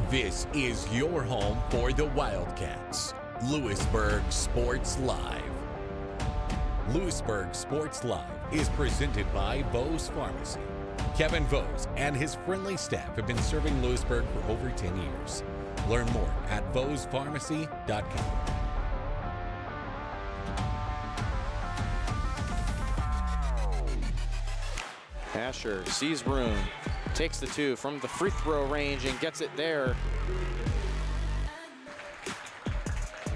This is your home for the Wildcats. Louisburg Sports Live. Louisburg Sports Live is presented by Vose Pharmacy. Kevin Vose and his friendly staff have been serving Louisburg for over 10 years. Learn more at vosepharmacy.com. Asher sees room, takes the two from the free throw range and gets it there.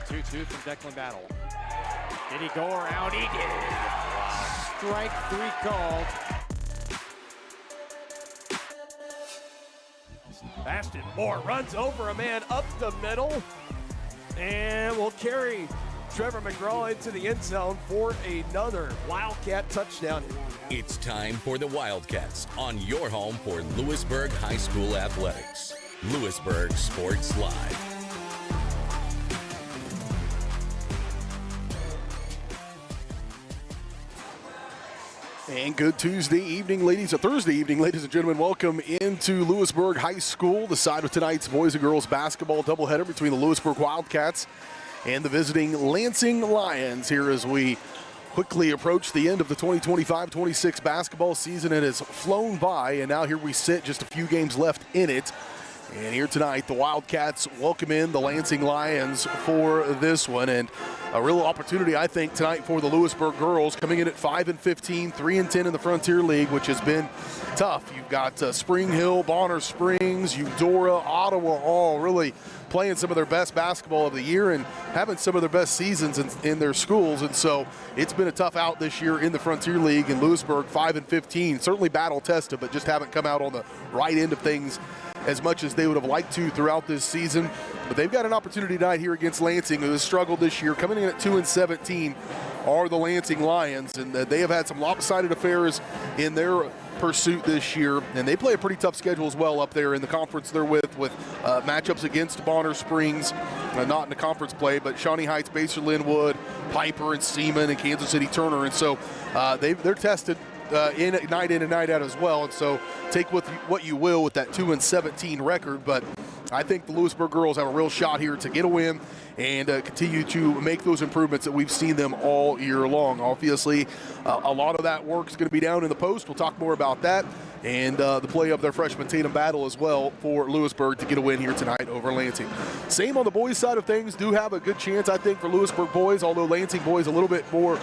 2-2 from Declan Battle. Did he go around? He did. Wow. Strike three called. Baston Moore runs over a man up the middle and will carry Trevor McGraw into the end zone for another Wildcat touchdown. It's time for the Wildcats on your home for Louisburg High School Athletics. Louisburg Sports Live. And good Thursday evening, ladies and gentlemen. Welcome into Louisburg High School, the side of tonight's boys and girls basketball doubleheader between the Louisburg Wildcats and the visiting Lansing Lions here as we quickly approach the end of the 2025-26 basketball season. It has flown by, and now here we sit, just a few games left in it. And here tonight, the Wildcats welcome in the Lansing Lions for this one. And a real opportunity, I think, tonight for the Louisburg girls, coming in at 5-15, 3-10 in the Frontier League, which has been tough. You've got Spring Hill, Bonner Springs, Eudora, Ottawa, all really playing some of their best basketball of the year and having some of their best seasons in their schools. And so it's been a tough out this year in the Frontier League. In Louisburg, 5-15, certainly battle-tested, but just haven't come out on the right end of things as much as they would have liked to throughout this season. But they've got an opportunity tonight here against Lansing, who has struggled this year. Coming in at 2-17 are the Lansing Lions, and they have had some lopsided affairs in their pursuit this year, and they play a pretty tough schedule as well up there in the conference they're with matchups against Bonner Springs, not in the conference play, but Shawnee Heights, Baser Linwood, Piper and Seaman and Kansas City Turner. And so they're tested in and night out as well. And so take what you will with that 2-17 record, but I think the Louisburg girls have a real shot here to get a win and continue to make those improvements that we've seen them all year long. Obviously, a lot of that work is going to be down in the post. We'll talk more about that and the play of their freshman Tatum Battle as well for Louisburg to get a win here tonight over Lansing. Same on the boys' side of things. Do have a good chance, I think, for Louisburg boys, although Lansing boys a little bit more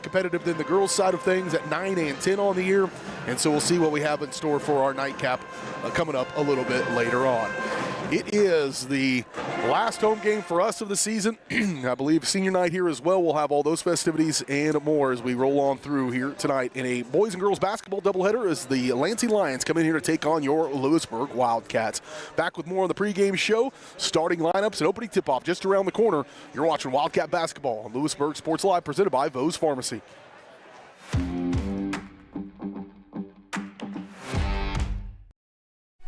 competitive than the girls' side of things at 9-10 on the year. And so we'll see what we have in store for our nightcap coming up a little bit later on. It is the last home game for us of the season. I believe senior night here as well. We'll have all those festivities and more as we roll on through here tonight in a boys and girls basketball doubleheader as the Lansing Lions come in here to take on your Louisburg Wildcats. Back with more on the pregame show, starting lineups and opening tip-off just around the corner. You're watching Wildcat Basketball on Louisburg Sports Live, presented by Vose Pharmacy.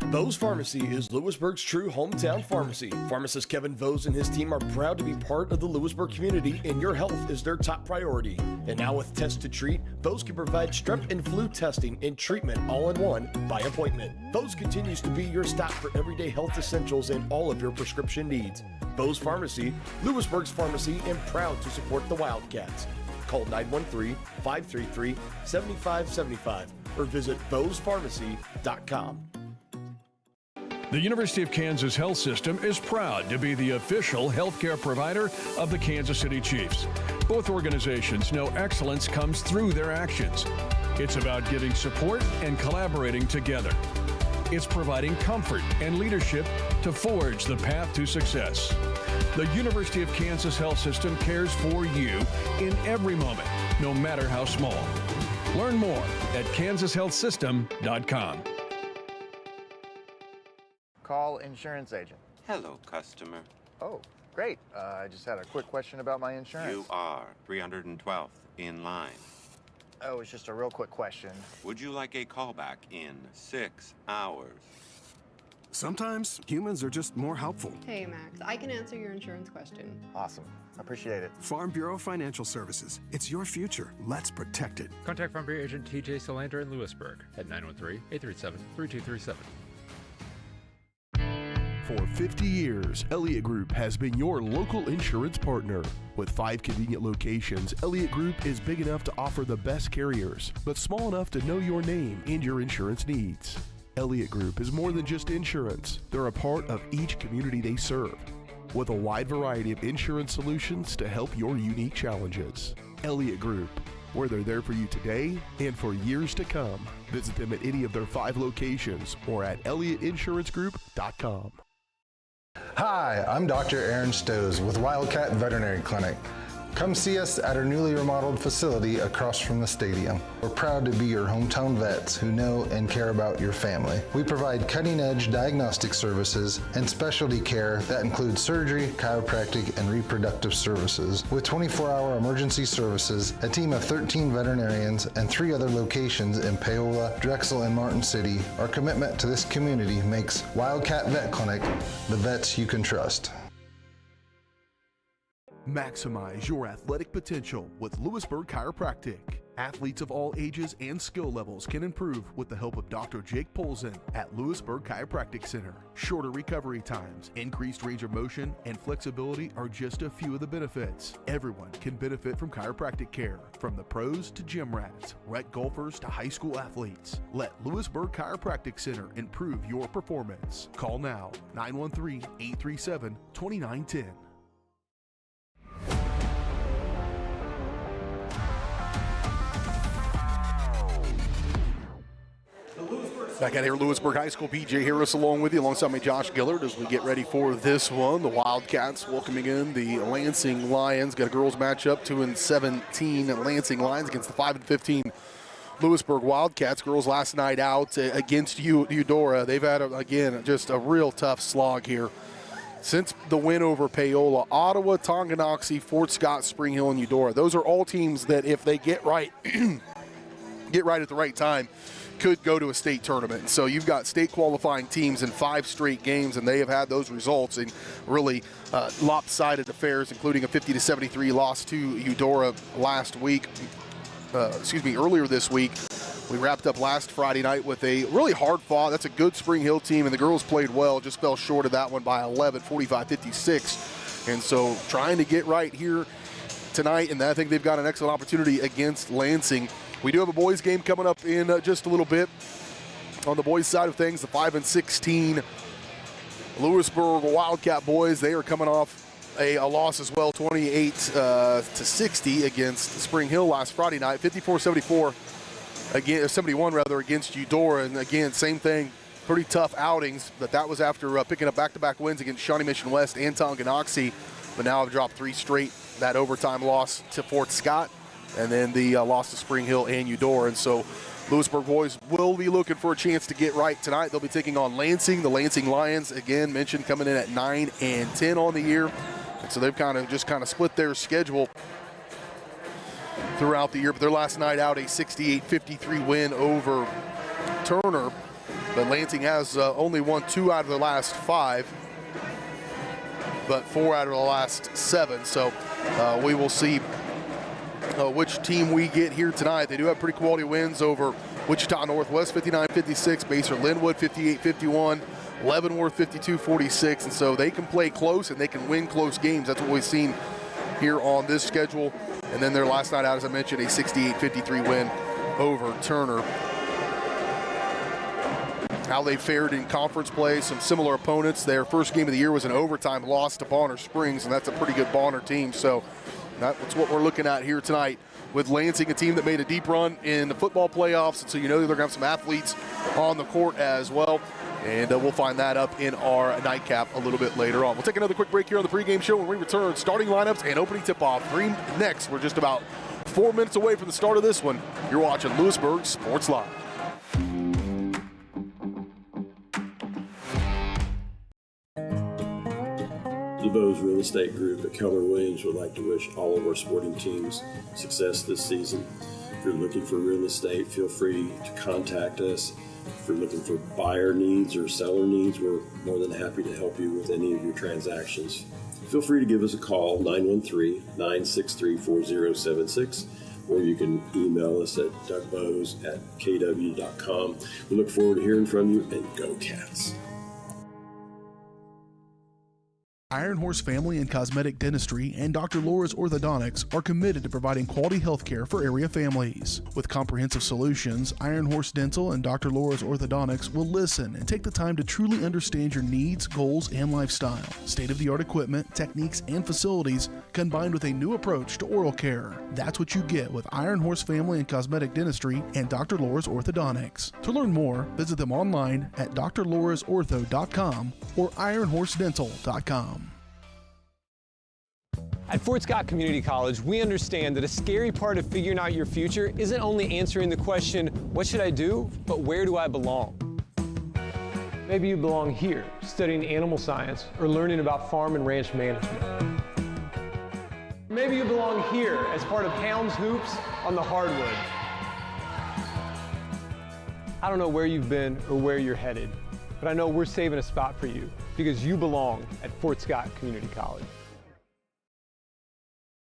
Vose Pharmacy is Louisburg's true hometown pharmacy. Pharmacist Kevin Vose and his team are proud to be part of the Louisburg community, and your health is their top priority. And now with Test to Treat, Vose can provide strep and flu testing and treatment all in one by appointment. Vose continues to be your stop for everyday health essentials and all of your prescription needs. Vose Pharmacy, Louisburg's pharmacy, and proud to support the Wildcats. Call 913-533-7575 or visit vosepharmacy.com. The University of Kansas Health System is proud to be the official healthcare provider of the Kansas City Chiefs. Both organizations know excellence comes through their actions. It's about giving support and collaborating together. It's providing comfort and leadership to forge the path to success. The University of Kansas Health System cares for you in every moment, no matter how small. Learn more at kansashealthsystem.com. Call insurance agent. Hello, customer. Oh, great. I just had a quick question about my insurance. You are 312th in line. Oh, it's just a real quick question. Would you like a callback in 6 hours? Sometimes humans are just more helpful. Hey, Max, I can answer your insurance question. Awesome. Appreciate it. Farm Bureau Financial Services. It's your future. Let's protect it. Contact Farm Bureau agent TJ Solander in Louisburg at 913-837-3237. For 50 years, Elliott Group has been your local insurance partner. With 5 convenient locations, Elliott Group is big enough to offer the best carriers, but small enough to know your name and your insurance needs. Elliott Group is more than just insurance. They're a part of each community they serve, with a wide variety of insurance solutions to help your unique challenges. Elliott Group, where they're there for you today and for years to come. Visit them at any of their 5 locations or at ElliottInsuranceGroup.com. Hi, I'm Dr. Aaron Stoes with Wildcat Veterinary Clinic. Come see us at our newly remodeled facility across from the stadium. We're proud to be your hometown vets who know and care about your family. We provide cutting-edge diagnostic services and specialty care that includes surgery, chiropractic, and reproductive services. With 24-hour emergency services, a team of 13 veterinarians, and 3 other locations in Paola, Drexel, and Martin City, our commitment to this community makes Wildcat Vet Clinic the vets you can trust. Maximize your athletic potential with Louisburg Chiropractic. Athletes of all ages and skill levels can improve with the help of Dr. Jake Polzin at Louisburg Chiropractic Center. Shorter recovery times, increased range of motion, and flexibility are just a few of the benefits. Everyone can benefit from chiropractic care, from the pros to gym rats, rec golfers to high school athletes. Let Louisburg Chiropractic Center improve your performance. Call now, 913-837-2910. Back out here, Louisburg High School. PJ Harris along with you, alongside me, Josh Gillard, as we get ready for this one. The Wildcats welcoming in the Lansing Lions. Got a girls matchup, 2-17 Lansing Lions against the 5-15 Louisburg Wildcats. Girls last night out against Eudora. They've had, again, just a real tough slog here. Since the win over Paola, Ottawa, Tonganoxie, Fort Scott, Spring Hill, and Eudora. Those are all teams that if they get right, get right at the right time, could go to a state tournament. So you've got state qualifying teams in 5 straight games, and they have had those results in really lopsided affairs, including a 50-73 loss to Eudora last week. Earlier this week. We wrapped up last Friday night with a really hard fought. That's a good Spring Hill team, and the girls played well. Just fell short of that one by 11, 45-56. And so trying to get right here tonight, and I think they've got an excellent opportunity against Lansing. We do have a boys game coming up in just a little bit. On the boys side of things, the 5-16 Louisburg Wildcat boys, they are coming off a loss as well, 28-60 against Spring Hill last Friday night, 54-74 again, 71 rather, against Eudora. And again, same thing, pretty tough outings, but that was after picking up back-to-back wins against Shawnee Mission West and Tonganoxie. But now I've dropped 3 straight. That overtime loss to Fort Scott, and then the loss to Spring Hill and Eudora. And so Louisburg boys will be looking for a chance to get right tonight. They'll be taking on Lansing. The Lansing Lions, again, mentioned, coming in at 9-10 on the year. And so they've kind of split their schedule throughout the year. But their last night out, a 68-53 win over Turner. But Lansing has only won 2 out of their last 5, but 4 out of the last 7. So we will see which team we get here tonight. They do have pretty quality wins over Wichita Northwest, 59-56, Baser Linwood, 58-51, Leavenworth, 52-46, and so they can play close and they can win close games. That's what we've seen here on this schedule. And then their last night out, as I mentioned, a 68-53 win over Turner. How they fared in conference play, some similar opponents. Their first game of the year was an overtime loss to Bonner Springs, and that's a pretty good Bonner team. So that's what we're looking at here tonight with Lansing, a team that made a deep run in the football playoffs. And so you know they're going to have some athletes on the court as well. And we'll find that up in our nightcap a little bit later on. We'll take another quick break here on the pregame show. When we return, starting lineups and opening tip-off. 3 next. We're just about 4 minutes away from the start of this one. You're watching Louisburg Sports Live. The Bose Real Estate Group at Keller Williams would like to wish all of our sporting teams success this season. If you're looking for real estate, feel free to contact us. If you're looking for buyer needs or seller needs, we're more than happy to help you with any of your transactions. Feel free to give us a call, 913-963-4076, or you can email us at dougbose@kw.com. We look forward to hearing from you, and go Cats. Iron Horse Family and Cosmetic Dentistry and Dr. Laura's Orthodontics are committed to providing quality health care for area families. With comprehensive solutions, Iron Horse Dental and Dr. Laura's Orthodontics will listen and take the time to truly understand your needs, goals, and lifestyle. State-of-the-art equipment, techniques, and facilities combined with a new approach to oral care. That's what you get with Iron Horse Family and Cosmetic Dentistry and Dr. Laura's Orthodontics. To learn more, visit them online at drlaurasortho.com or ironhorsedental.com. At Fort Scott Community College, we understand that a scary part of figuring out your future isn't only answering the question, what should I do, but where do I belong? Maybe you belong here, studying animal science or learning about farm and ranch management. Maybe you belong here as part of Helms Hoops on the hardwood. I don't know where you've been or where you're headed, but I know we're saving a spot for you because you belong at Fort Scott Community College.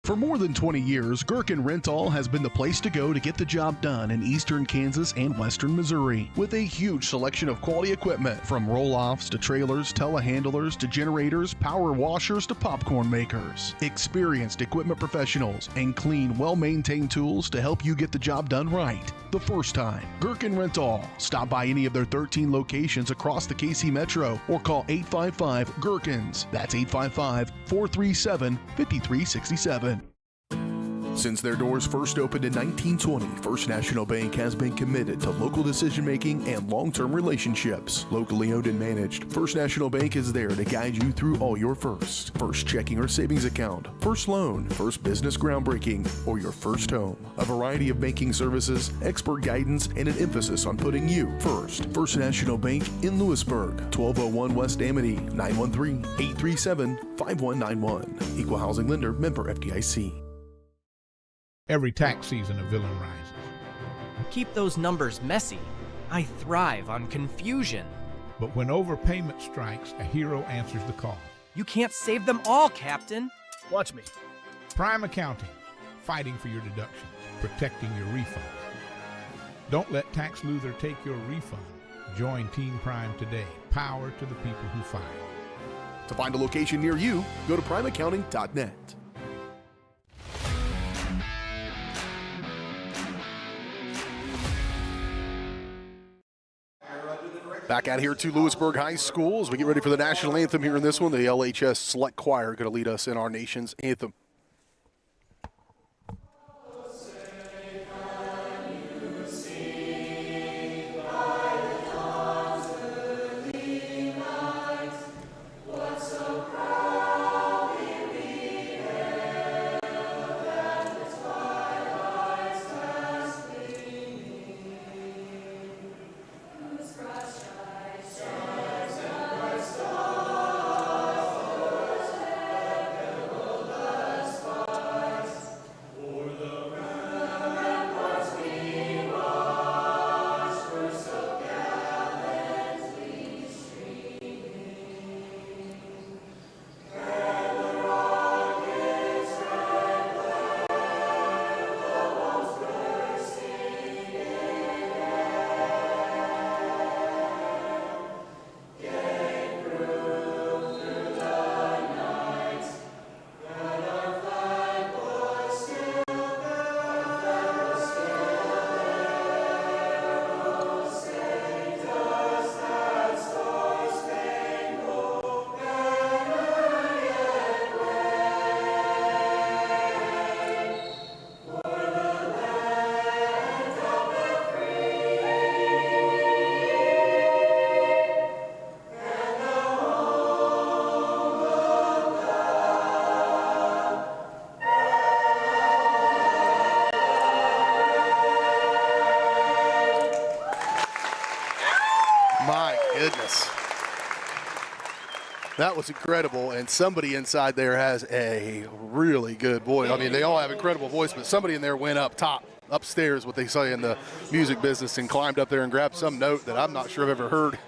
For more than 20 years, Gherkin Rental has been the place to go to get the job done in eastern Kansas and western Missouri. With a huge selection of quality equipment, from roll-offs to trailers, telehandlers to generators, power washers to popcorn makers. Experienced equipment professionals and clean, well-maintained tools to help you get the job done right the first time. Gherkin Rental. Stop by any of their 13 locations across the KC Metro or call 855-GHERKINS. That's 855-437-5367. Since their doors first opened in 1920, First National Bank has been committed to local decision-making and long-term relationships. Locally owned and managed, First National Bank is there to guide you through all your firsts. First checking or savings account, first loan, first business groundbreaking, or your first home. A variety of banking services, expert guidance, and an emphasis on putting you first. First National Bank in Louisburg, 1201 West Amity, 913-837-5191. Equal housing lender, member FDIC. Every tax season a villain rises. Keep those numbers messy. I thrive on confusion. But when overpayment strikes, a hero answers the call. You can't save them all, Captain. Watch me. Prime Accounting, fighting for your deductions, protecting your refund. Don't let Tax Luther take your refund. Join Team Prime today. Power to the people who fight. To find a location near you, go to primeaccounting.net. Back out here to Louisburg High School as we get ready for the national anthem here in this one. The LHS Select Choir going to lead us in our nation's anthem. That was incredible, and somebody inside there has a really good voice. I mean, they all have incredible voice, but somebody in there went up top upstairs, what they say in the music business, and climbed up there and grabbed some note that I'm not sure I've ever heard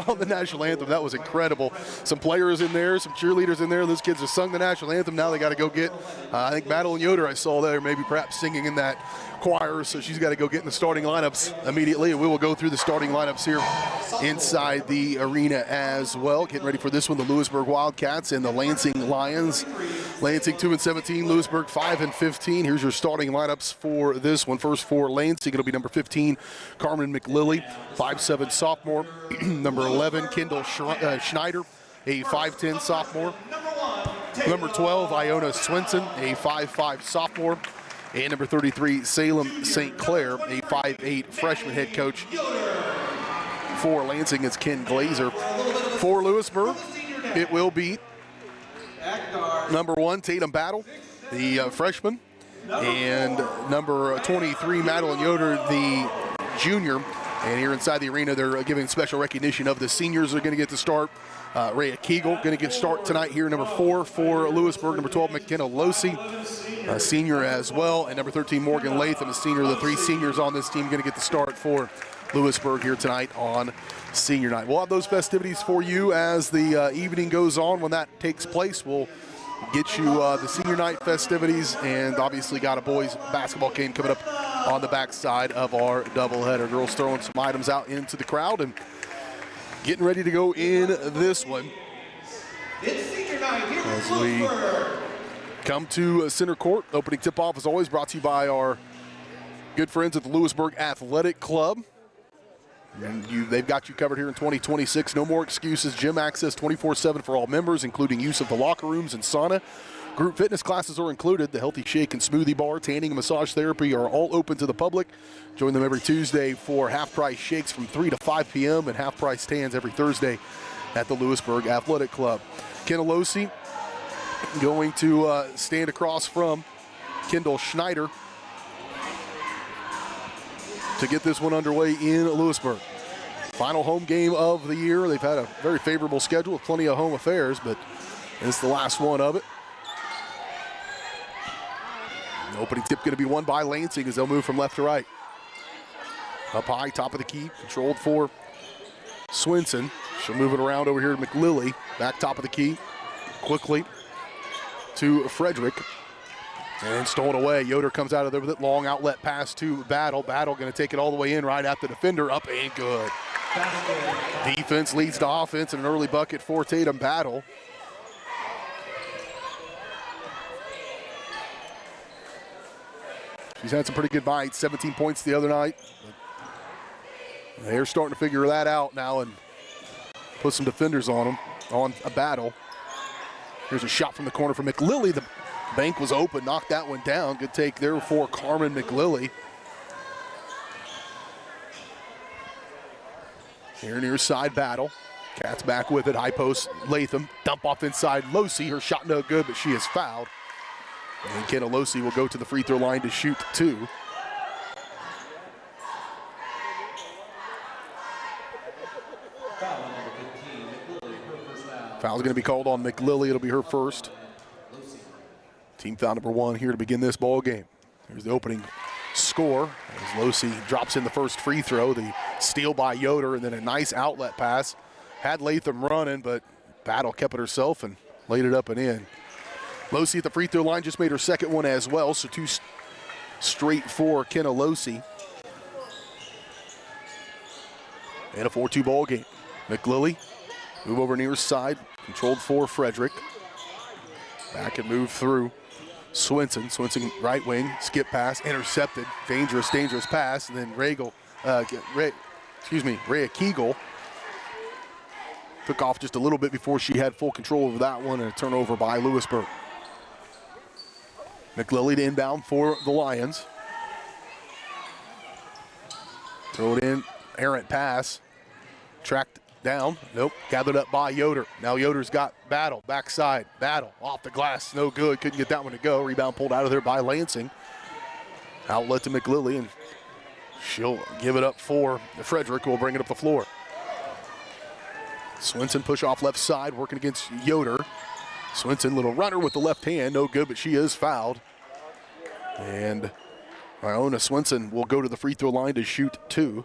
on the national anthem. That was incredible. Some players in there, some cheerleaders in there. Those kids have sung the national anthem. Now they got to go get, I think Madeline Yoder I saw there, maybe perhaps singing in that choir, so she's got to go get in the starting lineups immediately, and we will go through the starting lineups here inside the arena as well. Getting ready for this one, the Louisburg Wildcats and the Lansing Lions. Lansing 2-17, Louisburg 5-15. Here's your starting lineups for this one. First for Lansing, it'll be number 15, Carmen McLilly, 5'7" sophomore. Number 11, Kendall Schneider, a 5'10" sophomore. Number 12, Iona Swenson, a 5'5" sophomore. And number 33, Salem St. Clair, a 5'8" freshman. Head coach for Lansing is Ken Glazer. For Lewisburg, it will be number 1, Tatum Battle, the freshman, and number 23, Madeline Yoder, the junior. And here inside the arena, they're giving special recognition of the seniors. They're going to get to start. Rhea Kegel going to get start tonight here. Number 4 for Louisburg. Number 12, McKenna Losi, a senior as well. And number 13, Morgan Latham, a senior. The 3 seniors on this team going to get the start for Louisburg here tonight on senior night. We'll have those festivities for you as the evening goes on. When that takes place, we'll get you the senior night festivities, and obviously got a boys basketball game coming up on the backside of our doubleheader. Girls throwing some items out into the crowd and getting ready to go in this one. As we come to center court, opening tip-off is always brought to you by our good friends at the Louisburg Athletic Club. And they've got you covered here in 2026. No more excuses. Gym access 24/7 for all members, including use of the locker rooms and sauna. Group fitness classes are included. The healthy shake and smoothie bar, tanning, and massage therapy are all open to the public. Join them every Tuesday for half-price shakes from 3 to 5 p.m. and half-price tans every Thursday at the Louisburg Athletic Club. Ken Alosi going to stand across from Kendall Schneider to get this one underway in Louisburg. Final home game of the year. They've had a very favorable schedule with plenty of home affairs, but it's the last one of it. The opening tip going to be won by Lansing as they'll move from left to right. Up high, top of the key, controlled for Swenson. She'll move it around over here to McLilly. Back top of the key, quickly to Frederick. And stolen away. Yoder comes out of there with it. Long outlet pass to Battle. Battle going to take it all the way in right at the defender. Up and good. Defense leads to offense and an early bucket for Tatum Battle. She's had some pretty good bites. 17 points the other night. They're starting to figure that out now and put some defenders on them, on a Battle. Here's a shot from the corner for McLilly. The bank was open, knocked that one down. Good take there for Carmen McLilly. Here near side Battle. Cats back with it, high post, Latham. Dump off inside Losi. Her shot no good, but she is fouled. And Kenna Losi will go to the free throw line to shoot 2. Foul's going to be called on McLilly. It'll be her first. Team foul number 1 here to begin this ball game. Here's the opening score as Losi drops in the first free throw. The steal by Yoder and then a nice outlet pass. Had Latham running, but Battle kept it herself and laid it up and in. Losi at the free throw line just made her second one as well, so 2 straight for Kenna Losi. And a 4-2 ball game. McLilly move over near side, controlled for Frederick. Back and move through Swenson. Swenson right wing, skip pass, intercepted. Dangerous pass. And then Rhea Kegel took off just a little bit before she had full control over that one, and a turnover by Louisburg. McLilly to inbound for the Lions. Throw it in, errant pass. Tracked down, nope, gathered up by Yoder. Now Yoder's got Battle, backside, Battle, off the glass, no good, couldn't get that one to go. Rebound pulled out of there by Lansing. Outlet to McLilly, and she'll give it up for Frederick, who will bring it up the floor. Swenson push off left side, working against Yoder. Swenson, little runner with the left hand, no good, but she is fouled. And Iona Swenson will go to the free throw line to shoot 2.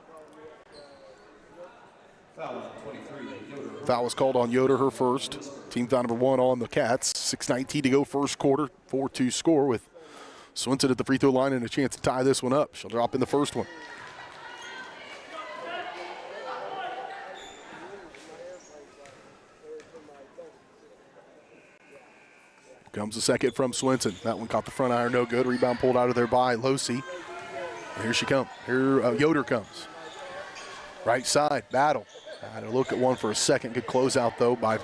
Foul was called on Yoder, her first. Team foul number 1 on the Cats. 6:19 to go first quarter. 4-2 score with Swenson at the free throw line and a chance to tie this one up. She'll drop in the first one. Comes the second from Swenson. That one caught the front iron, no good. Rebound pulled out of there by Losey. And here she comes. Here Yoder comes. Right side, Battle. Had a look at one for a second. Good closeout, though, by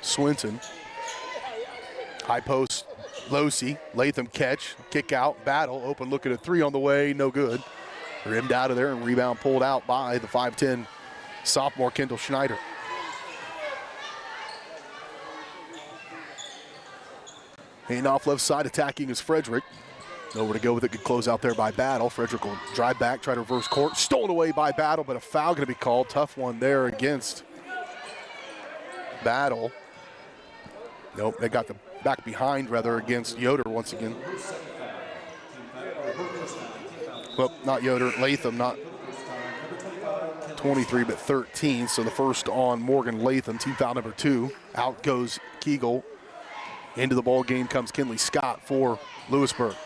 Swenson. High post, Losey. Latham catch, kick out, Battle. Open look at a 3 on the way, no good. Rimmed out of there and rebound pulled out by the 5'10 sophomore Kendall Schneider. Hand off left side, attacking is Frederick. Nowhere to go with it. Good close out there by Battle. Frederick will drive back, try to reverse court. Stolen away by Battle, but a foul going to be called. Tough one there against Battle. Nope, they got the back behind, rather, against Yoder once again. Well, not Yoder, Latham, not 23, but 13. So the first on Morgan Latham, team foul number 2. Out goes Kegel. Into the ball game comes Kinley Scott for Louisburg.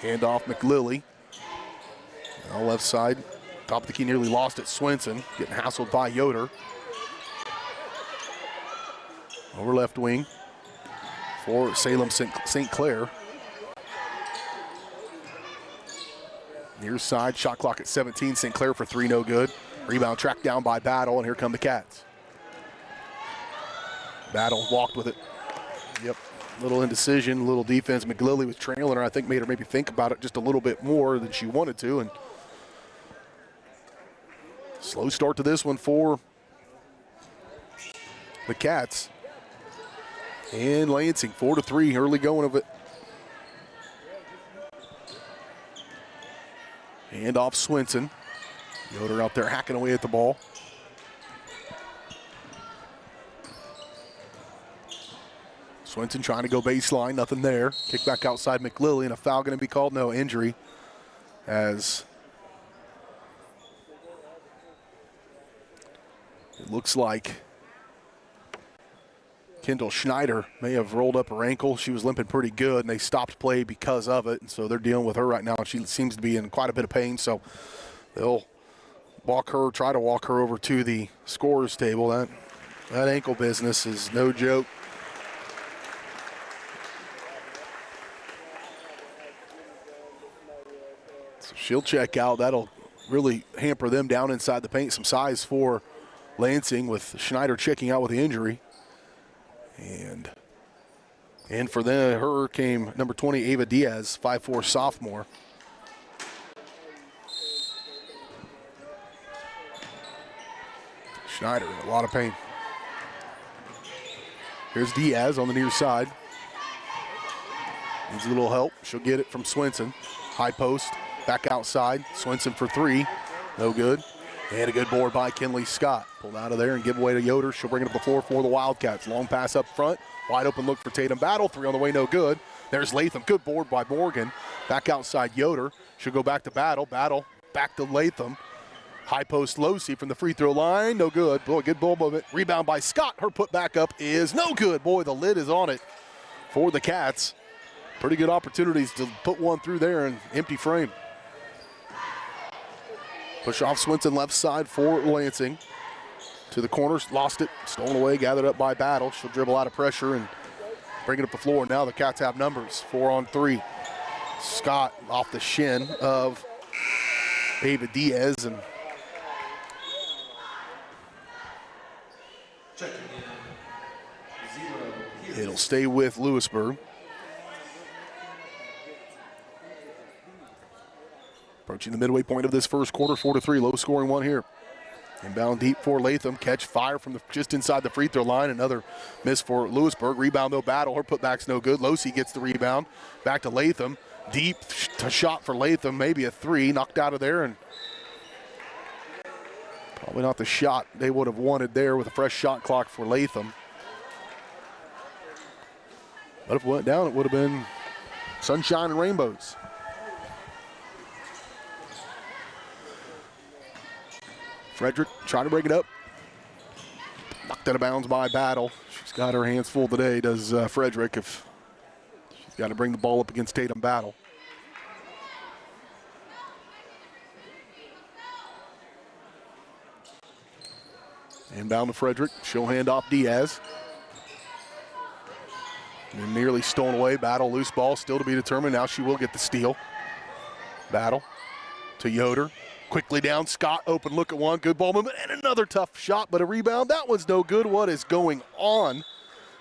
Handoff McLilly. Now left side. Top of the key, nearly lost it. Swenson getting hassled by Yoder. Over left wing for Salem St. Clair. Near side, shot clock at 17. St. Clair for 3, no good. Rebound tracked down by Battle, and here come the Cats. Battle walked with it. Yep, little indecision, little defense. McLilly was trailing her. I think made her maybe think about it just a little bit more than she wanted to. And slow start to this one for the Cats. And Lansing, 4-3, early going of it. Hand off Swenson. Yoder out there hacking away at the ball. Swenson trying to go baseline, nothing there. Kick back outside McLilly, and a foul going to be called. No, injury, as it looks like Kendall Schneider may have rolled up her ankle. She was limping pretty good, and they stopped play because of it. And so they're dealing with her right now, and she seems to be in quite a bit of pain. So they'll try to walk her over to the scorer's table. That ankle business is no joke. So she'll check out. That'll really hamper them down inside the paint. Some size for Lansing, with Schneider checking out with the injury. And for her came number 20, Ava Diaz, 5'4" sophomore. Schneider in a lot of pain. Here's Diaz on the near side. Needs a little help. She'll get it from Swenson. High post, back outside. Swenson for 3, no good. And a good board by Kinley Scott. Pulled out of there and give away to Yoder. She'll bring it up the floor for the Wildcats. Long pass up front. Wide open look for Tatum Battle. 3 on the way, no good. There's Latham. Good board by Morgan. Back outside Yoder. She'll go back to Battle. Battle back to Latham. High post Losey from the free throw line. No good. Boy, good ball movement. Rebound by Scott. Her put back up is no good. Boy, the lid is on it for the Cats. Pretty good opportunities to put one through there and empty frame. Push off Swenson left side for Lansing. To the corners, lost it, stolen away, gathered up by Battle. She'll dribble out of pressure and bring it up the floor. Now the Cats have numbers, 4 on 3. Scott off the shin of Ava Diaz, and it'll stay with Louisburg. Approaching the midway point of this first quarter, 4-3, low scoring one here. Inbound deep for Latham. Catch fire from just inside the free throw line. Another miss for Louisburg. Rebound though, Battle. Her putback's no good. Losey gets the rebound. Back to Latham. Deep shot for Latham. Maybe a 3. Knocked out of there, and probably not the shot they would have wanted there with a fresh shot clock for Latham. But if it went down, it would have been sunshine and rainbows. Frederick trying to break it up. Knocked out of bounds by Battle. She's got her hands full today, does Frederick, if she's got to bring the ball up against Tatum Battle. Inbound to Frederick. She'll hand off Diaz. And nearly stolen away. Battle, loose ball, still to be determined. Now she will get the steal. Battle to Yoder. Quickly down, Scott, open look at one, good ball movement, and another tough shot, but a rebound. That one's no good. What is going on?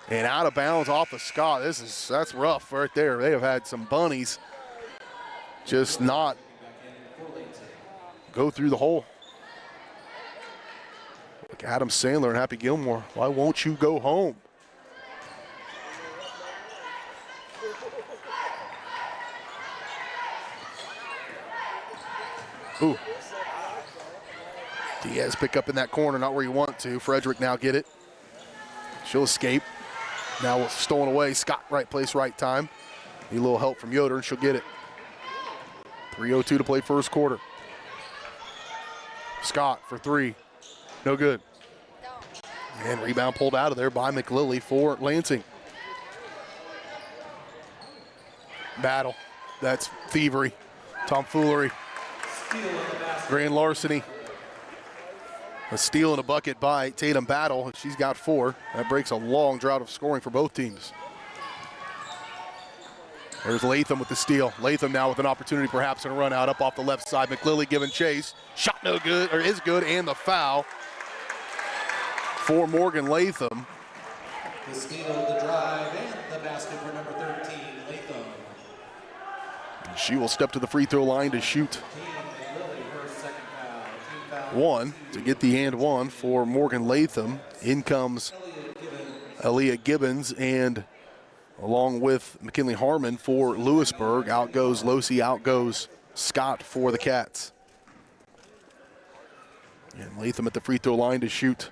And out of bounds off of Scott. That's rough right there. They have had some bunnies just not go through the hole. Like Adam Sandler and Happy Gilmore, why won't you go home? Ooh. Diaz pick up in that corner, not where you want to. Frederick now get it. She'll escape. Now stolen away. Scott, right place, right time. Need a little help from Yoder, and she'll get it. 3:02 to play first quarter. Scott for three. No good. And rebound pulled out of there by McLilley for Lansing. Battle. That's thievery. Tomfoolery. Grand larceny. A steal and a bucket by Tatum Battle. She's got 4. That breaks a long drought of scoring for both teams. There's Latham with the steal. Latham now with an opportunity perhaps in a run out up off the left side. McLilley giving chase. Shot no good, or is good, and the foul for Morgan Latham. The steal, the drive, and the basket for number 13, Latham. She will step to the free throw line to shoot one to get the and one for Morgan Latham. In comes Aaliyah Gibbons, and along with McKinley Harmon for Louisburg. Out goes Losi, out goes Scott for the Cats. And Latham at the free throw line to shoot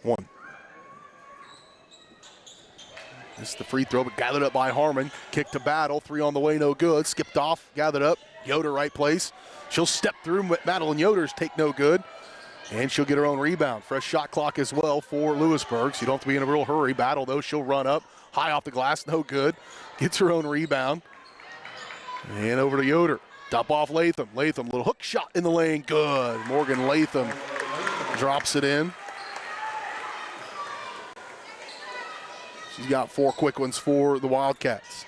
one. This is the free throw, but gathered up by Harmon. Kick to Battle, 3 on the way, no good. Skipped off, gathered up. Yoder right place. She'll step through. Battle and Yoder's take no good. And she'll get her own rebound. Fresh shot clock as well for Louisburg, so you don't have to be in a real hurry. Battle, though, she'll run up. High off the glass, no good. Gets her own rebound. And over to Yoder. Top off Latham. Latham, little hook shot in the lane, good. Morgan Latham drops it in. She's got 4 quick ones for the Wildcats.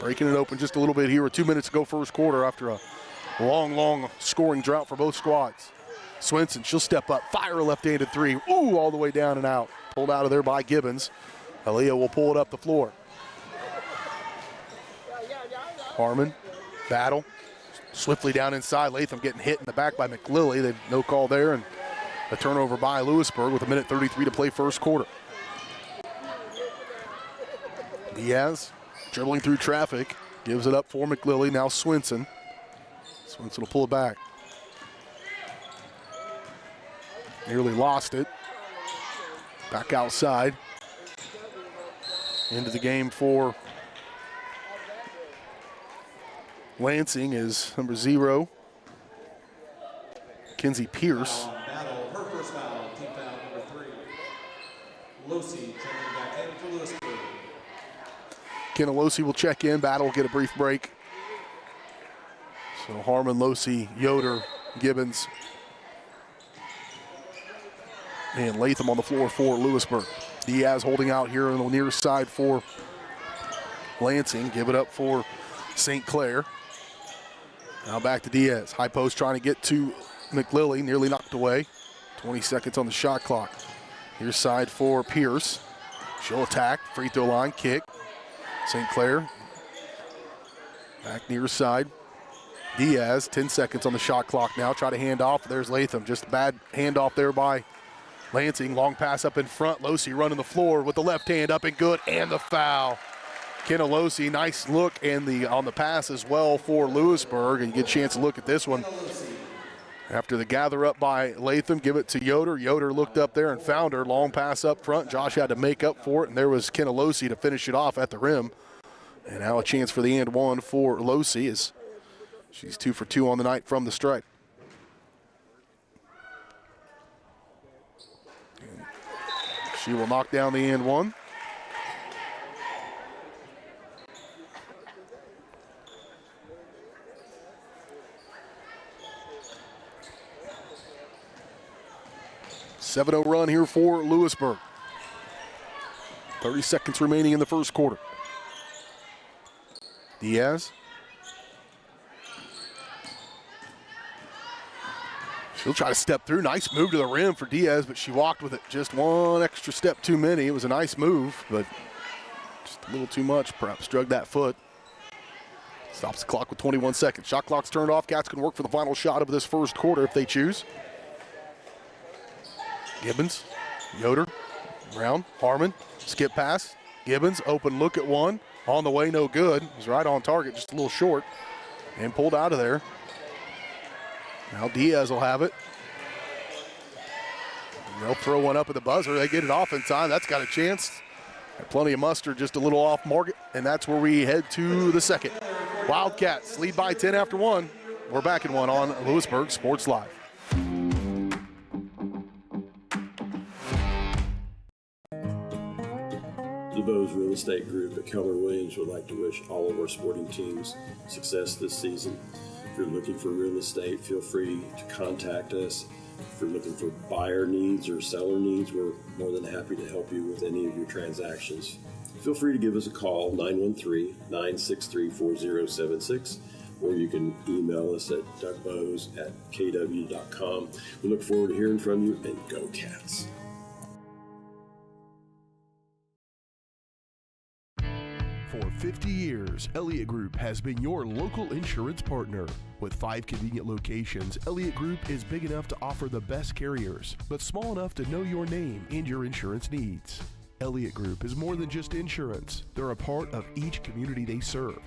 Breaking it open just a little bit here with 2 minutes to go first quarter after a long scoring drought for both squads. Swenson, she'll step up, fire a left-handed 3. Ooh, all the way down and out. Pulled out of there by Gibbons. Aaliyah will pull it up the floor. Harmon, Battle, swiftly down inside. Latham getting hit in the back by McLilley. They've no call there, and a turnover by Louisburg with 1:33 to play first quarter. Diaz dribbling through traffic, gives it up for McLilley. Now Swenson. Swenson will pull it back. Nearly lost it. Back outside. Into the game for Lansing is number 0, Kenzie Pierce. Battle, her first foul, team foul number 3. Losi checking back in for Louisburg. Kenna Losi will check in. Battle will get a brief break. So Harmon, Losi, Yoder, Gibbons, and Latham on the floor for Louisburg. Diaz holding out here on the near side for Lansing. Give it up for St. Clair. Now back to Diaz. High post trying to get to McLilley. Nearly knocked away. 20 seconds on the shot clock. Here's side for Pierce. She'll attack. Free throw line. Kick. St. Clair. Back near side. Diaz. 10 seconds on the shot clock now. Try to hand off. There's Latham. Just a bad handoff there by Lansing. Long pass up in front. Losi running the floor with the left hand up and good. And the foul. Kenna Losi, nice look, and on the pass as well for Louisburg. And you get a chance to look at this one. After the gather up by Latham, give it to Yoder. Yoder looked up there and found her. Long pass up front. Josh had to make up for it, and there was Kenna Losi to finish it off at the rim. And now a chance for the and one for Losi as she's 2 for 2 on the night from the stripe. She will knock down the and one. .70 run here for Louisburg. 30 seconds remaining in the first quarter. Diaz. She'll try to step through. Nice move to the rim for Diaz, but she walked with it just one extra step too many. It was a nice move, but just a little too much. Perhaps drug that foot. Stops the clock with 21 seconds. Shot clock's turned off. Cats can work for the final shot of this first quarter if they choose. Gibbons, Yoder, Brown, Harmon, skip pass. Gibbons, open look at one. On the way, no good. It was right on target, just a little short. And pulled out of there. Now Diaz will have it. They'll throw one up at the buzzer. They get it off in time. That's got a chance. Got plenty of mustard, just a little off market. And that's where we head to the second. Wildcats lead by 10 after one. We're back in one on Louisburg Sports Live. The Bose Real Estate Group at Keller Williams would like to wish all of our sporting teams success this season. If you're looking for real estate, feel free to contact us. If you're looking for buyer needs or seller needs, we're more than happy to help you with any of your transactions. Feel free to give us a call, 913-963-4076, or you can email us at dougbose@kw.com. We look forward to hearing from you, and go Cats. For 50 years, Elliott Group has been your local insurance partner. With 5 convenient locations, Elliott Group is big enough to offer the best carriers, but small enough to know your name and your insurance needs. Elliott Group is more than just insurance. They're a part of each community they serve,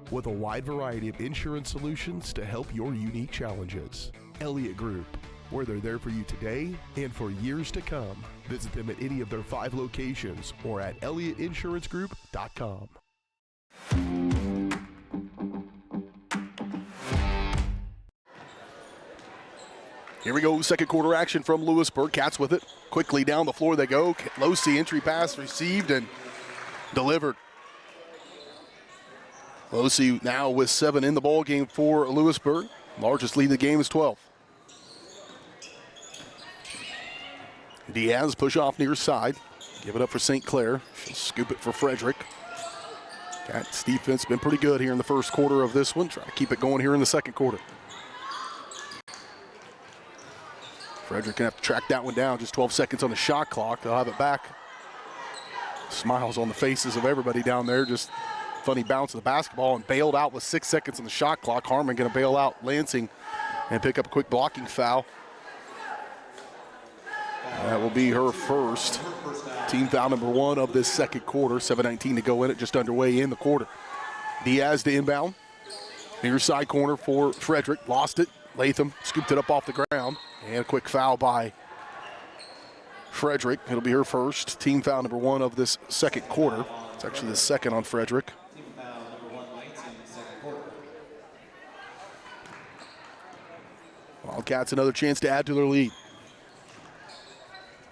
with a wide variety of insurance solutions to help your unique challenges. Elliott Group, where they're there for you today and for years to come. Visit them at any of their 5 locations or at ElliottInsuranceGroup.com. Here we go, second quarter action from Louisburg. Cats with it. Quickly down the floor they go. Losey entry pass received and delivered. Losey now with 7 in the ball game for Louisburg. Largest lead in the game is 12. Diaz push off near side. Give it up for St. Clair. She'll scoop it for Frederick. Cats defense been pretty good here in the first quarter of this one. Try to keep it going here in the second quarter. Frederick gonna have to track that one down. Just 12 seconds on the shot clock. They'll have it back. Smiles on the faces of everybody down there. Just funny bounce of the basketball and bailed out with 6 seconds on the shot clock. Harmon gonna bail out Lansing and pick up a quick blocking foul. That will be her first. Team foul number 1 of this second quarter. 7:19 to go in it, just underway in the quarter. Diaz to inbound. Near side corner for Frederick. Lost it. Latham scooped it up off the ground. And a quick foul by Frederick. It'll be her first. Team foul number 1 of this second quarter. It's actually the second on Frederick. Team foul number 1, Lansing, in the second quarter. Wildcats another chance to add to their lead.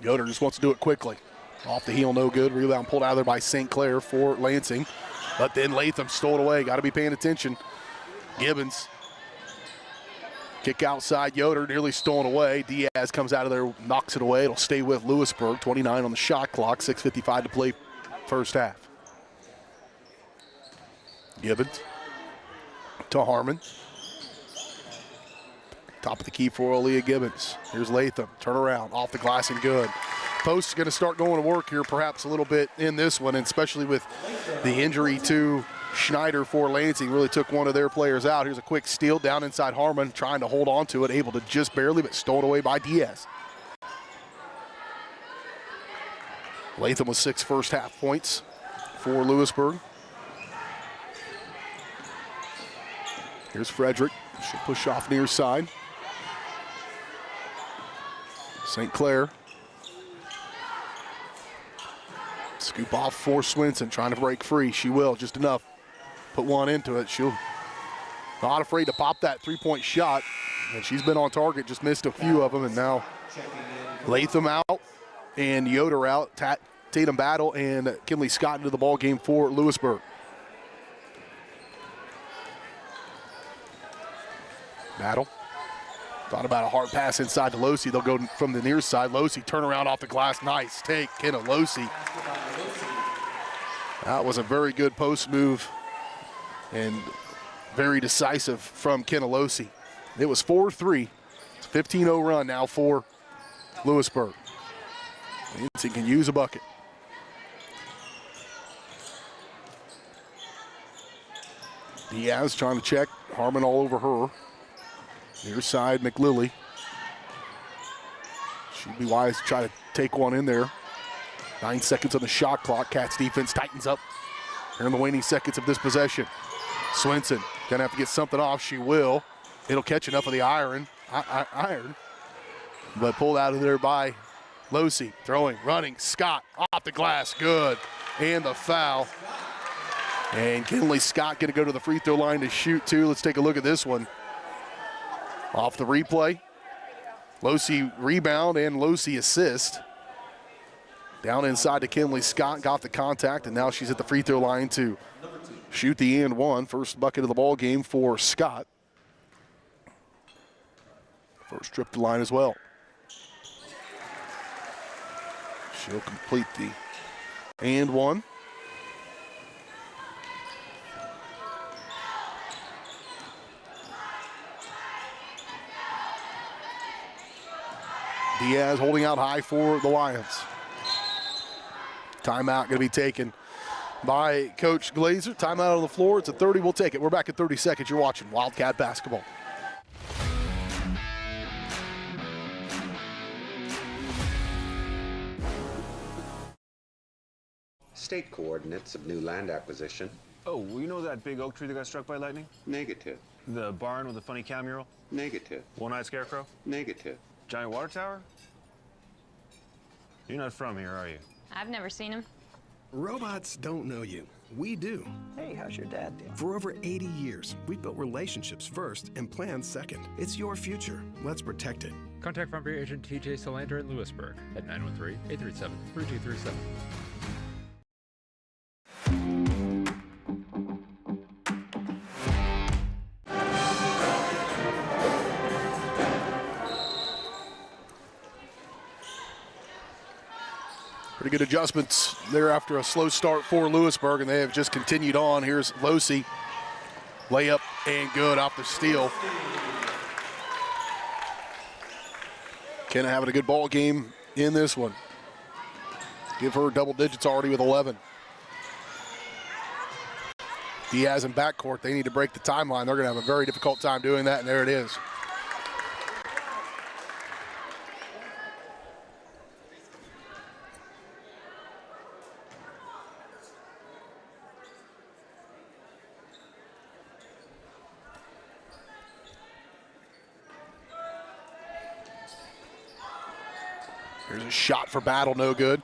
Yoder just wants to do it quickly. Off the heel, no good. Rebound pulled out of there by St. Clair for Lansing. But then Latham stole it away. Got to be paying attention. Gibbons. Kick outside. Yoder nearly stolen away. Diaz comes out of there, knocks it away. It'll stay with Louisburg. 29 on the shot clock. 6:55 to play first half. Gibbons to Harmon. Top of the key for Aaliyah Gibbons. Here's Latham. Turn around. Off the glass and good. Post's going to start going to work here perhaps a little bit in this one, and especially with the injury to Schneider for Lansing. Really took one of their players out. Here's a quick steal down inside Harmon, trying to hold on to it. Able to just barely, but stolen away by Diaz. Latham with 6 first half points for Louisburg. Here's Frederick. She'll push off near side. St. Clair. Scoop off for Swinson, trying to break free. She will, just enough. Put one into it. She'll not afraid to pop that 3-point shot. And she's been on target, just missed a few of them. And now Latham out and Yoder out. Tatum Battle and Kinley Scott into the ball game for Louisburg. Battle. Thought about a hard pass inside to Losi. They'll go from the near side. Losi turn around off the glass. Nice take, Kenna Losi. That was a very good post move and very decisive from Kenna Losi. It was 4-3. It's a 15-0 run now for Louisburg. Lansing can use a bucket. Diaz trying to check. Harmon all over her. Near side, McLilly. She'd be wise to try to take one in there. 9 seconds on the shot clock. Cats defense tightens up here in the waning seconds of this possession. Swenson gonna have to get something off. She will. It'll catch enough of the iron, but pulled out of there by Losi. Throwing, running, Scott off the glass, good. And the foul. And Kinley Scott gonna go to the free throw line to shoot two. Let's take a look at this one. Off the replay. Losi rebound and Losi assist. Down inside to Kinley Scott, got the contact, and now she's at the free throw line to shoot the and one. First bucket of the ball game for Scott. First trip to the line as well. She'll complete the and one. Diaz holding out high for the Lions. Timeout going to be taken by Coach Glazer. Timeout on the floor. It's a 30. We'll take it. We're back in 30 seconds. You're watching Wildcat basketball. State coordinates of new land acquisition. Oh, well, you know that big oak tree that got struck by lightning? Negative. The barn with the funny cow mural? Negative. One-eyed scarecrow? Negative. Giant water tower? You're not from here, are you? I've never seen him. Robots don't know you. We do. Hey, how's your dad doing? For over 80 years, we've built relationships first and plans second. It's your future. Let's protect it. Contact Frontier Agent TJ Solander in Louisburg at 913-837-3237. Pretty good adjustments there after a slow start for Louisburg, and they have just continued on. Here's Losi. Layup and good off the steal. Kenna having a good ball game in this one. Give her double digits already with 11. Diaz in backcourt. They need to break the timeline. They're going to have a very difficult time doing that, and there it is. Here's a shot for Battle, no good.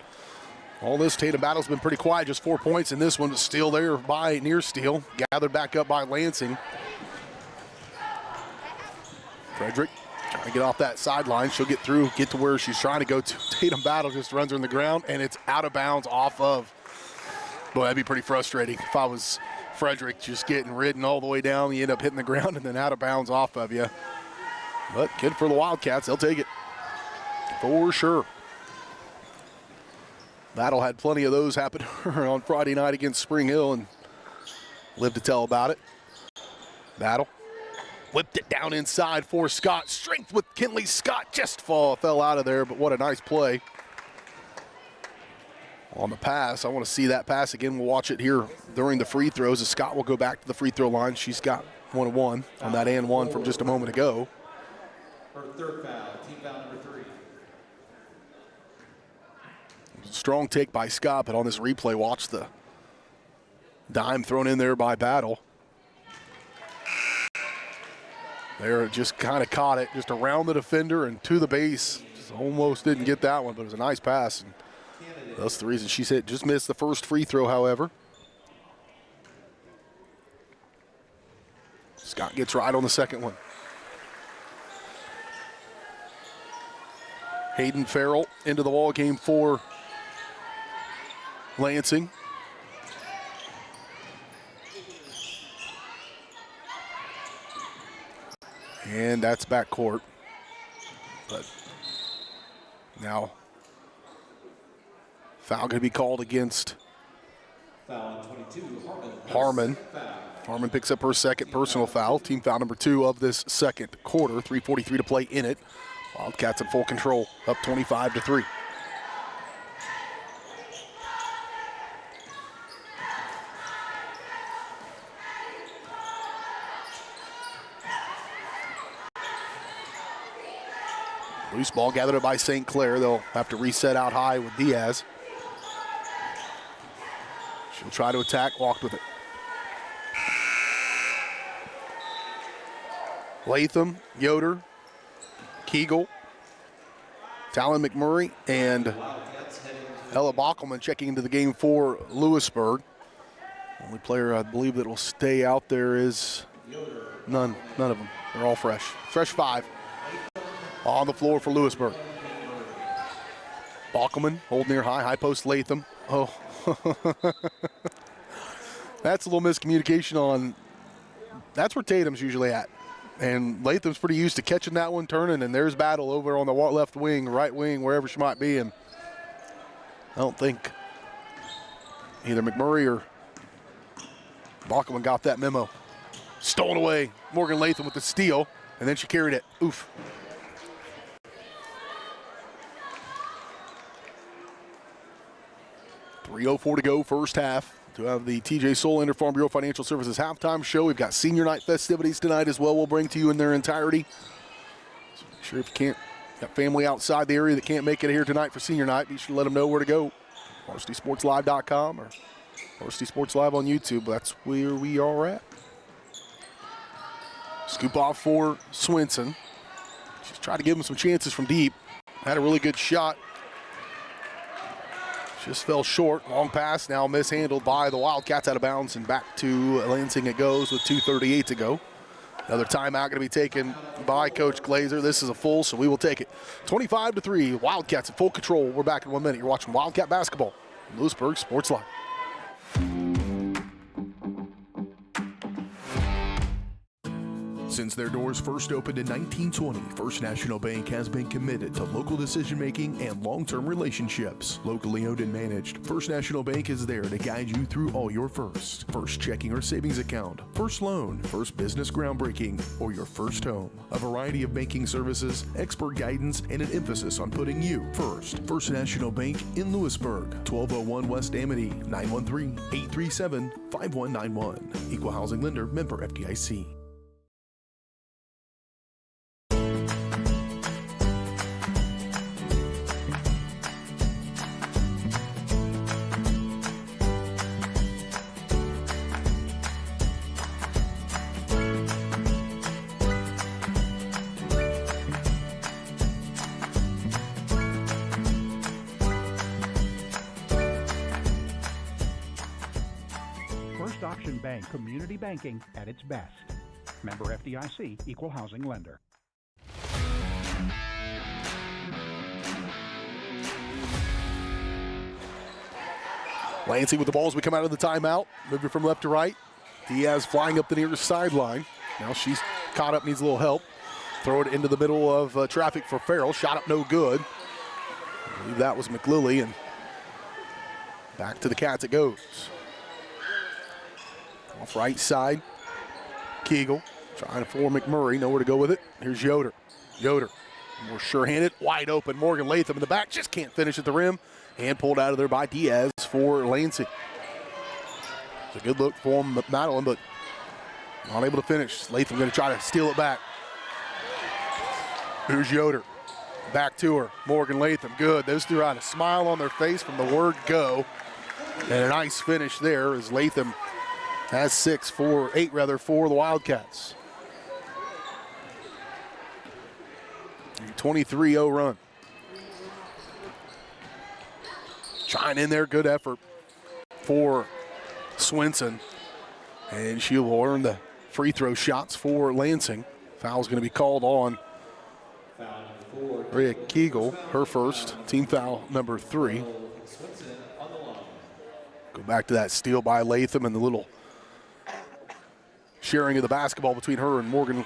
All this Tatum Battle's been pretty quiet, just 4 points in this one, but still there by near steal. Gathered back up by Lansing. Frederick trying to get off that sideline. She'll get through, get to where she's trying to go to. Tatum Battle just runs her in the ground, and it's out of bounds off of. Boy, that'd be pretty frustrating if I was Frederick, just getting ridden all the way down. You end up hitting the ground and then out of bounds off of you. But good for the Wildcats. They'll take it for sure. Battle had plenty of those happen on Friday night against Spring Hill and lived to tell about it. Battle whipped it down inside for Scott. Strength with Kinley Scott. Just fell out of there, but what a nice play. On the pass, I want to see that pass again. We'll watch it here during the free throws as Scott will go back to the free throw line. She's got 1-1 on that and one from just a moment ago. Her third foul, team foul number 3. Strong take by Scott, but on this replay, watch the dime thrown in there by Battle. There, just kind of caught it, just around the defender and to the base. Just almost didn't get that one, but it was a nice pass. And that's the reason she's hit. Just missed the first free throw, however. Scott gets right on the second one. Hayden Farrell into the ball game for Lansing. And that's backcourt. But now foul going to be called against Foul 22, Harmon. Harmon picks up her second personal foul. Team foul number 2 of this second quarter. 3:43 to play in it. Wildcats in full control, up 25-3. Loose ball gathered up by St. Clair. They'll have to reset out high with Diaz. She'll try to attack, walked with it. Latham, Yoder, Kegel, Talon McMurray, and Ella Bockelman checking into the game for Louisburg. Only player I believe that will stay out there is none of them. They're all fresh. Fresh 5 on the floor for Louisburg. Bockelman hold near high post Latham. Oh, that's a little miscommunication on, that's where Tatum's usually at. And Latham's pretty used to catching that one, turning, and there's battle over on the left wing, right wing, wherever she might be. And I don't think either McMurray or Bockelman got that memo. Stolen away. Morgan Latham with the steal, and then she carried it. Oof. .304 to go, first half. To have the TJ Solander Farm Bureau Financial Services halftime show. We've got senior night festivities tonight as well. We'll bring to you in their entirety. So make sure if you can't, got family outside the area that can't make it here tonight for senior night, be sure to let them know where to go. VarsitySportsLive.com or Varsity Sports Live on YouTube. That's where we are at. Scoop off for Swinson. She's tried to give him some chances from deep. Had a really good shot. Just fell short. Long pass now mishandled by the Wildcats, out of bounds, and back to Lansing it goes with 2:38 to go. Another timeout going to be taken by Coach Glazer. This is a full, so we will take it. 25-3, Wildcats in full control. We're back in 1 minute. You're watching Wildcat basketball on Louisburg Sports Live. Since their doors first opened in 1920, First National Bank has been committed to local decision-making and long-term relationships. Locally owned and managed, First National Bank is there to guide you through all your firsts. First checking or savings account, first loan, first business groundbreaking, or your first home. A variety of banking services, expert guidance, and an emphasis on putting you first. First National Bank in Louisburg, 1201 West Amity, 913-837-5191. Equal housing lender, member FDIC. Bank community banking at its best. Member FDIC, equal housing lender. Lansing with the ball as we come out of the timeout. Moving from left to right. Diaz flying up the nearest sideline. Now she's caught up, needs a little help. Throw it into the middle of traffic for Farrell. Shot up no good. I believe that was McLilley, and back to the Cats it goes. Off right side, Kegel trying for McMurray, nowhere to go with it. Here's Yoder. Yoder, more sure-handed, wide open. Morgan Latham in the back, just can't finish at the rim. And pulled out of there by Diaz for Lansing. It's a good look for Madeline, but not able to finish. Latham going to try to steal it back. Here's Yoder. Back to her. Morgan Latham, good. Those two had a smile on their face from the word go. And a nice finish there as Latham has 8 for the Wildcats. 23-0 run. Trying in there, good effort for Swinson. And she will earn the free throw shots for Lansing. Foul's going to be called on Rhea Kegel, her first, team foul number 3. Go back to that steal by Latham and the little sharing of the basketball between her and Morgan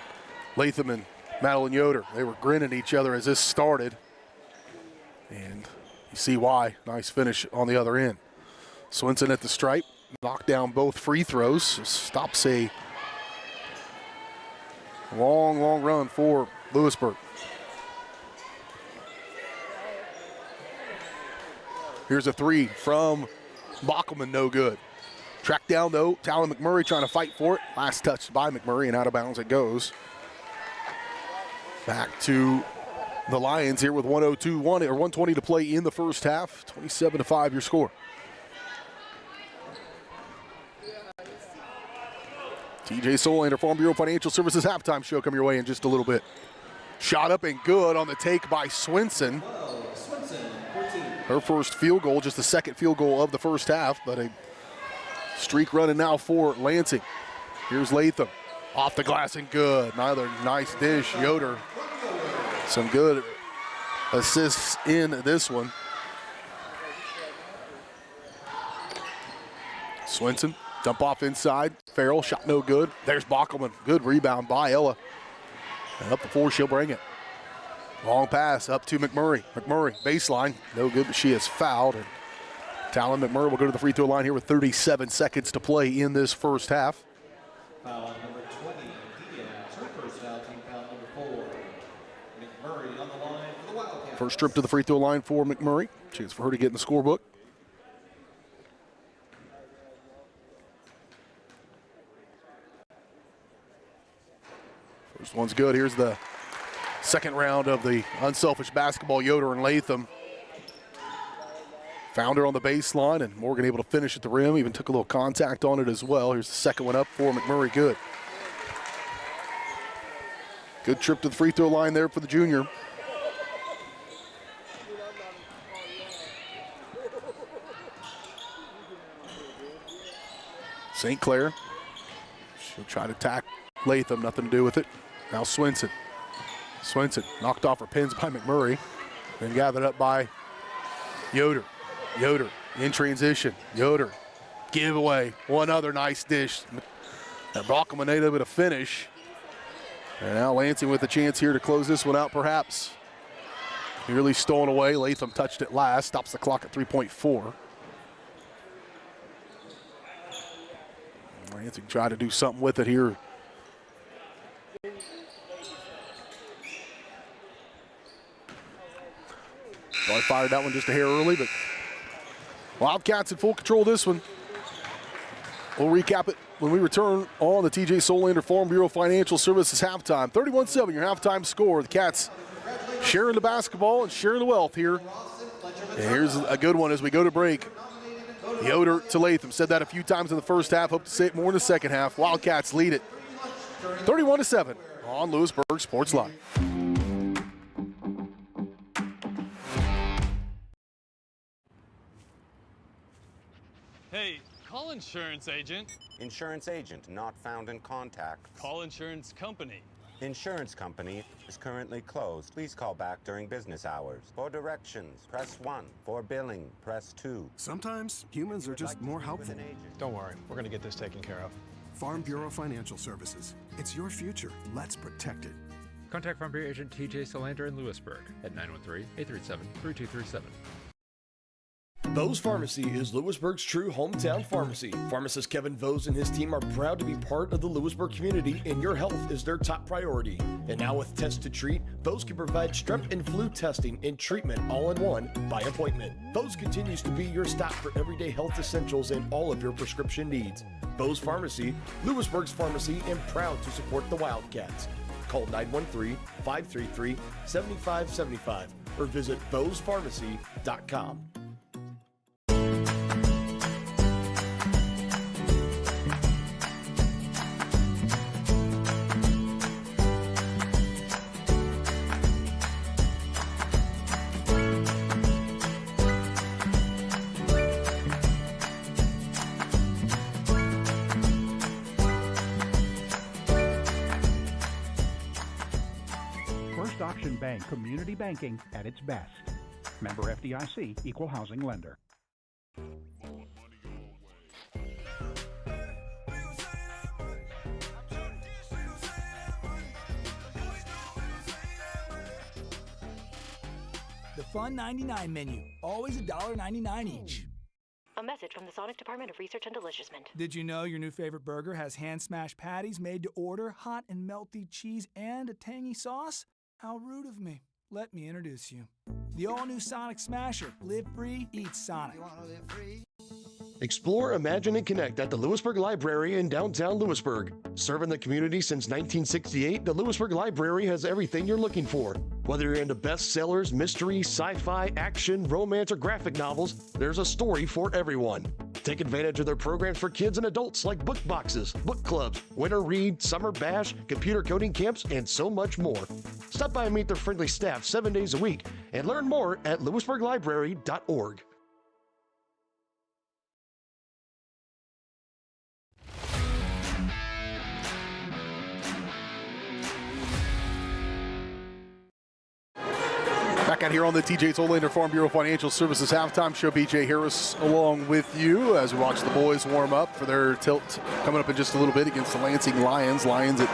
Latham and Madeline Yoder. They were grinning at each other as this started. And you see why. Nice finish on the other end. Swinson at the stripe, knocked down both free throws. Stops a long, long run for Louisburg. Here's a 3 from Bockelman, no good. Tracked down though, Talon McMurray trying to fight for it. Last touch by McMurray and out of bounds it goes. Back to the Lions here with 120 to play in the first half. 27-5 your score. TJ Solander, Farm Bureau Financial Services halftime show coming your way in just a little bit. Shot up and good on the take by Swinson. Her first field goal, just the second field goal of the first half, but a streak running now for Lansing. Here's Latham. Off the glass and good. Another nice dish. Yoder. Some good assists in this one. Swinson, dump off inside. Farrell, shot no good. There's Bockelman. Good rebound by Ella. And up the floor, she'll bring it. Long pass up to McMurray. McMurray, baseline. No good, but she is fouled. And Talon McMurray will go to the free throw line here with 37 seconds to play in this first half. Foul number 20, Diaz, her first foul, team foul number 4. McMurray on the line for the Wildcats. First trip to the free throw line for McMurray. Chance for her to get in the scorebook. First one's good. Here's the second round of the unselfish basketball. Yoder and Latham. Found her on the baseline, and Morgan able to finish at the rim. Even took a little contact on it as well. Here's the second one up for McMurray. Good. Good trip to the free throw line there for the junior. St. Clair. She'll try to attack Latham. Nothing to do with it. Now Swinson. Swinson knocked off her pins by McMurray. Then gathered up by Yoder. Yoder in transition. Yoder, giveaway. One other nice dish. And Bockelman able to finish. And now Lansing with a chance here to close this one out perhaps. Nearly stolen away. Latham touched it last. Stops the clock at 3.4. Lansing tried to do something with it here. Probably fired that one just a hair early, but Wildcats in full control of this one. We'll recap it when we return on the TJ Solander Farm Bureau Financial Services halftime. 31-7 your halftime score. The Cats sharing the basketball and sharing the wealth here. And here's a good one as we go to break. Yoder to Latham. Said that a few times in the first half. Hope to say it more in the second half. Wildcats lead it 31-7 on Louisburg Sports Live. Hey, call insurance agent. Insurance agent not found in contact. Call insurance company. Insurance company is currently closed. Please call back during business hours. For directions, press 1. For billing, press 2. Sometimes humans are just more helpful. Don't worry, we're going to get this taken care of. Farm Bureau Financial Services. It's your future. Let's protect it. Contact Farm Bureau agent TJ Solander in Louisburg at 913-837-3237. Vose Pharmacy is Louisburg's true hometown pharmacy. Pharmacist Kevin Vose and his team are proud to be part of the Louisburg community, and your health is their top priority. And now with Test to Treat, Vose can provide strep and flu testing and treatment all in one by appointment. Vose continues to be your stop for everyday health essentials and all of your prescription needs. Vose Pharmacy, Louisburg's pharmacy, and proud to support the Wildcats. Call 913-533-7575 or visit VosePharmacy.com. Auction Bank community banking at its best. Member FDIC, equal housing lender. The Fun 99 menu, always $1.99 each. A message from the Sonic Department of Research and Deliciousment. Did you know your new favorite burger has hand-smashed patties made to order, hot and melty cheese, and a tangy sauce? How rude of me. Let me introduce you. The all-new Sonic Smasher. Live free, eat Sonic. Explore, imagine, and connect at the Louisburg Library in downtown Louisburg. Serving the community since 1968, the Louisburg Library has everything you're looking for. Whether you're into bestsellers, mystery, sci-fi, action, romance, or graphic novels, there's a story for everyone. Take advantage of their programs for kids and adults like book boxes, book clubs, winter read, summer bash, computer coding camps, and so much more. Stop by and meet their friendly staff 7 days a week and learn more at louisburglibrary.org. Back out here on the TJ Zoolander Farm Bureau Financial Services halftime show. BJ Harris along with you as we watch the boys warm up for their tilt coming up in just a little bit against the Lansing Lions. Lions at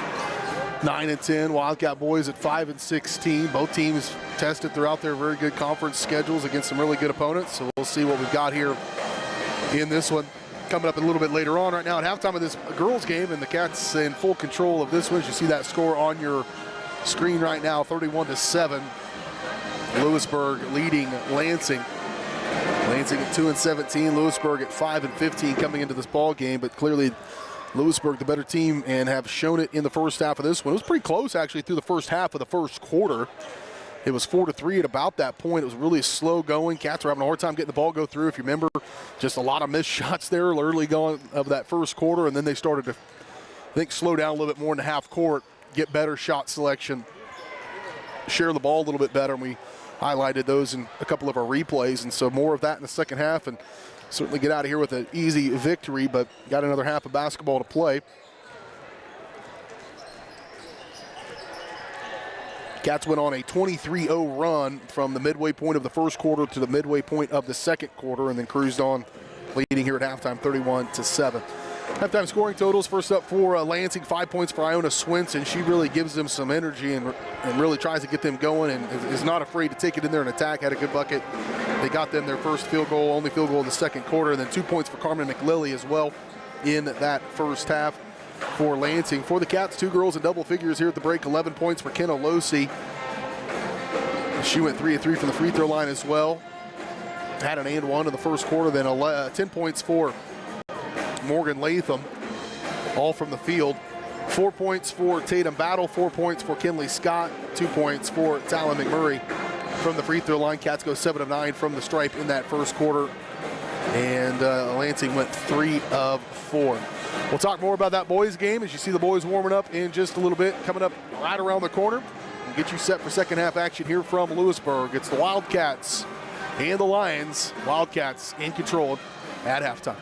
9-10, Wildcat boys at 5-16. Both teams tested throughout their very good conference schedules against some really good opponents. So we'll see what we've got here in this one coming up a little bit later on. Right now at halftime of this girls game, and the Cats in full control of this one. As you see that score on your screen right now, 31-7. Louisburg leading Lansing. Lansing at 2-17, Louisburg at 5-15 coming into this ball game, but clearly Louisburg the better team and have shown it in the first half of this one. It was pretty close actually through the first half of the first quarter. It was 4-3 at about that point. It was really slow going. Cats were having a hard time getting the ball go through. If you remember, just a lot of missed shots there early going of that first quarter, and then they started to, I think, slow down a little bit more in the half court, get better shot selection, share the ball a little bit better, and we highlighted those in a couple of our replays, and so more of that in the second half, and certainly get out of here with an easy victory, but got another half of basketball to play. Cats went on a 23-0 run from the midway point of the first quarter to the midway point of the second quarter, and then cruised on, leading here at halftime 31-7. Halftime scoring totals, first up for Lansing, 5 points for Iona Swinson. She really gives them some energy and really tries to get them going and is not afraid to take it in there and attack. Had a good bucket. They got them their first field goal, only field goal of the second quarter, and then 2 points for Carmen McLilly as well in that first half for Lansing. For the Cats, two girls in double figures here at the break, 11 points for Kenna Losi. She went 3 of 3 from the free throw line as well. Had an and one in the first quarter, then 10 points for Morgan Latham, all from the field. 4 points for Tatum Battle, 4 points for Kinley Scott, 2 points for Talon McMurray from the free throw line. Cats go 7 of 9 from the stripe in that first quarter, and Lansing went 3 of 4. We'll talk more about that boys game as you see the boys warming up in just a little bit, coming up right around the corner, and get you set for second half action here from Louisburg. It's the Wildcats and the Lions. Wildcats in control at halftime.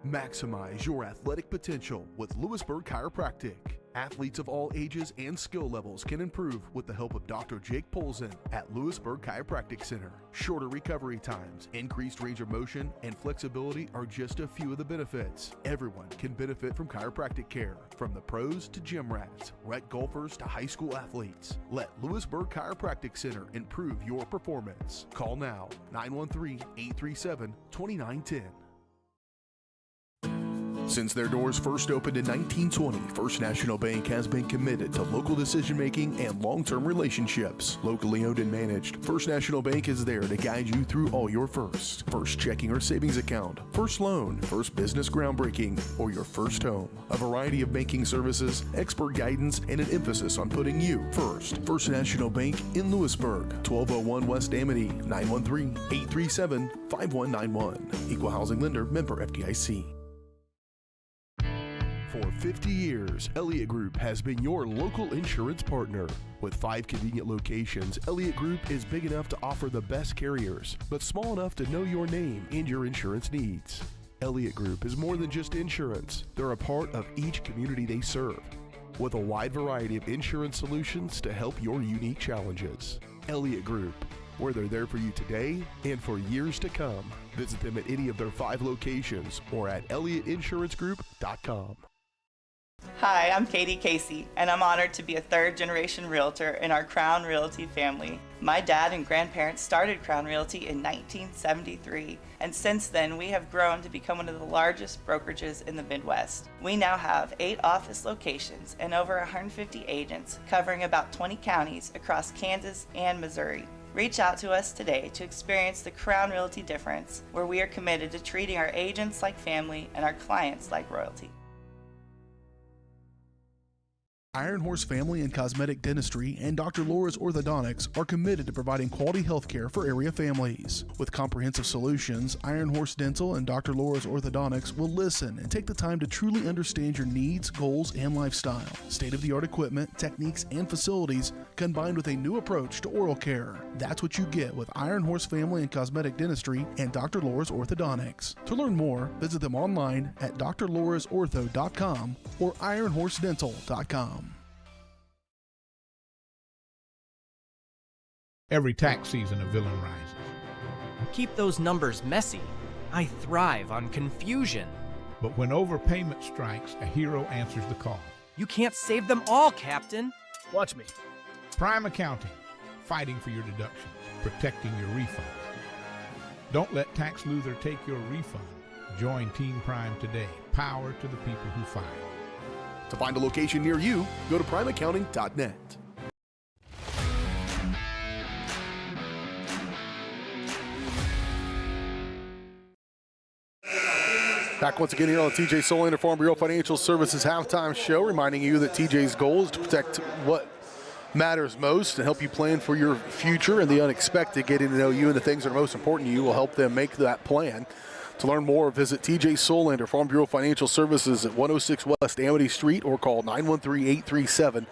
Maximize your athletic potential with Louisburg Chiropractic. Athletes of all ages and skill levels can improve with the help of Dr. Jake Polzin at Louisburg Chiropractic Center. Shorter recovery times, increased range of motion, and flexibility are just a few of the benefits. Everyone can benefit from chiropractic care, from the pros to gym rats, rec golfers to high school athletes. Let Louisburg Chiropractic Center improve your performance. Call now, 913-837-2910. Since their doors first opened in 1920, First National Bank has been committed to local decision-making and long-term relationships. Locally owned and managed, First National Bank is there to guide you through all your firsts. First checking or savings account, first loan, first business groundbreaking, or your first home. A variety of banking services, expert guidance, and an emphasis on putting you first. First National Bank in Louisburg, 1201 West Amity, 913-837-5191. Equal housing lender, member FDIC. For 50 years, Elliott Group has been your local insurance partner. With 5 convenient locations, Elliott Group is big enough to offer the best carriers, but small enough to know your name and your insurance needs. Elliott Group is more than just insurance. They're a part of each community they serve, with a wide variety of insurance solutions to help your unique challenges. Elliott Group, where they're there for you today and for years to come. Visit them at any of their 5 locations or at ElliottInsuranceGroup.com. Hi, I'm Katie Casey, and I'm honored to be a third-generation realtor in our Crown Realty family. My dad and grandparents started Crown Realty in 1973, and since then we have grown to become one of the largest brokerages in the Midwest. We now have 8 office locations and over 150 agents covering about 20 counties across Kansas and Missouri. Reach out to us today to experience the Crown Realty difference, where we are committed to treating our agents like family and our clients like royalty. Iron Horse Family and Cosmetic Dentistry and Dr. Laura's Orthodontics are committed to providing quality health care for area families. With comprehensive solutions, Iron Horse Dental and Dr. Laura's Orthodontics will listen and take the time to truly understand your needs, goals, and lifestyle. State-of-the-art equipment, techniques, and facilities combined with a new approach to oral care. That's what you get with Iron Horse Family and Cosmetic Dentistry and Dr. Laura's Orthodontics. To learn more, visit them online at drlaurasortho.com or ironhorsedental.com. Every tax season a villain rises. Keep those numbers messy. I thrive on confusion. But when overpayment strikes, a hero answers the call. You can't save them all, Captain. Watch me. Prime Accounting, fighting for your deductions, protecting your refund. Don't let Tax Luther take your refund. Join Team Prime today. Power to the people who file. To find a location near you, go to primeaccounting.net. Back once again here on the TJ Solander Farm Bureau Financial Services halftime show, reminding you that TJ's goal is to protect what matters most and help you plan for your future and the unexpected. Getting to know you and the things that are most important to you will help them make that plan. To learn more, visit TJ Solander Farm Bureau Financial Services at 106 West Amity Street or call 913-837-3237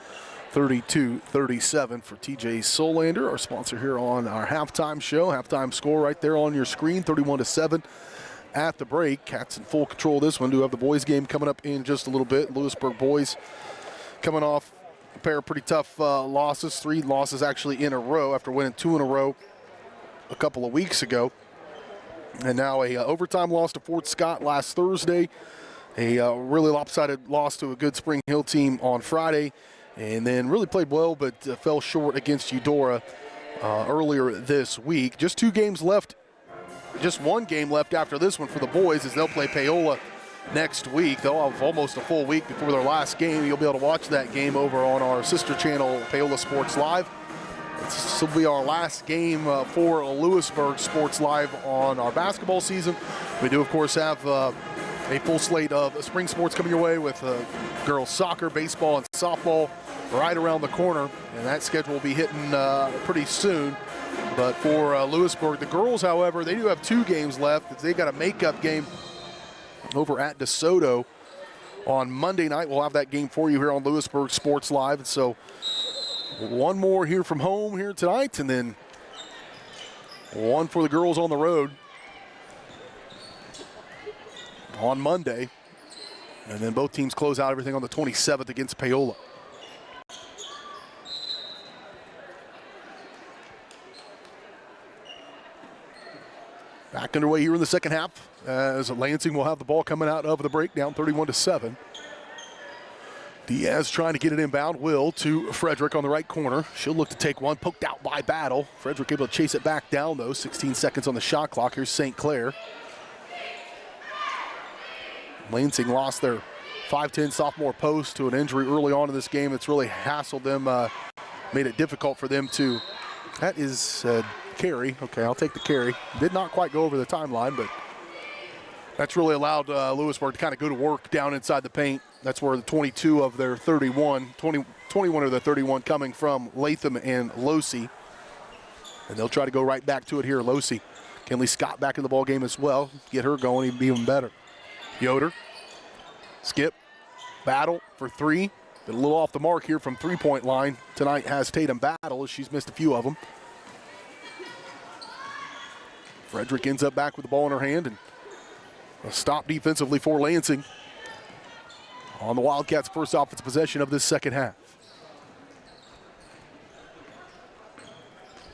for TJ Solander, our sponsor here on our halftime show. Halftime score right there on your screen, 31-7. At the break, Cats in full control of this one. Do have the boys game coming up in just a little bit. Louisburg boys coming off a pair of pretty tough losses, 3 losses actually in a row after winning 2 in a row a couple of weeks ago. And now a overtime loss to Fort Scott last Thursday, a really lopsided loss to a good Spring Hill team on Friday, and then really played well but fell short against Eudora earlier this week. Just 2 games left. Just 1 game left after this one for the boys as they'll play Paola next week. They'll have almost a full week before their last game. You'll be able to watch that game over on our sister channel, Paola Sports Live. This will be our last game for Louisburg Sports Live on our basketball season. We do, of course, have a full slate of spring sports coming your way with girls soccer, baseball, and softball right around the corner, and that schedule will be hitting pretty soon. But for Louisburg, the girls, however, they do have 2 games left. They got a makeup game over at DeSoto on Monday night. We'll have that game for you here on Louisburg Sports Live. And so 1 more here from home here tonight, and then 1 for the girls on the road on Monday. And then both teams close out everything on the 27th against Paola. Back underway here in the second half as Lansing will have the ball coming out of the break, down 31-7. Diaz trying to get it inbound. Will to Frederick on the right corner. She'll look to take one, poked out by Battle. Frederick able to chase it back down though. 16 seconds on the shot clock. Here's St. Clair. Lansing lost their 5'10" sophomore post to an injury early on in this game. It's really hassled them, made it difficult for them to. That is carry. Okay, I'll take the carry. Did not quite go over the timeline, but that's really allowed Louisburg to kind of go to work down inside the paint. That's where the 22 of their 21 of their 31 coming from Latham and Losey. And they'll try to go right back to it here. Losey, Kenley Scott back in the ball game as well. Get her going, even be even better. Yoder, skip, Battle for 3. Been a little off the mark here from 3-point line. Tonight has Tatum Battle as she's missed a few of them. Frederick ends up back with the ball in her hand, and A stop defensively for Lansing on the Wildcats' first offensive possession of this second half.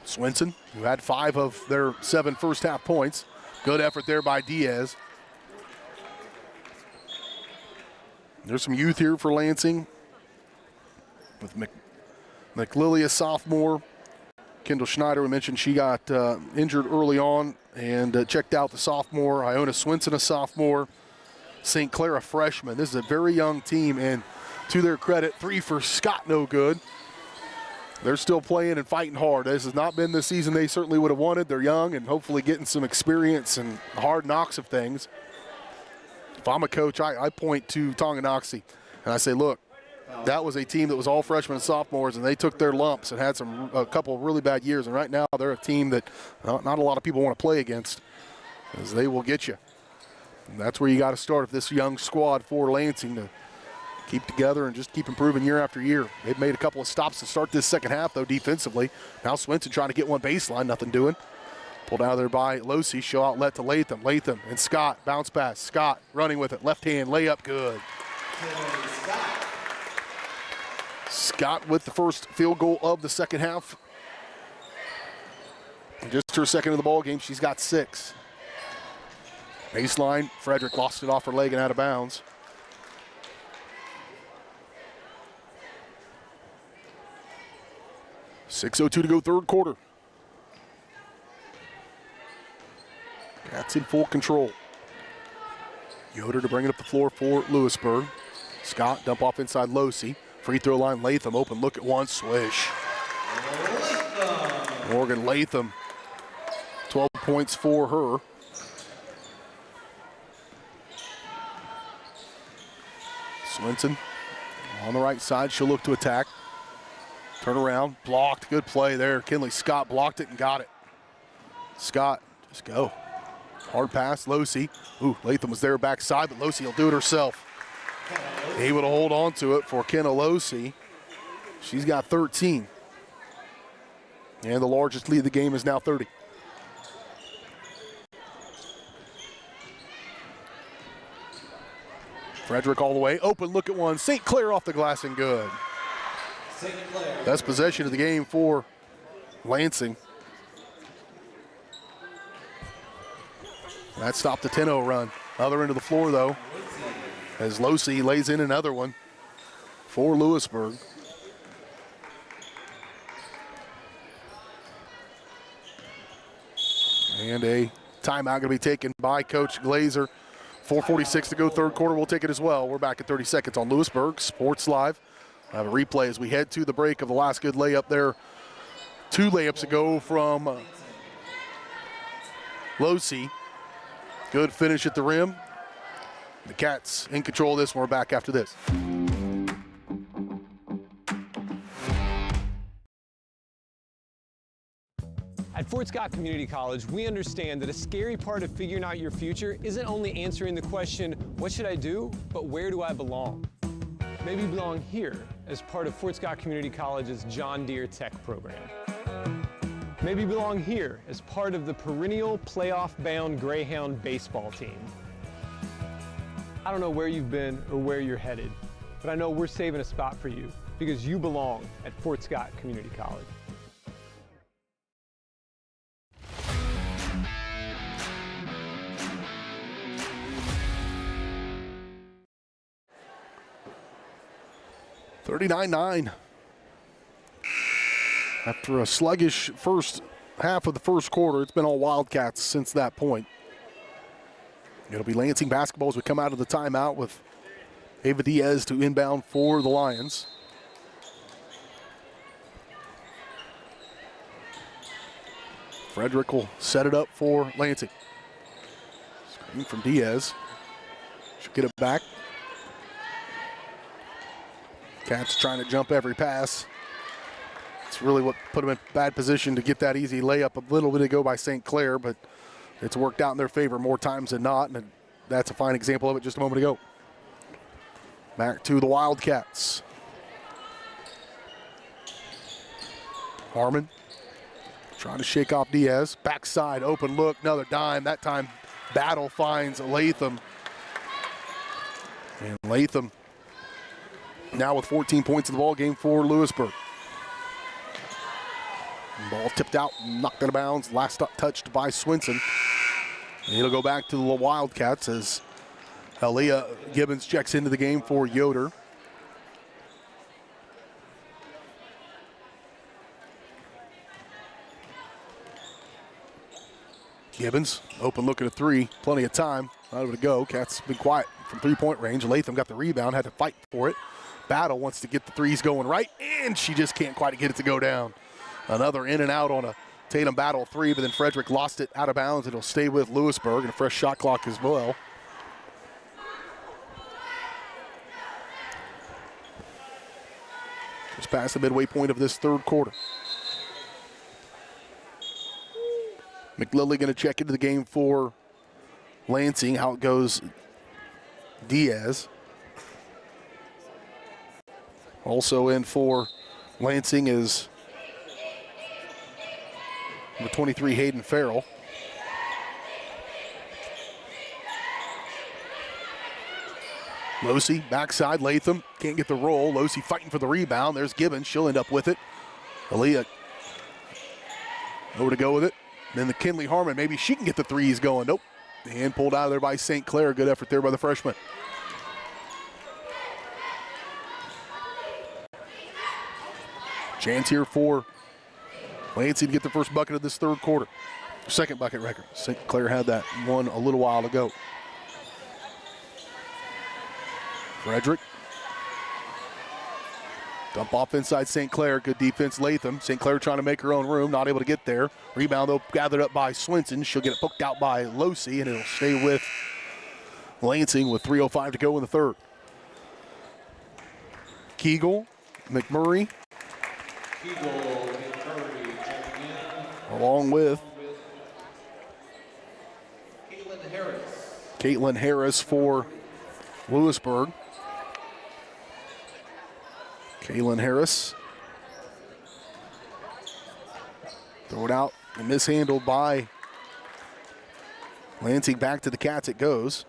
Swinson, who had 5 of their 7 first half points. Good effort there by Diaz. There's some youth here for Lansing with McLilly, a sophomore. Kendall Schneider, we mentioned she got injured early on and checked out, the sophomore. Iona Swinson, a sophomore. St. Clair, a freshman. This is a very young team, and to their credit, 3 for Scott, no good. They're still playing and fighting hard. This has not been the season they certainly would have wanted. They're young and hopefully getting some experience and hard knocks of things. If I'm a coach, I point to Tonganoxie and I say, look, that was a team that was all freshmen and sophomores, and they took their lumps and had a couple of really bad years. And right now they're a team that not a lot of people want to play against, because they will get you. And that's where you got to start if this young squad for Lansing to keep together and just keep improving year after year. They've made a couple of stops to start this second half, though, defensively. Now Swinson trying to get one baseline, nothing doing. Pulled out of there by Losi, show outlet to Latham. Latham and Scott, bounce pass. Scott running with it, left hand, layup, good. Scott with the first field goal of the second half. Just her second of the ball game, she's got 6. Baseline, Frederick lost it off her leg and out of bounds. .6:02 to go, third quarter. Cats in full control. Yoder to bring it up the floor for Louisburg. Scott, dump off inside Losi. Free throw line, Latham, open look at one, swish. Morgan Latham, 12 points for her. Swinson on the right side, she'll look to attack. Turn around, blocked, good play there. Kinley Scott blocked it and got it. Scott, just go. Hard pass, Losi. Ooh, Latham was there backside, but Losi will do it herself. Able to hold on to it for Kenna Losi. She's got 13. And the largest lead of the game is now 30. Frederick all the way, open look at one. St. Clair off the glass and good. Best possession of the game for Lansing. That stopped the 10-0 run. Other end of the floor, though, as Losi lays in another one for Louisburg. And a timeout going to be taken by Coach Glazer. 4:46 to go, third quarter. We'll take it as well. We're back at 30 seconds on Louisburg Sports Live. I have a replay as we head to the break of the last good layup there. 2 layups ago from Losi. Good finish at the rim. The Cats in control of this one. We're back after this. At Fort Scott Community College, we understand that a scary part of figuring out your future isn't only answering the question, what should I do, but where do I belong? Maybe you belong here as part of Fort Scott Community College's John Deere Tech program. Maybe you belong here as part of the perennial playoff-bound Greyhound baseball team. I don't know where you've been or where you're headed, but I know we're saving a spot for you because you belong at Fort Scott Community College. $39-9. After a sluggish first half of the first quarter, it's been all Wildcats since that point. It'll be Lansing basketball as we come out of the timeout with Ava Diaz to inbound for the Lions. Frederick will set it up for Lansing. Screen from Diaz. She'll get it back. Cats trying to jump every pass. It's really what put them in bad position to get that easy layup a little bit ago by St. Clair, but it's worked out in their favor more times than not, and that's a fine example of it just a moment ago. Back to the Wildcats. Harmon trying to shake off Diaz. Backside, open look, another dime. That time Battle finds Latham. And Latham now with 14 points in the ball game for Louisburg. Ball tipped out, knocked out of bounds, last touched by Swinson. And it'll go back to the Wildcats as Aaliyah Gibbons checks into the game for Yoder. Gibbons, open look at a three, plenty of time, not able to go. Cats been quiet from three-point range. Latham got the rebound, had to fight for it. Battle wants to get the threes going right, and she just can't quite get it to go down. Another in and out on a Tatum Battle three, but then Frederick lost it out of bounds. It'll stay with Louisburg, and a fresh shot clock as well. Just past the midway point of this third quarter. McLilley going to check into the game for Lansing. Out goes Diaz. Also in for Lansing is number 23, Hayden Farrell. Losey, backside, Latham, can't get the roll. Losey fighting for the rebound. There's Gibbons, she'll end up with it. Aaliyah over to go with it. Then the Kinley Harmon, maybe she can get the threes going. Nope, the hand pulled out of there by St. Clair. Good effort there by the freshman. Chance here for Lansing to get the first bucket of this third quarter. Second bucket record. St. Clair had that one a little while ago. Frederick. Dump off inside St. Clair. Good defense, Latham. St. Clair trying to make her own room. Not able to get there. Rebound, though, gathered up by Swinson. She'll get it poked out by Losey, and it'll stay with Lansing with 3:05 to go in the third. Kegel, McMurray. Along with Caitlin Harris for Louisburg. Caitlin Harris. Throw it out and mishandled by Lansing. Back to the Cats it goes.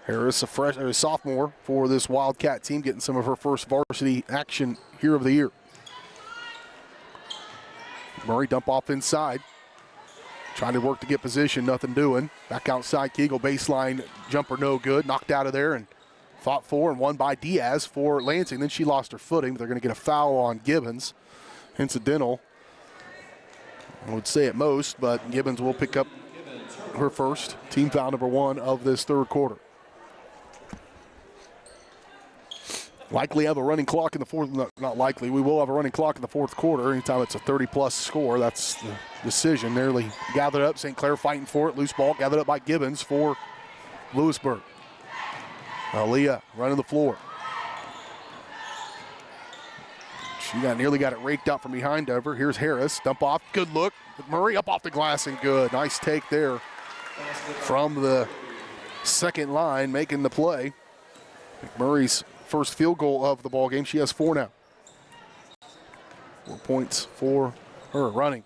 Harris, a sophomore for this Wildcat team, getting some of her first varsity action here of the year. Murray dump off inside. Trying to work to get position, nothing doing. Back outside, Kegel, baseline jumper no good. Knocked out of there and fought for and won by Diaz for Lansing. Then she lost her footing, but they're going to get a foul on Gibbons. Incidental, I would say at most, but Gibbons will pick up her first. Team foul number 1 of this third quarter. Likely have a running clock in the fourth, not likely, we will have a running clock in the fourth quarter. Anytime it's a 30-plus score, that's the decision. Nearly gathered up, St. Clair fighting for it. Loose ball gathered up by Gibbons for Louisburg. Aaliyah running the floor. She nearly got it raked out from behind over. Here's Harris, dump off, good look. Murray up off the glass and good. Nice take there from the second line, making the play. McMurray's first field goal of the ball game. She has 4 now. 4 points for her running.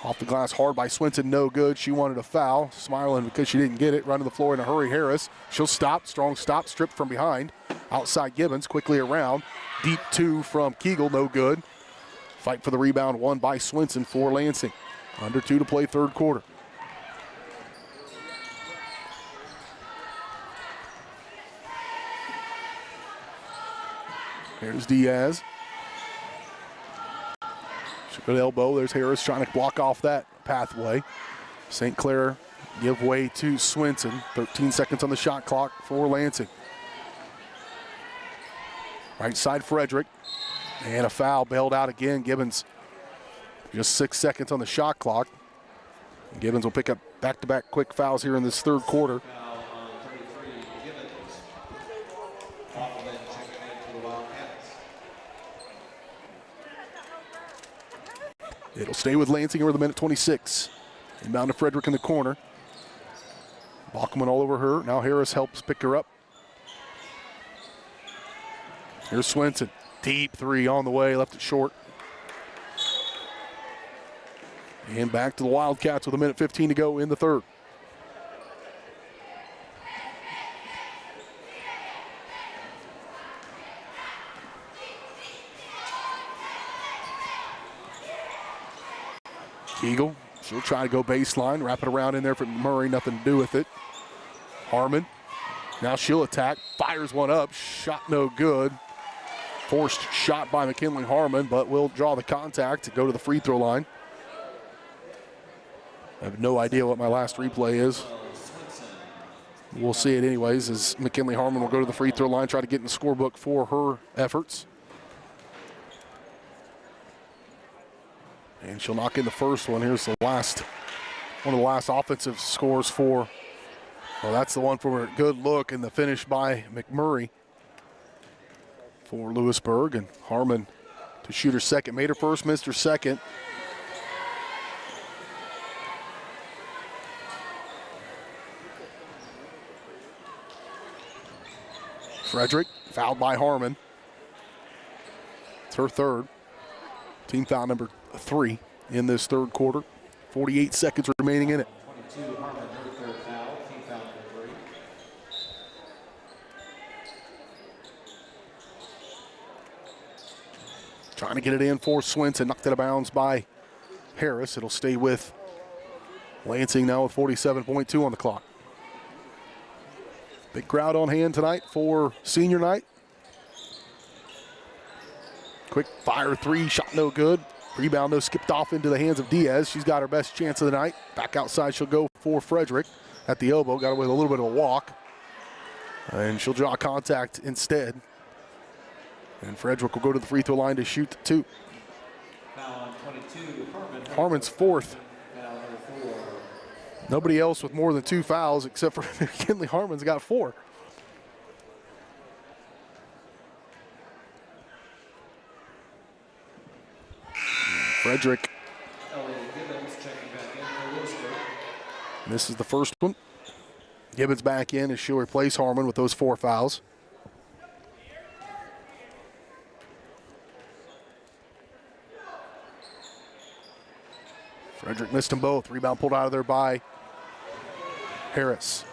Off the glass hard by Swinson, no good. She wanted a foul, smiling because she didn't get it. Running the floor in a hurry, Harris. She'll stop, strong stop, stripped from behind. Outside Gibbons, quickly around. Deep 2 from Kegel, no good. Fight for the rebound, won by Swinson for Lansing. Under 2 to play third quarter. Here's Diaz. Good elbow. There's Harris trying to block off that pathway. St. Clair give way to Swinson. 13 seconds on the shot clock for Lansing. Right side Frederick. And a foul bailed out again. Gibbons just 6 seconds on the shot clock. Gibbons will pick up back-to-back quick fouls here in this third quarter. It'll stay with Lansing over the minute 26. Inbound to Frederick in the corner. Bachman all over her. Now Harris helps pick her up. Here's Swinson. Deep 3 on the way, left it short. And back to the Wildcats with 1:15 to go in the third. Eagle, she'll try to go baseline, wrap it around in there for Murray, nothing to do with it. Harmon, now she'll attack, fires one up, shot no good. Forced shot by McKinley Harmon, but will draw the contact to go to the free throw line. I have no idea what my last replay is. We'll see it anyways, as McKinley Harmon will go to the free throw line, try to get in the scorebook for her efforts. And she'll knock in the first one. Here's the last, one of the last offensive scores for, well, that's the one for a good look, and the finish by McMurray for Louisburg. And Harmon to shoot her second. Made her first, missed her second. Frederick fouled by Harmon. It's her third. Team foul number 3 in this third quarter. 48 seconds remaining in it. 22, Harmon, her third foul, team foul number 3. Trying to get it in for Swinson. Knocked out of bounds by Harris. It'll stay with Lansing now with 47.2 on the clock. Big crowd on hand tonight for senior night. Quick fire three, shot no good. Rebound though skipped off into the hands of Diaz. She's got her best chance of the night. Back outside she'll go for Frederick at the elbow. Got away with a little bit of a walk. And she'll draw contact instead. And Frederick will go to the free throw line to shoot 2. Foul on 22, Harmon. Harmon's fourth. Foul number 4. Nobody else with more than 2 fouls except for McKinley Harmon's got 4. Frederick. Gibbons checking back in for Louisburg. This is the first one. Gibbons back in as she'll replace Harmon with those 4 fouls. Frederick missed them both. Rebound pulled out of there by Harris.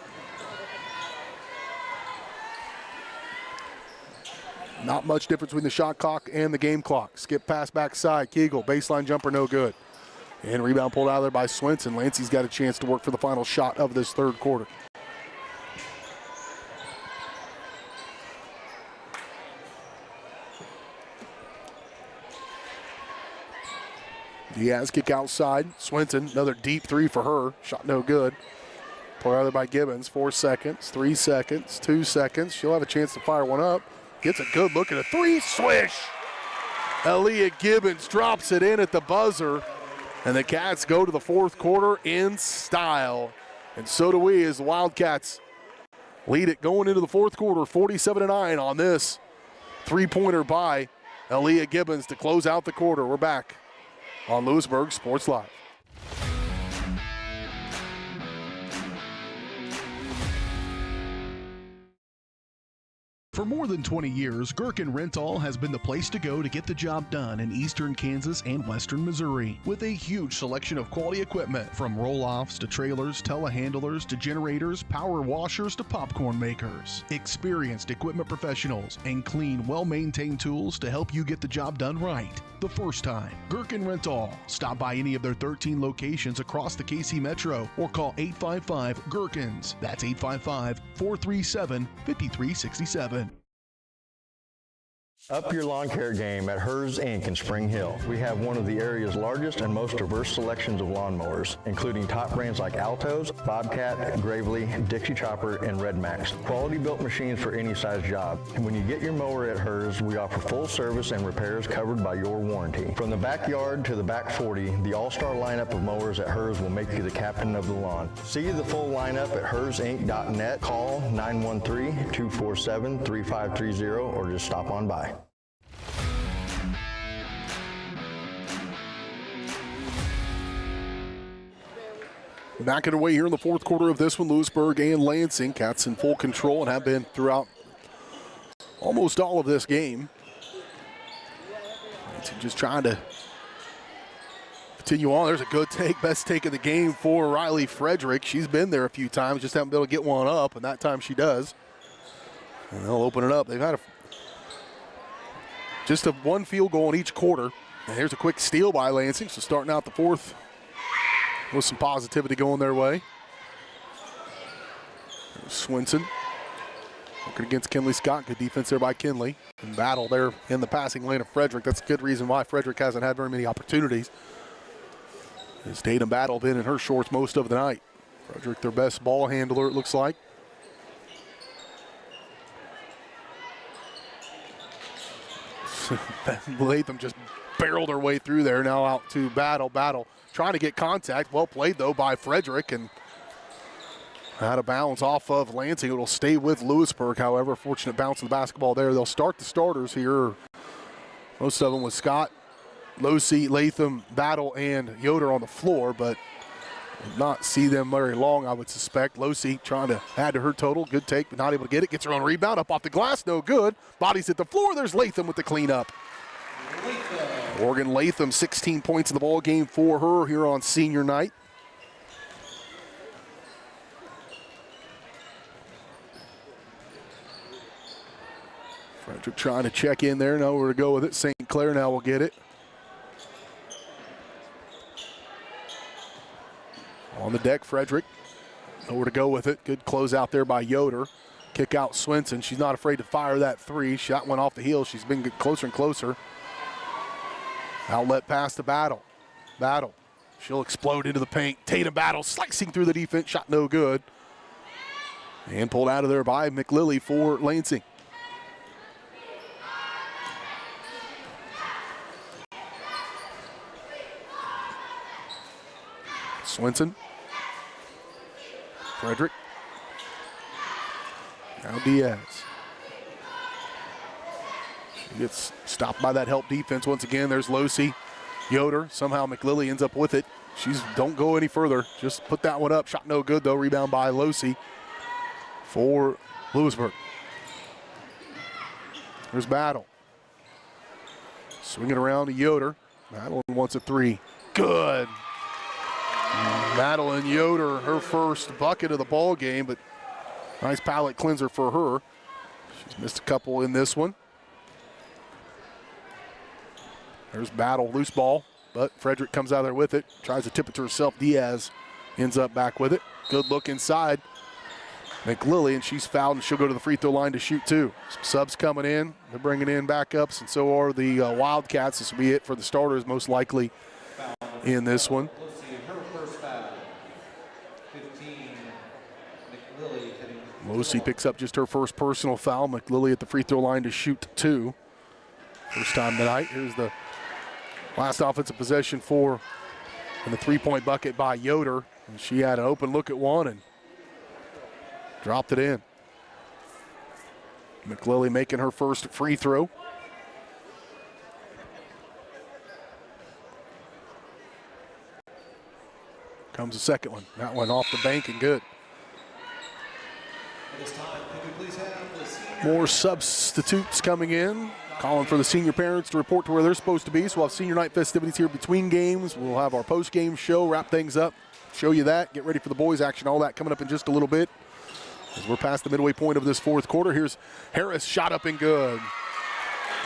Not much difference between the shot clock and the game clock. Skip pass backside. Kegel, baseline jumper, no good. And rebound pulled out of there by Swinson. Lansing's got a chance to work for the final shot of this third quarter. Diaz kick outside. Swinson, another deep 3 for her. Shot no good. Pulled out of there by Gibbons. 4 seconds, 3 seconds, 2 seconds. She'll have a chance to fire one up. Gets a good look at a 3, swish. Aaliyah Gibbons drops it in at the buzzer, and the Cats go to the fourth quarter in style. And so do we as the Wildcats lead it going into the fourth quarter, 47-9 on this three-pointer by Aaliyah Gibbons to close out the quarter. We're back on Louisburg Sports Live. For more than 20 years, Gherkin Rental has been the place to go to get the job done in eastern Kansas and western Missouri. With a huge selection of quality equipment, from roll-offs to trailers, telehandlers to generators, power washers to popcorn makers. Experienced equipment professionals and clean, well-maintained tools to help you get the job done right the first time. Gherkin Rental. Stop by any of their 13 locations across the KC Metro or call 855-GHERKINS. That's 855-437-5367. Up your lawn care game at Hers Inc. in Spring Hill. We have one of the area's largest and most diverse selections of lawnmowers, including top brands like Altos, Bobcat, Gravely, Dixie Chopper, and Red Max. Quality built machines for any size job. And when you get your mower at Hers, we offer full service and repairs covered by your warranty. From the backyard to the back 40, the all-star lineup of mowers at Hers will make you the captain of the lawn. See the full lineup at hersinc.net. Call 913-247-3530 or just stop on by. Back underway here in the fourth quarter of this one, Louisburg and Lansing. Cats in full control and have been throughout almost all of this game. Lansing just trying to Continue on. There's a good take, best take of the game for Riley Frederick. She's been there a few times, just haven't been able to get one up, and that time she does. And they'll open it up. They've had just a one field goal in each quarter. And here's a quick steal by Lansing. So starting out the fourth with some positivity going their way. There's Swinson working against Kinley Scott. Good defense there by Kinley. And battle there in the passing lane of Frederick. That's a good reason why Frederick hasn't had very many opportunities. As Tatum Battle been in her shorts most of the night. Frederick, their best ball handler, it looks like. Latham just barreled her way through there. Now out to Battle. Battle trying to get contact. Well played, though, by Frederick. And out of bounds off of Lansing. It'll stay with Louisburg, however. Fortunate bounce of the basketball there. They'll start the starters here. Most of them with Scott, Losey, Latham, Battle, and Yoder on the floor, but not see them very long, I would suspect. Losey trying to add to her total. Good take, but not able to get it. Gets her own rebound. Up off the glass. No good. Bodies at the floor. There's Latham with the cleanup. Morgan Latham, 16 points in the ball game for her here on senior night. Frederick trying to check in there. Nowhere to go with it. St. Clair now will get it. On the deck, Frederick. Nowhere to go with it. Good close out there by Yoder. Kick out Swinson. She's not afraid to fire that three. Shot went off the heel. She's been closer and closer. Outlet pass to Battle. Battle. She'll explode into the paint. Tatum Battle slicing through the defense. Shot no good. And pulled out of there by McLilley for Lansing. Swinson. Frederick. Now Diaz. She gets stopped by that help defense once again. There's Losey. Yoder. Somehow McLilley ends up with it. She's don't go any further. Just put that one up. Shot no good though. Rebound by Losey for Louisburg. There's Battle. Swing it around to Yoder. Battle wants a three. Good. Madeline Yoder, her first bucket of the ball game, but nice palate cleanser for her. She's missed a couple in this one. There's Battle, loose ball, but Frederick comes out there with it. Tries to tip it to herself. Diaz ends up back with it. Good look inside. McLilley, and she's fouled, and she'll go to the free throw line to shoot two. Some subs coming in. They're bringing in backups, and so are the Wildcats. This will be it for the starters, most likely, in this one. Losey picks up just her first personal foul. McLilley at the free throw line to shoot two. First time tonight. Here's the last offensive possession for and the three-point bucket by Yoder. And she had an open look at one and dropped it in. McLilley making her first free throw. Comes the second one. That one off the bank and good. More substitutes coming in. Calling for the senior parents to report to where they're supposed to be. So we'll have senior night festivities here between games. We'll have our post-game show, wrap things up, show you that, get ready for the boys action, all that coming up in just a little bit. As we're past the midway point of this fourth quarter, here's Harris, shot up and good.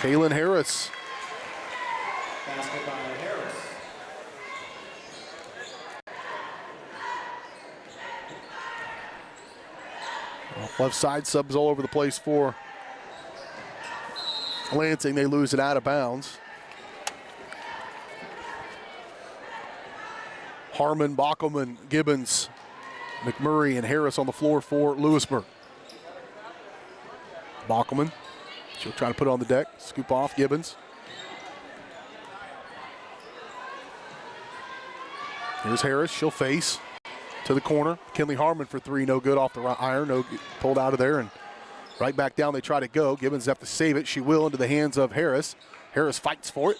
Kaylin Harris. Basket by Harris. Off left side, subs all over the place for Lansing. They lose it out of bounds. Harmon, Bockelman, Gibbons, McMurray, and Harris on the floor for Louisburg. Bockelman, she'll try to put it on the deck. Scoop off Gibbons. Here's Harris, she'll face to the corner. Kinley Harmon for three, no good off the iron, no pulled out of there, and right back down they try to go. Gibbons have to save it. She will into the hands of Harris. Harris fights for it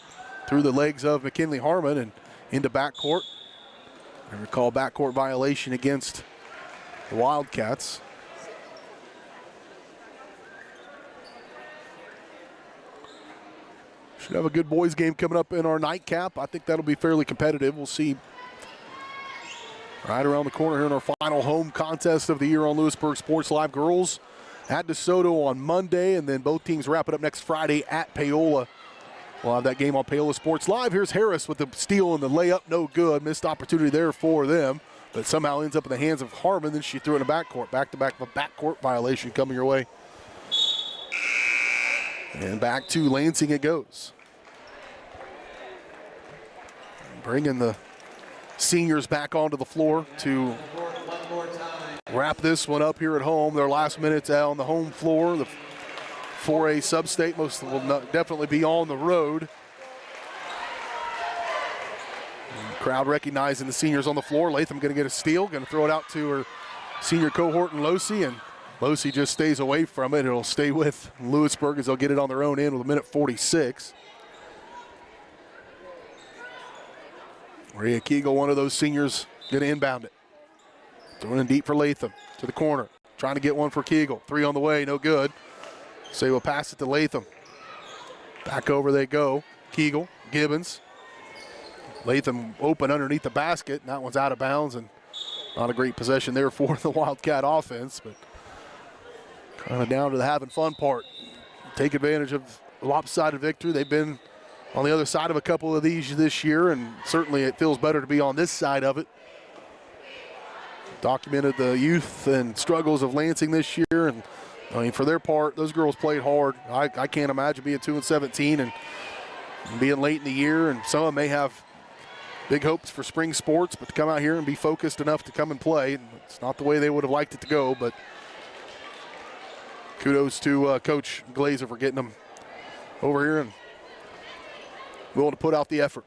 through the legs of McKinley Harmon and into backcourt. I recall backcourt violation against the Wildcats. Should have a good boys game coming up in our nightcap. I think that'll be fairly competitive. We'll see right around the corner here in our final home contest of the year on Louisburg Sports Live. Girls at DeSoto on Monday, and then both teams wrap it up next Friday at Paola. We'll have that game on Paola Sports Live. Here's Harris with the steal and the layup, no good. Missed opportunity there for them, but somehow ends up in the hands of Harmon. Then she threw it in the backcourt. Back-to-back of a backcourt violation coming your way. And back to Lansing it goes. Bringing the seniors back onto the floor to wrap this one up here at home. Their last minutes out on the home floor. The 4A sub-state, most will definitely be on the road. And crowd recognizing the seniors on the floor. Latham going to get a steal, going to throw it out to her senior cohort in Losi, and Losi just stays away from it. It'll stay with Louisburg as they'll get it on their own end with 1:46. Maria Kegel, one of those seniors, going to inbound it. Throwing in deep for Latham to the corner. Trying to get one for Kegel. 3 on the way, no good. So we'll pass it to Latham. Back over they go. Kegel, Gibbons. Latham open underneath the basket. And that one's out of bounds, and not a great possession there for the Wildcat offense, but kind of down to the having fun part. Take advantage of a lopsided victory. They've been on the other side of a couple of these this year, and certainly it feels better to be on this side of it. Documented the youth and struggles of Lansing this year, and I mean, for their part, those girls played hard. I can't imagine being 2-17 and being late in the year, and some of them may have big hopes for spring sports, but to come out here and be focused enough to come and play, it's not the way they would have liked it to go, but kudos to Coach Glazer for getting them over here and willing to put out the effort.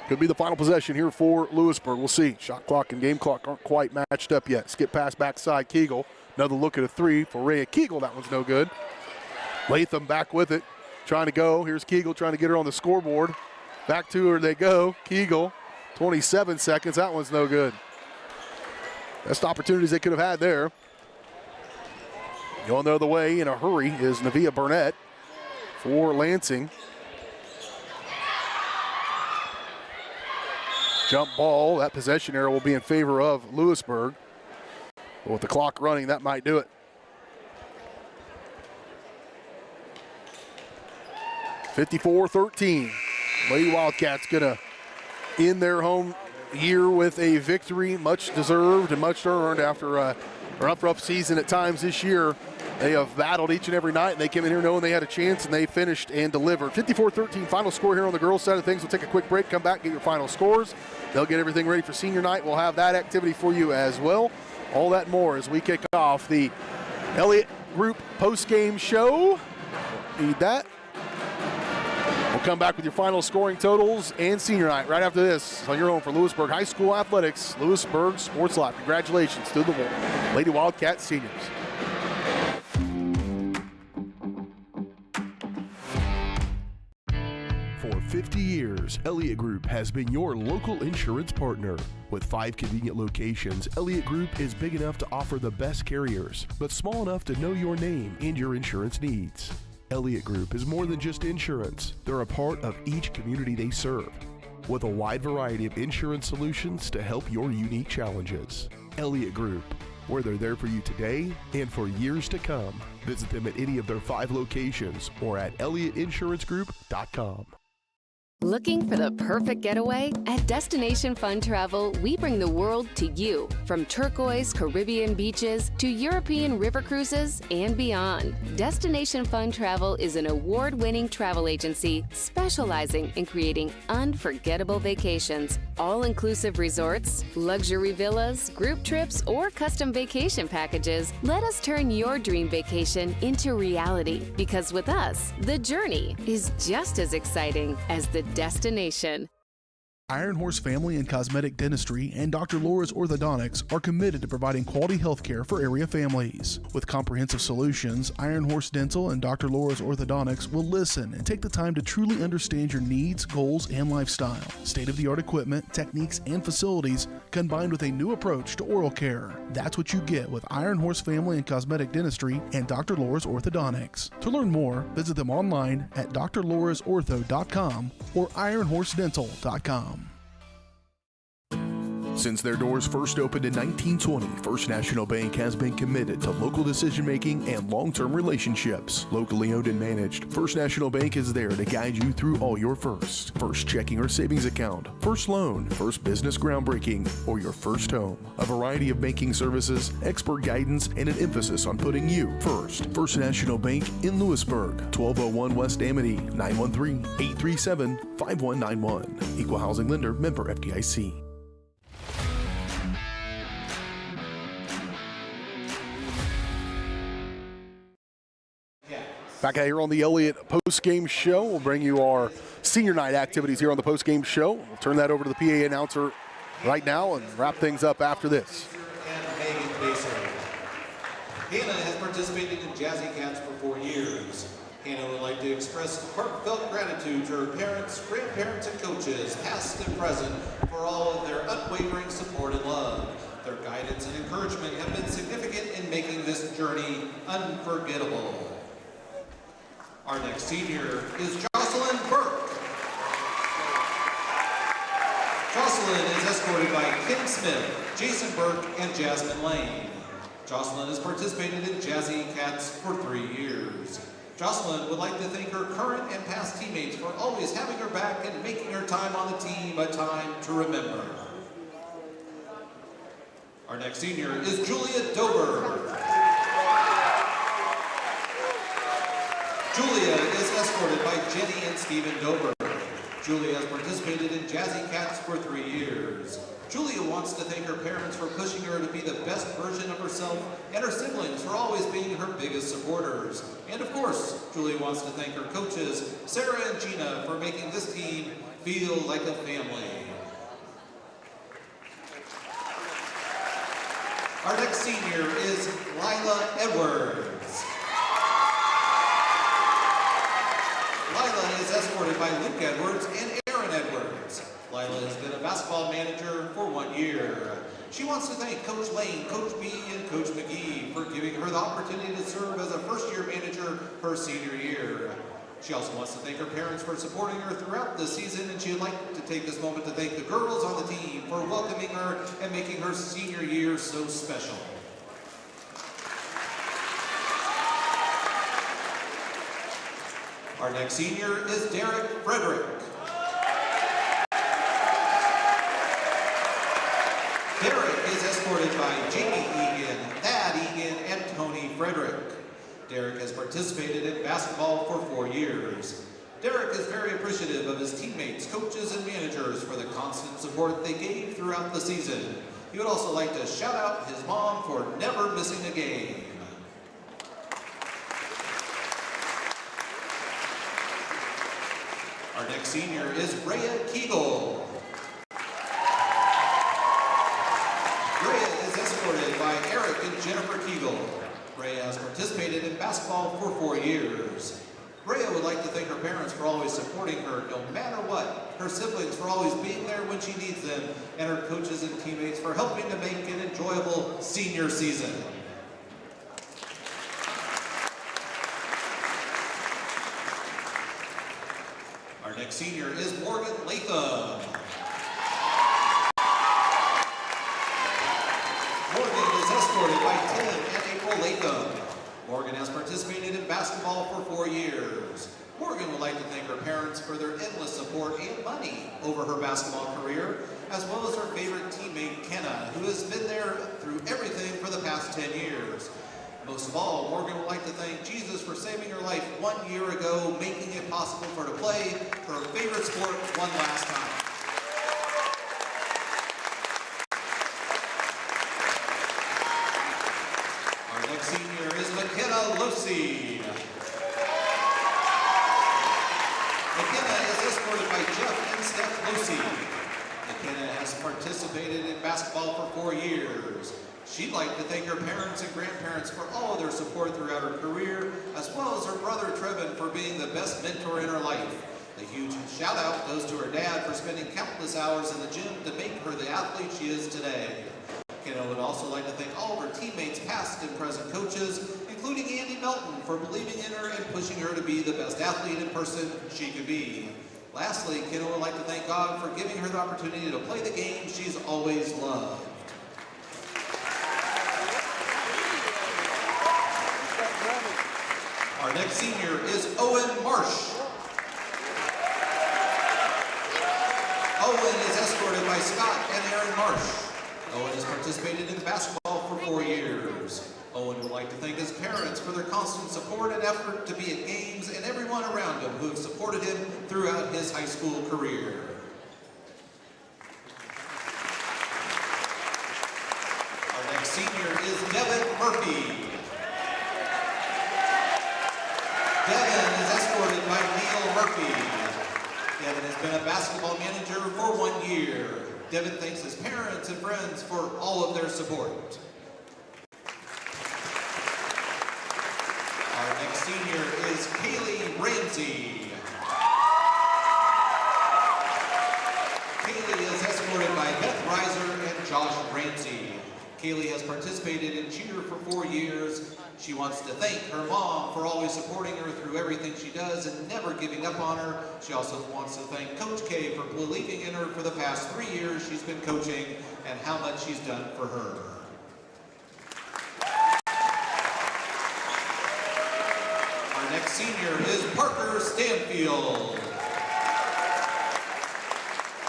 Could be the final possession here for Louisburg. We'll see. Shot clock and game clock aren't quite matched up yet. Skip pass backside Kegel. Another look at a 3 for Rhea Kegel. That one's no good. Latham back with it. Trying to go. Here's Kegel trying to get her on the scoreboard. Back to her they go. Kegel, 27 seconds. That one's no good. Best opportunities they could have had there. Going the other way in a hurry is Navia Burnett for Lansing. Jump ball. That possession error will be in favor of Louisburg. But with the clock running, that might do it. 54-13. Lady Wildcats gonna end their home year with a victory, much deserved and much earned after a rough season at times this year. They have battled each and every night, and they came in here knowing they had a chance, and they finished and delivered. 54-13 final score here on the girls' side of things. We'll take a quick break, come back, get your final scores. They'll get everything ready for senior night. We'll have that activity for you as well. All that more as we kick off the Elliott Group post-game show. Need that. We'll come back with your final scoring totals and senior night right after this on your own for Louisburg High School Athletics, Louisburg Sports Live. Congratulations to the Lady Wildcat seniors. For 50 years, Elliott Group has been your local insurance partner. With 5 convenient locations, Elliott Group is big enough to offer the best carriers, but small enough to know your name and your insurance needs. Elliott Group is more than just insurance. They're a part of each community they serve, with a wide variety of insurance solutions to help your unique challenges. Elliott Group, where they're there for you today and for years to come. Visit them at any of their 5 locations or at ElliottInsuranceGroup.com. Looking for the perfect getaway? At Destination Fun Travel, we bring the world to you. From turquoise Caribbean beaches to European river cruises and beyond. Destination Fun Travel is an award-winning travel agency specializing in creating unforgettable vacations. All-inclusive resorts, luxury villas, group trips, or custom vacation packages. Let us turn your dream vacation into reality, because with us, the journey is just as exciting as the destination. Iron Horse Family and Cosmetic Dentistry and Dr. Laura's Orthodontics are committed to providing quality health care for area families. With comprehensive solutions, Iron Horse Dental and Dr. Laura's Orthodontics will listen and take the time to truly understand your needs, goals, and lifestyle. State-of-the-art equipment, techniques, and facilities combined with a new approach to oral care. That's what you get with Iron Horse Family and Cosmetic Dentistry and Dr. Laura's Orthodontics. To learn more, visit them online at drlaurasortho.com or ironhorsedental.com. Since their doors first opened in 1920, First National Bank has been committed to local decision-making and long-term relationships. Locally owned and managed, First National Bank is there to guide you through all your firsts. First checking or savings account, first loan, first business groundbreaking, or your first home. A variety of banking services, expert guidance, and an emphasis on putting you first. First National Bank in Louisburg, 1201 West Amity, 913-837-5191. Equal housing lender, member FDIC. Back out here on the Elliott post-game show. We'll bring you our senior night activities here on the post-game show. We'll turn that over to the PA announcer right now and wrap things up after this. Hannah has participated in Jazzy Cats for 4 years. Hannah would like to express heartfelt gratitude to her parents, grandparents, and coaches, past and present, for all of their unwavering support and love. Their guidance and encouragement have been significant in making this journey unforgettable. Our next senior is Jocelyn Burke. Jocelyn is escorted by Kim Smith, Jason Burke, and Jasmine Lane. Jocelyn has participated in Jazzy Cats for 3 years. Jocelyn would like to thank her current and past teammates for always having her back and making her time on the team a time to remember. Our next senior is Julia Dober. Julia is escorted by Jenny and Stephen Dober. Julia has participated in Jazzy Cats for 3 years. Julia wants to thank her parents for pushing her to be the best version of herself and her siblings for always being her biggest supporters. And of course, Julia wants to thank her coaches, Sarah and Gina, for making this team feel like a family. Our next senior is Lila Edwards. Lila is escorted by Luke Edwards and Aaron Edwards. Lila has been a basketball manager for 1 year. She wants to thank Coach Lane, Coach B, and Coach McGee for giving her the opportunity to serve as a first-year manager her senior year. She also wants to thank her parents for supporting her throughout the season, and she would like to take this moment to thank the girls on the team for welcoming her and making her senior year so special. Our next senior is Derek Frederick. Derek is escorted by Jamie Egan, Thad Egan, and Tony Frederick. Derek has participated in basketball for 4 years. Derek is very appreciative of his teammates, coaches, and managers for the constant support they gave throughout the season. He would also like to shout out his mom for never missing a game. Our next senior is Rhea Keegle. Rhea is escorted by Eric and Jennifer Keegle. Rhea has participated in basketball for 4 years. Rhea would like to thank her parents for always supporting her no matter what, her siblings for always being there when she needs them, and her coaches and teammates for helping to make an enjoyable senior season. Our next senior is Morgan Latham. Morgan is escorted by Tim and April Latham. Morgan has participated in basketball for 4 years. Morgan would like to thank her parents for their endless support and money over her basketball career, as well as her favorite teammate, Kenna, who has been there through everything for the past 10 years. Most of all, Morgan would like to thank Jesus for saving her life 1 year ago, making it possible for her to play her favorite sport one last time. Our next senior is McKenna Lucy. McKenna is escorted by Jeff and Steph Lucy. McKenna has participated in basketball for 4 years. She'd like to thank her parents and grandparents for all of their support throughout her career, as well as her brother Trevin for being the best mentor in her life. A huge shout out goes to her dad for spending countless hours in the gym to make her the athlete she is today. McKenna would also like to thank all of her teammates, past and present coaches, including Andy Melton, for believing in her and pushing her to be the best athlete and person she could be. Lastly, Kenna would like to thank God for giving her the opportunity to play the game she's always loved. Our next senior is Owen Marsh. Owen is escorted by Scott and Aaron Marsh. Owen has participated in basketball for 4 years. Owen would like to thank his parents for their constant support and effort to be at games, and everyone around him who have supported him throughout his high school career. Our next senior is Devin Murphy. Devin is escorted by Neil Murphy. Devin has been a basketball manager for 1 year. Devin thanks his parents and friends for all of their support. Our next senior is Kaylee Ramsey. Kaylee is escorted by Beth Reiser and Josh Ramsey. Kaylee has participated in cheer for 4 years. She wants to thank her mom for always supporting her through everything she does and never giving up on her. She also wants to thank Coach K for believing in her for the past 3 years she's been coaching and how much she's done for her. Our next senior is Parker Stanfield.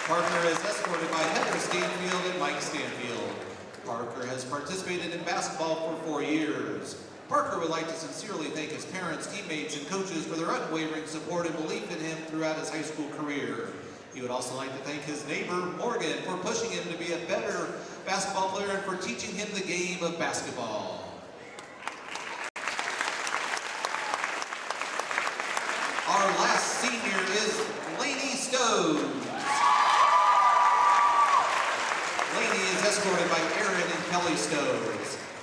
Parker is escorted by Heather Stanfield and Mike Stanfield. Parker has participated in basketball for 4 years. Parker would like to sincerely thank his parents, teammates, and coaches for their unwavering support and belief in him throughout his high school career. He would also like to thank his neighbor, Morgan, for pushing him to be a better basketball player and for teaching him the game of basketball. Our last senior is Lainey Stowe. Lainey is escorted by Aaron and Kelly Stowe.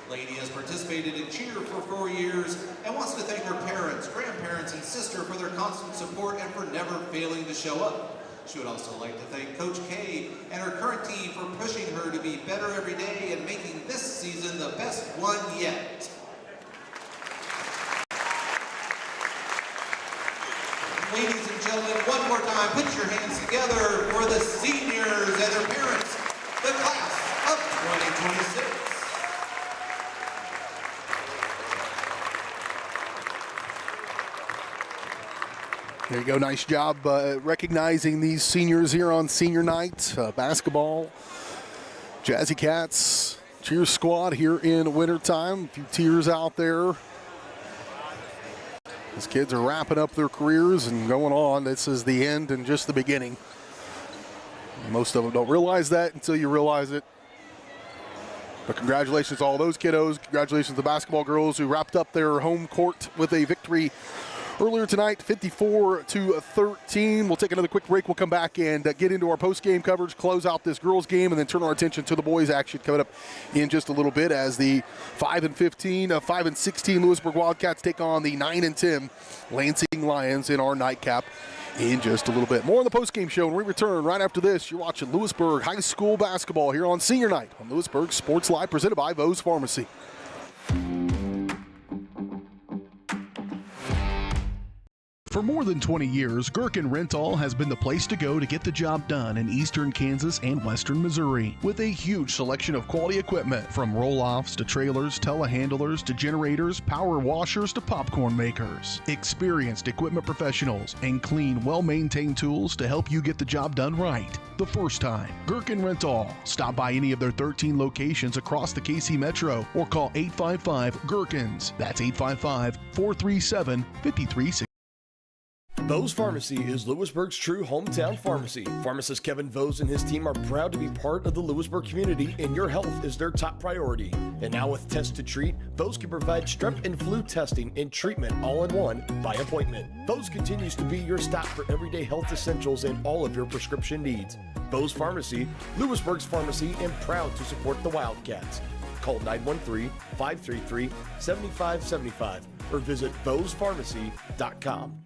Lainey has participated in cheer for 4 years and wants to thank her parents, grandparents, and sister for their constant support and for never failing to show up. She would also like to thank Coach K and her current team for pushing her to be better every day and making this season the best one yet. Ladies and gentlemen, one more time, put your hands together for the seniors and their parents, the class of 2026. There you go. Nice job recognizing these seniors here on senior night. Basketball, Jazzy Cats, cheer squad here in wintertime. A few tears out there. These kids are wrapping up their careers and going on. This is the end and just the beginning. Most of them don't realize that until you realize it. But congratulations to all those kiddos. Congratulations to the basketball girls who wrapped up their home court with a victory earlier tonight, 54-13. We'll take another quick break. We'll come back and get into our post-game coverage, close out this girls' game, and then turn our attention to the boys' action coming up in just a little bit as the 5-15, 5-16 Louisburg Wildcats take on the 9-10 Lansing Lions in our nightcap in just a little bit. More on the post-game show when we return right after this. You're watching Louisburg High School basketball here on Senior Night on Louisburg Sports Live, presented by Vose Pharmacy. For more than 20 years, Gherkin Rental has been the place to go to get the job done in eastern Kansas and western Missouri. With a huge selection of quality equipment, from roll-offs to trailers, telehandlers to generators, power washers to popcorn makers. Experienced equipment professionals and clean, well-maintained tools to help you get the job done right the first time. Gherkin Rental. Stop by any of their 13 locations across the KC Metro or call 855-GHERKINS. That's 855-437-5360. Vose Pharmacy is Louisburg's true hometown pharmacy. Pharmacist Kevin Vose and his team are proud to be part of the Louisburg community, and your health is their top priority. And now with Test to Treat, Vose can provide strep and flu testing and treatment all in one by appointment. Vose continues to be your stop for everyday health essentials and all of your prescription needs. Vose Pharmacy, Louisburg's pharmacy, and proud to support the Wildcats. Call 913-533-7575 or visit vosepharmacy.com.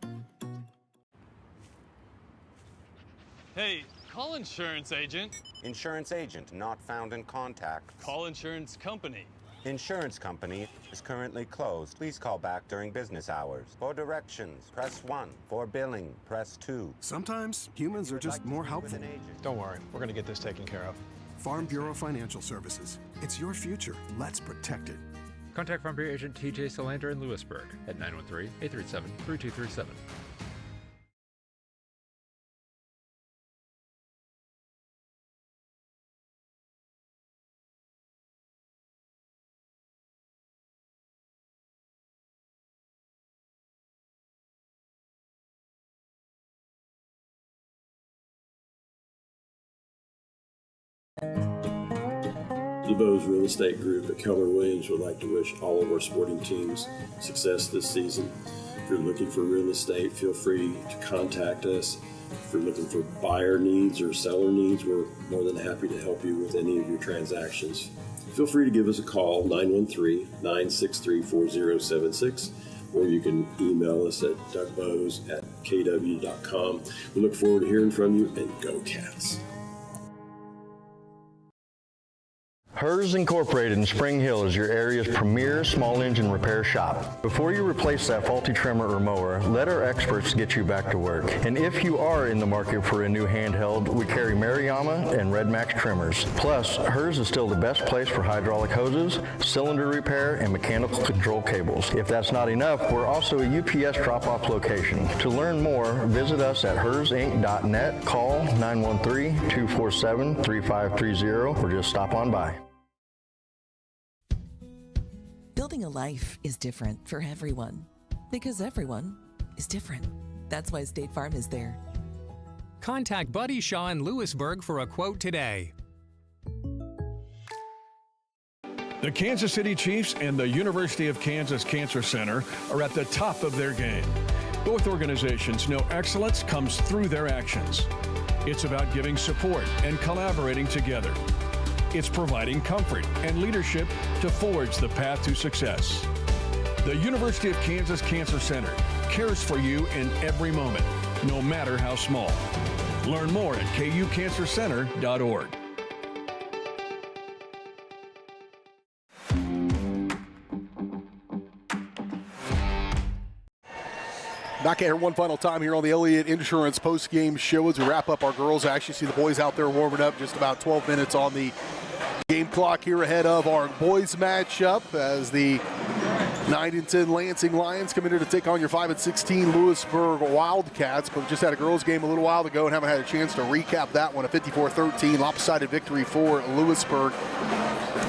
Hey, call insurance agent. Insurance agent not found in contact. Call insurance company. Insurance company is currently closed. Please call back during business hours. For directions, press 1. For billing, press 2. Sometimes humans are just more helpful. Don't worry, we're going to get this taken care of. Farm Bureau Financial Services. It's your future. Let's protect it. Contact Farm Bureau agent TJ Solander in Louisburg at 913-837-3237. The Bose Real Estate Group at Keller Williams would like to wish all of our sporting teams success this season. If you're looking for real estate, feel free to contact us. If you're looking for buyer needs or seller needs, we're more than happy to help you with any of your transactions. Feel free to give us a call, 913-963-4076, or you can email us at dougbose@kw.com. We look forward to hearing from you, and go Cats. Hers Incorporated in Spring Hill is your area's premier small engine repair shop. Before you replace that faulty trimmer or mower, let our experts get you back to work. And if you are in the market for a new handheld, we carry Maruyama and Red Max trimmers. Plus, Hers is still the best place for hydraulic hoses, cylinder repair, and mechanical control cables. If that's not enough, we're also a UPS drop-off location. To learn more, visit us at hersinc.net, call 913-247-3530, or just stop on by. Building a life is different for everyone because everyone is different. That's why State Farm is there. Contact Buddy Shaw in Louisburg for a quote today. The Kansas City Chiefs and the University of Kansas Cancer Center are at the top of their game. Both organizations know excellence comes through their actions. It's about giving support and collaborating together. It's providing comfort and leadership to forge the path to success. The University of Kansas Cancer Center cares for you in every moment, no matter how small. Learn more at kucancercenter.org. Back at here one final time here on the Elliott Insurance post-game show as we wrap up our girls. I actually see the boys out there warming up, just about 12 minutes on the game clock here ahead of our boys matchup as the 9-10 Lansing Lions come in here to take on your 5-16 Louisburg Wildcats. But we just had a girls game a little while ago and haven't had a chance to recap that one. A 54-13 lopsided victory for Louisburg.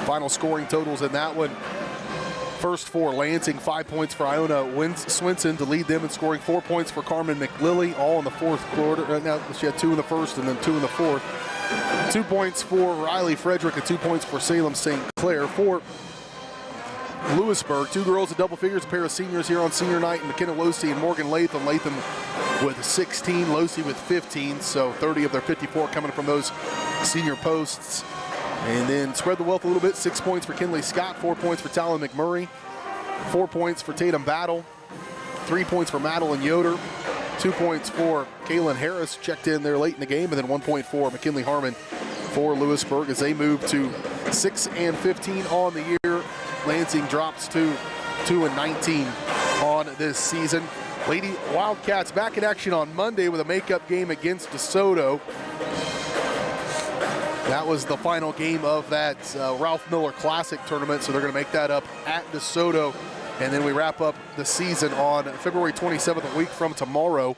Final scoring totals in that one. First for Lansing, 5 points for Iona Swinson to lead them in scoring, 4 points for Carmen McLilly, all in the fourth quarter. Now she had 2 in the first and then 2 in the fourth. 2 points for Riley Frederick and 2 points for Salem St. Clair. For Louisburg, 2 girls at double figures, a pair of seniors here on senior night, McKenna Losey and Morgan Latham. Latham with 16, Losey with 15, so 30 of their 54 coming from those senior posts. And then spread the wealth a little bit, 6 points for Kinley Scott, 4 points for Talon McMurray, 4 points for Tatum Battle, 3 points for Madeline Yoder, 2 points for Kaylin Harris, checked in there late in the game, and then 1 point for McKinley Harmon for Louisburg as they move to 6-15 on the year. Lansing drops to 2-19 on this season. Lady Wildcats back in action on Monday with a makeup game against DeSoto. That was the final game of that Ralph Miller Classic tournament, so they're going to make that up at DeSoto. And then we wrap up the season on February 27th, a week from tomorrow,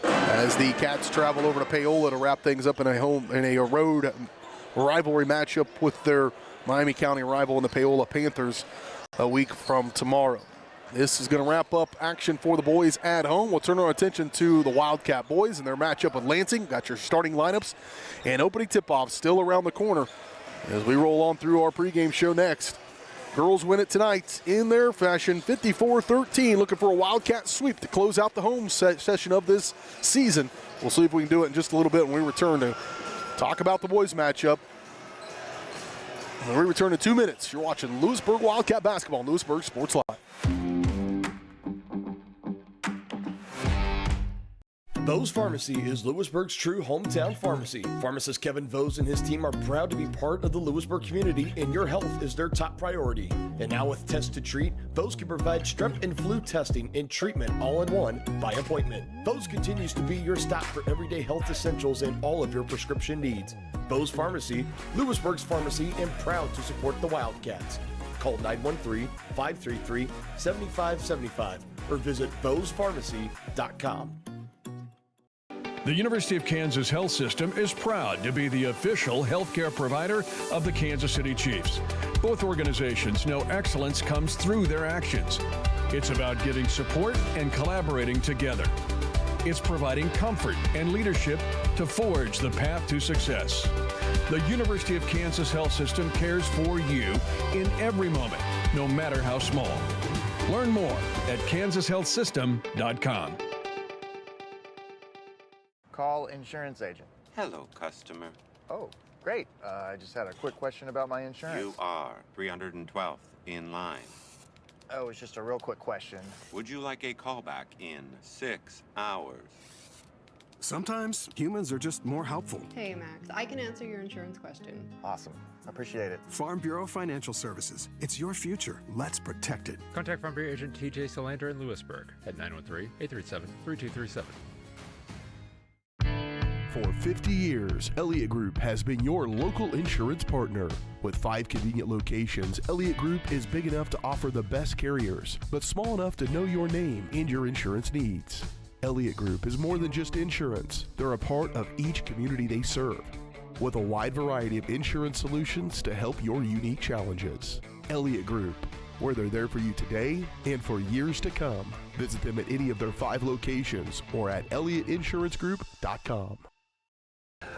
as the Cats travel over to Paola to wrap things up in a road rivalry matchup with their Miami County rival in the Paola Panthers a week from tomorrow. This is going to wrap up action for the boys at home. We'll turn our attention to the Wildcat boys and their matchup with Lansing. Got your starting lineups and opening tip-off still around the corner as we roll on through our pregame show next. Girls win it tonight in their fashion, 54-13, looking for a Wildcat sweep to close out the home session of this season. We'll see if we can do it in just a little bit when we return to talk about the boys matchup. When we return in 2 minutes, you're watching Louisburg Wildcat basketball on Louisburg Sports Live. Vose Pharmacy is Louisburg's true hometown pharmacy. Pharmacist Kevin Vose and his team are proud to be part of the Louisburg community, and your health is their top priority. And now with Test to Treat, Vose can provide strep and flu testing and treatment all in one by appointment. Vose continues to be your stop for everyday health essentials and all of your prescription needs. Vose Pharmacy, Louisburg's pharmacy, and proud to support the Wildcats. Call 913-533-7575 or visit vosepharmacy.com. The University of Kansas Health System is proud to be the official healthcare provider of the Kansas City Chiefs. Both organizations know excellence comes through their actions. It's about giving support and collaborating together. It's providing comfort and leadership to forge the path to success. The University of Kansas Health System cares for you in every moment, no matter how small. Learn more at kansashealthsystem.com. Call insurance agent. Hello, customer. Oh, great. I just had a quick question about my insurance. You are 312th in line. Oh, it's just a real quick question. Would you like a callback in 6 hours? Sometimes humans are just more helpful. Hey, Max, I can answer your insurance question. Awesome. Appreciate it. Farm Bureau Financial Services. It's your future. Let's protect it. Contact Farm Bureau agent TJ Solander in Louisburg at 913-837-3237. For 50 years, Elliott Group has been your local insurance partner. With 5 convenient locations, Elliott Group is big enough to offer the best carriers, but small enough to know your name and your insurance needs. Elliott Group is more than just insurance. They're a part of each community they serve, with a wide variety of insurance solutions to help your unique challenges. Elliott Group, where they're there for you today and for years to come. Visit them at any of their 5 locations or at ElliottInsuranceGroup.com.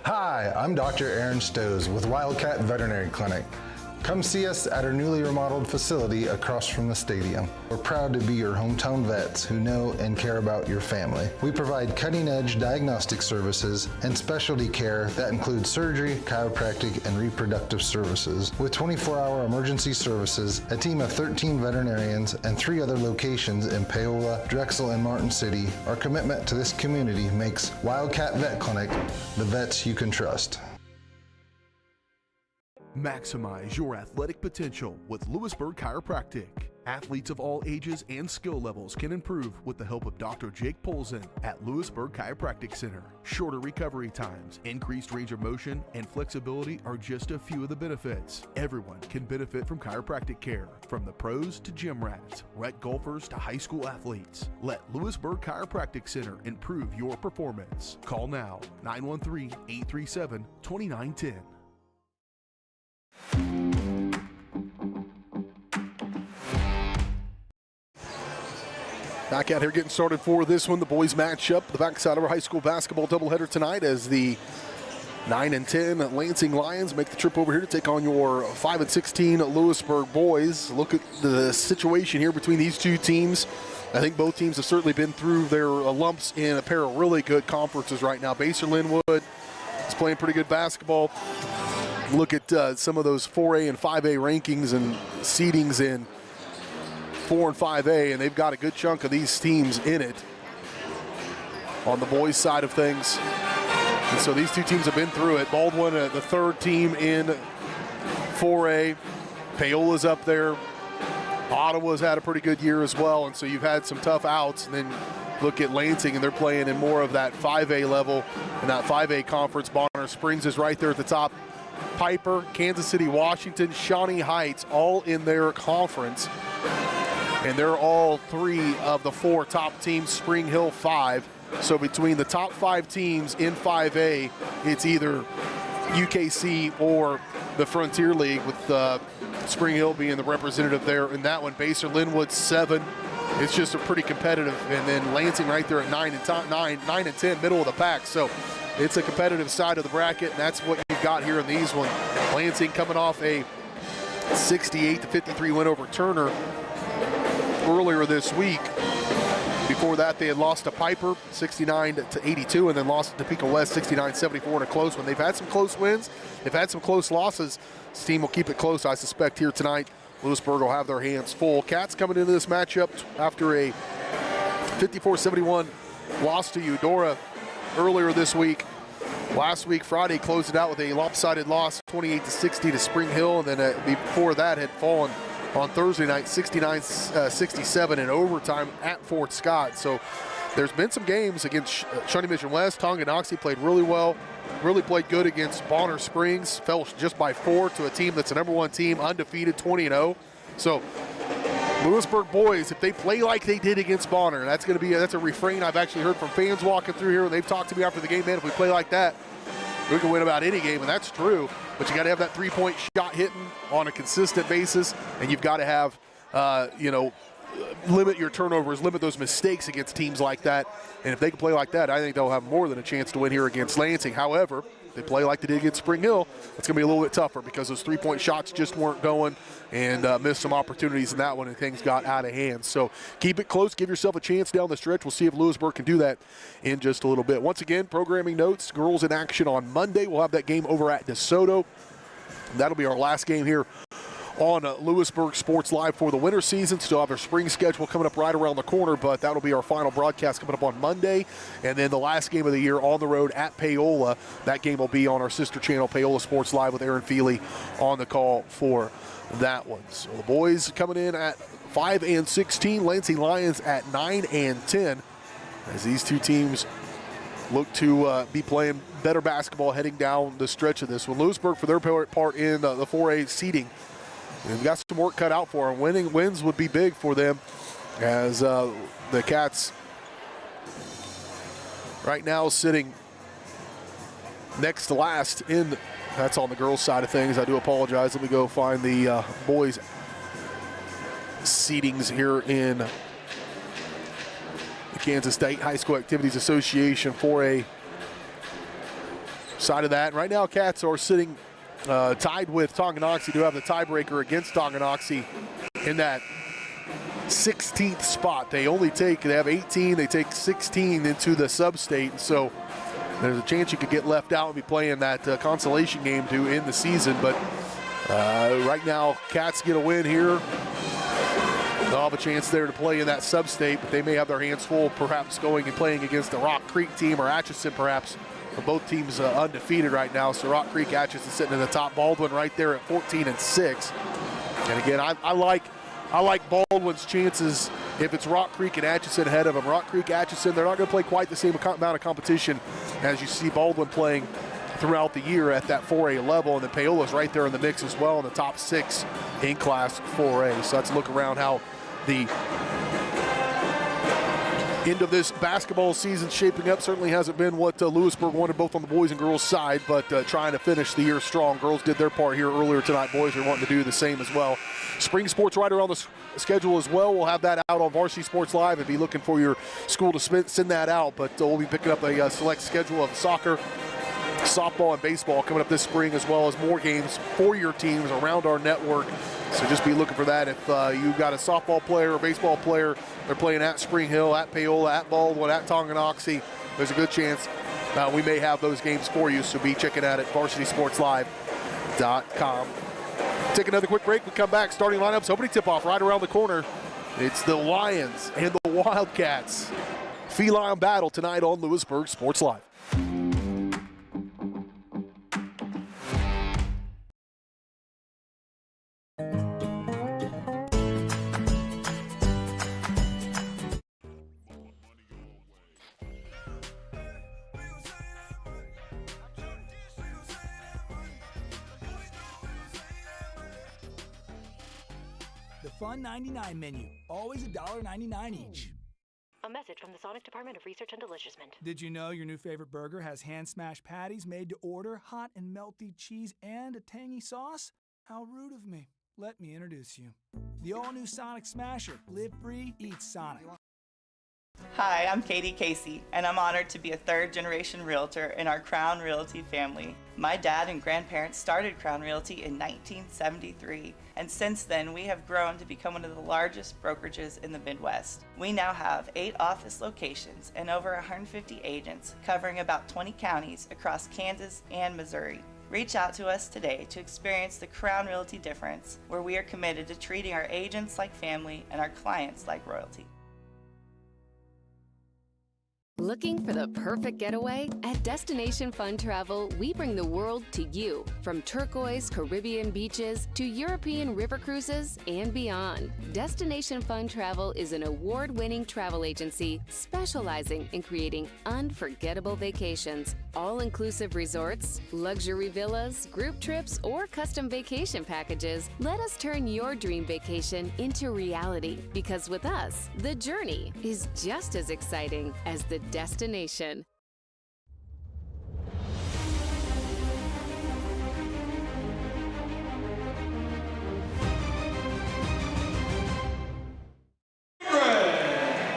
Hi, I'm Dr. Aaron Stowe with Wildcat Veterinary Clinic. Come see us at our newly remodeled facility across from the stadium. We're proud to be your hometown vets who know and care about your family. We provide cutting-edge diagnostic services and specialty care that includes surgery, chiropractic, and reproductive services. With 24-hour emergency services, a team of 13 veterinarians, and 3 other locations in Paola, Drexel, and Martin City, our commitment to this community makes Wildcat Vet Clinic the vets you can trust. Maximize your athletic potential with Louisburg Chiropractic. Athletes of all ages and skill levels can improve with the help of Dr. Jake Polzin at Louisburg Chiropractic Center. Shorter recovery times, increased range of motion, and flexibility are just a few of the benefits. Everyone can benefit from chiropractic care, from the pros to gym rats, rec golfers to high school athletes. Let Louisburg Chiropractic Center improve your performance. Call now, 913-837-2910. Back out here getting started for this one, the boys match up the backside of our high school basketball doubleheader tonight as the 9 and 10 Lansing Lions make the trip over here to take on your 5 and 16 Louisburg boys. Look at the situation here between these two teams. I think both teams have certainly been through their lumps in a pair of really good conferences right now. Basel Linwood is playing pretty good basketball. Look at some of those 4A and 5A rankings and seedings in 4 and 5A, and they've got a good chunk of these teams in it on the boys' side of things. And so these two teams have been through it. Baldwin, the 3rd team in 4A. Paola's up there. Ottawa's had a pretty good year as well, and so you've had some tough outs. And then look at Lansing, and they're playing in more of that 5A level in that 5A conference. Bonner Springs is right there at the top. Piper, Kansas City, Washington, Shawnee Heights, all in their conference. And they're all 3 of the 4 top teams, Spring Hill 5. So between the top 5 teams in 5A, it's either UKC or the Frontier League, with Spring Hill being the representative there in that one. Basel Linwood 7, it's just a pretty competitive. And then Lansing right there at 9 and 10, middle of the pack. So it's a competitive side of the bracket, and that's what you've got here in these one. Lansing coming off a 68-53 win over Turner earlier this week. Before that, they had lost to Piper 69-82, and then lost to Topeka West 69-74 in a close one. They've had some close wins. They've had some close losses. This team will keep it close, I suspect, here tonight. Louisburg will have their hands full. Cats coming into this matchup after a 54-71 loss to Eudora earlier this week. Last week, Friday, closed it out with a lopsided loss, 28-60 to Spring Hill, and then before that had fallen on Thursday night, 69-67 in overtime at Fort Scott. So there's been some games against Shawnee Mission West. Tonganoxie played really well, really played good against Bonner Springs, fell just by 4 to a team that's a #1 team, undefeated, 20-0. So Louisburg boys, if they play like they did against Bonner, that's a refrain I've actually heard from fans walking through here, and they've talked to me after the game, man, if we play like that, we can win about any game, and that's true. But you got to have that three-point shot hitting on a consistent basis, and you've got to have, limit your turnovers, limit those mistakes against teams like that. And if they can play like that, I think they'll have more than a chance to win here against Lansing. However, if they play like they did against Spring Hill, it's going to be a little bit tougher because those three-point shots just weren't going, and missed some opportunities in that one, and things got out of hand. So keep it close. Give yourself a chance down the stretch. We'll see if Louisburg can do that in just a little bit. Once again, programming notes, girls in action on Monday. We'll have that game over at DeSoto. That'll be our last game here on Louisburg Sports Live for the winter season. Still have our spring schedule coming up right around the corner, but that'll be our final broadcast coming up on Monday. And then the last game of the year on the road at Paola. That game will be on our sister channel, Paola Sports Live, with Aaron Feely on the call for that one. So the boys coming in at 5-16, Lansing Lions at 9-10, as these two teams look to be playing better basketball heading down the stretch of this one. Louisburg, for their part in the 4A seeding, they've got some work cut out for them. Wins would be big for them, as the Cats right now sitting next to last in. That's on the girls' side of things. I do apologize. Let me go find the boys' seedings here in the Kansas State High School Activities Association 4A side of that. Right now, Cats are sitting tied with Tonganoxie to have the tiebreaker against Tonganoxie in that 16th spot. They have 18, they take 16 into the sub-state, so there's a chance you could get left out and be playing that consolation game to end the season. But right now, Cats get a win here. They'll have a chance there to play in that sub-state, but they may have their hands full perhaps going and playing against the Rock Creek team or Atchison perhaps. Both teams undefeated right now, so Rock Creek, Atchison sitting in the top. Baldwin right there at 14-6. And again, I like Baldwin's chances if it's Rock Creek and Atchison ahead of them. Rock Creek, Atchison, they're not going to play quite the same amount of competition as you see Baldwin playing throughout the year at that 4A level. And then Paola's right there in the mix as well in the top 6 in Class 4A. So let's look around how the end of this basketball season shaping up. Certainly hasn't been what Louisburg wanted, both on the boys and girls side, but trying to finish the year strong. Girls did their part here earlier tonight. Boys are wanting to do the same as well. Spring sports right around the schedule as well. We'll have that out on Varsity Sports Live and be looking for your school to send that out, but we'll be picking up a select schedule of soccer, softball, and baseball coming up this spring, as well as more games for your teams around our network. So just be looking for that. If you've got a softball player or baseball player, they're playing at Spring Hill, at Paola, at Baldwin, at Tonganoxie, there's a good chance we may have those games for you. So be checking out at varsitysportslive.com. Take another quick break. We come back. Starting lineups, opening tip-off right around the corner. It's the Lions and the Wildcats. Feline battle tonight on Louisburg Sports Live. The Fun 99 menu, always $1.99 each. A message from the Sonic Department of Research and Deliciousment. Did you know your new favorite burger has hand-smashed patties made to order, hot and melty cheese, and a tangy sauce? How rude of me. Let me introduce you. The all-new Sonic Smasher. Live free, eat Sonic. Hi, I'm Katie Casey, and I'm honored to be a third-generation realtor in our Crown Realty family. My dad and grandparents started Crown Realty in 1973, and since then we have grown to become one of the largest brokerages in the Midwest. We now have 8 office locations and over 150 agents covering about 20 counties across Kansas and Missouri. Reach out to us today to experience the Crown Realty difference, where we are committed to treating our agents like family and our clients like royalty. Looking for the perfect getaway? At Destination Fun Travel, we bring the world to you. From turquoise Caribbean beaches to European river cruises and beyond. Destination Fun Travel is an award-winning travel agency specializing in creating unforgettable vacations. All-inclusive resorts, luxury villas, group trips, or custom vacation packages. Let us turn your dream vacation into reality, because with us, the journey is just as exciting as the destination.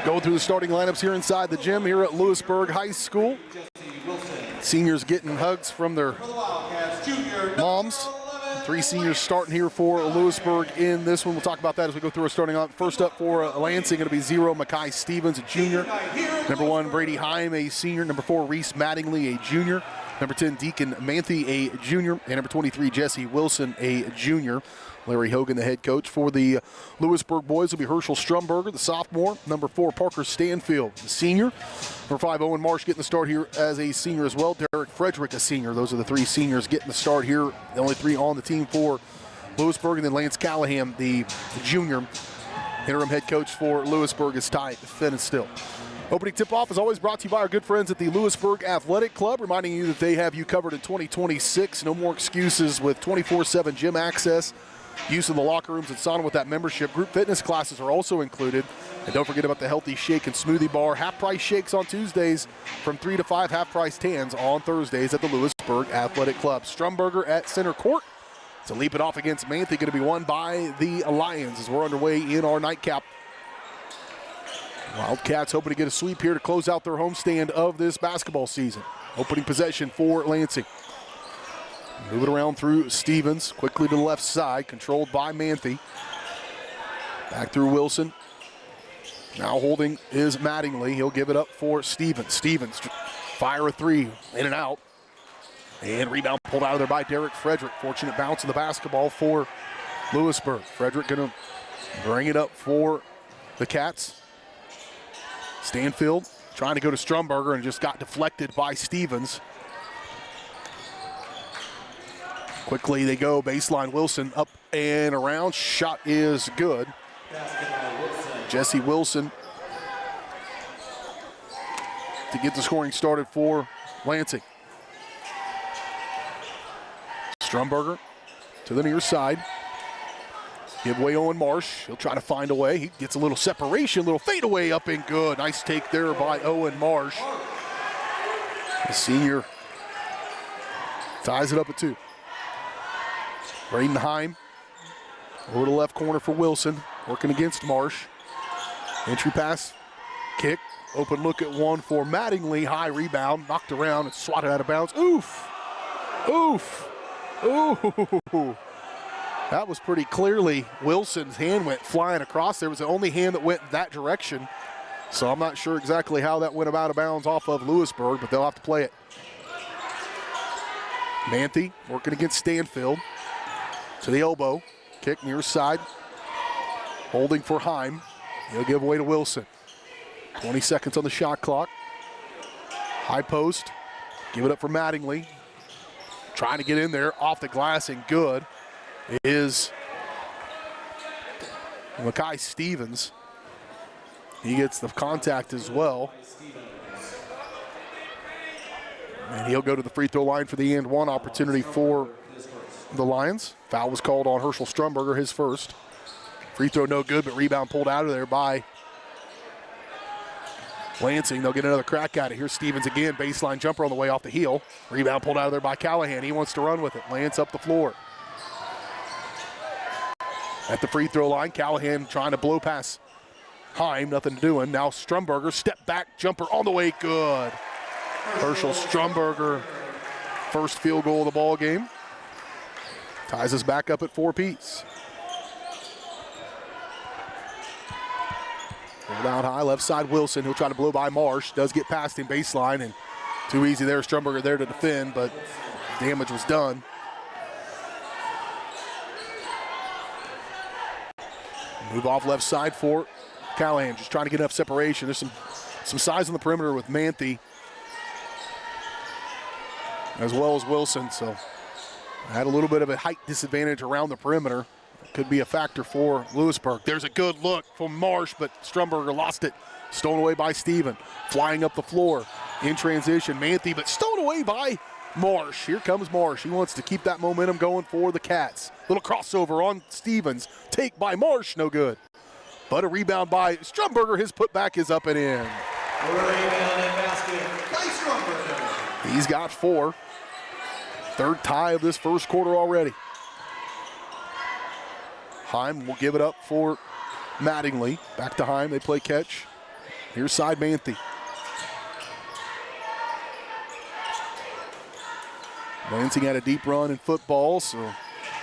Going through the starting lineups here inside the gym here at Louisburg High School. Seniors getting hugs from their moms. 3 seniors starting here for Louisburg in this one. We'll talk about that as we go through our starting on. First up for Lansing, going to be 0, Makai Stevens, a junior. Number 1, Brady Heim, a senior. Number 4, Reese Mattingly, a junior. Number 10, Deacon Manthe, a junior. And number 23, Jesse Wilson, a junior. Larry Hogan, the head coach for the Louisburg boys, will be Herschel Strumberger, the sophomore. Number 4, Parker Stanfield, the senior. Number 5, Owen Marsh getting the start here as a senior as well. Derek Frederick, a senior. Those are the 3 seniors getting the start here. The only 3 on the team for Louisburg. And then Lance Callahan, the junior. Interim head coach for Louisburg is Ty Finnestill. Opening tip-off is always brought to you by our good friends at the Louisburg Athletic Club, reminding you that they have you covered in 2026. No more excuses with 24/7 gym access, use of the locker rooms and sauna with that membership. Group fitness classes are also included. And don't forget about the healthy shake and smoothie bar. Half-price shakes on Tuesdays from 3 to 5, half-price tans on Thursdays at the Louisburg Athletic Club. Strumberger at center court to leap it off against Manthe, going to be won by the Lions as we're underway in our nightcap. Wildcats hoping to get a sweep here to close out their homestand of this basketball season. Opening possession for Lansing. Move it around through Stevens, quickly to the left side, controlled by Manthe. Back through Wilson. Now holding is Mattingly. He'll give it up for Stevens. Stevens, fire a 3, in and out. And rebound pulled out of there by Derek Frederick. Fortunate bounce of the basketball for Louisburg. Frederick going to bring it up for the Cats. Stanfield trying to go to Strumberger and just got deflected by Stevens. Quickly they go, baseline Wilson up and around. Shot is good. Jesse Wilson to get the scoring started for Lansing. Strumberger to the near side. Give away Owen Marsh. He'll try to find a way. He gets a little separation, little fadeaway up and good. Nice take there by Owen Marsh. The senior ties it up at 2. Braden Heim over the left corner for Wilson, working against Marsh. Entry pass, kick, open look at 1 for Mattingly. High rebound, knocked around and swatted out of bounds. Oof, oof, ooh. That was pretty clearly Wilson's hand went flying across. There was the only hand that went that direction. So I'm not sure exactly how that went out of bounds off of Louisburg, but they'll have to play it. Manthe working against Stanfield. To the elbow, kick near side. Holding for Heim. He'll give away to Wilson. 20 seconds on the shot clock. High post, give it up for Mattingly. Trying to get in there, off the glass and good is Makai Stevens. He gets the contact as well. And he'll go to the free throw line for the and 1 opportunity for the Lions. Foul was called on Herschel Strumberger, his first. Free throw no good, but rebound pulled out of there by Lansing. They'll get another crack at it. Here's Stevens again, baseline jumper on the way off the heel. Rebound pulled out of there by Callahan. He wants to run with it. Lance up the floor. At the free throw line, Callahan trying to blow past Heim, nothing doing. Now Strumberger, step back, jumper on the way, good. Herschel Strumberger, first field goal of the ball game. Ties us back up at 4 apiece. Pulled out high, left side Wilson. He'll try to blow by Marsh. Does get past him, baseline, and too easy there. Strumberger there to defend, but damage was done. Move off left side for Callahan, just trying to get enough separation. There's some size on the perimeter with Manthe, as well as Wilson, so had a little bit of a height disadvantage around the perimeter. Could be a factor for Louisburg. There's a good look from Marsh, but Strumberger lost it. Stolen away by Steven. Flying up the floor in transition. Manthe, but stolen away by Marsh. Here comes Marsh. He wants to keep that momentum going for the Cats. Little crossover on Stevens. Take by Marsh, no good. But a rebound by Strumberger. His putback is up and in. Rebound and basket by Strumberger. He's got 4. Third tie of this first quarter already. Heim will give it up for Mattingly. Back to Heim, they play catch. Here's side Manthe. Lansing had a deep run in football, so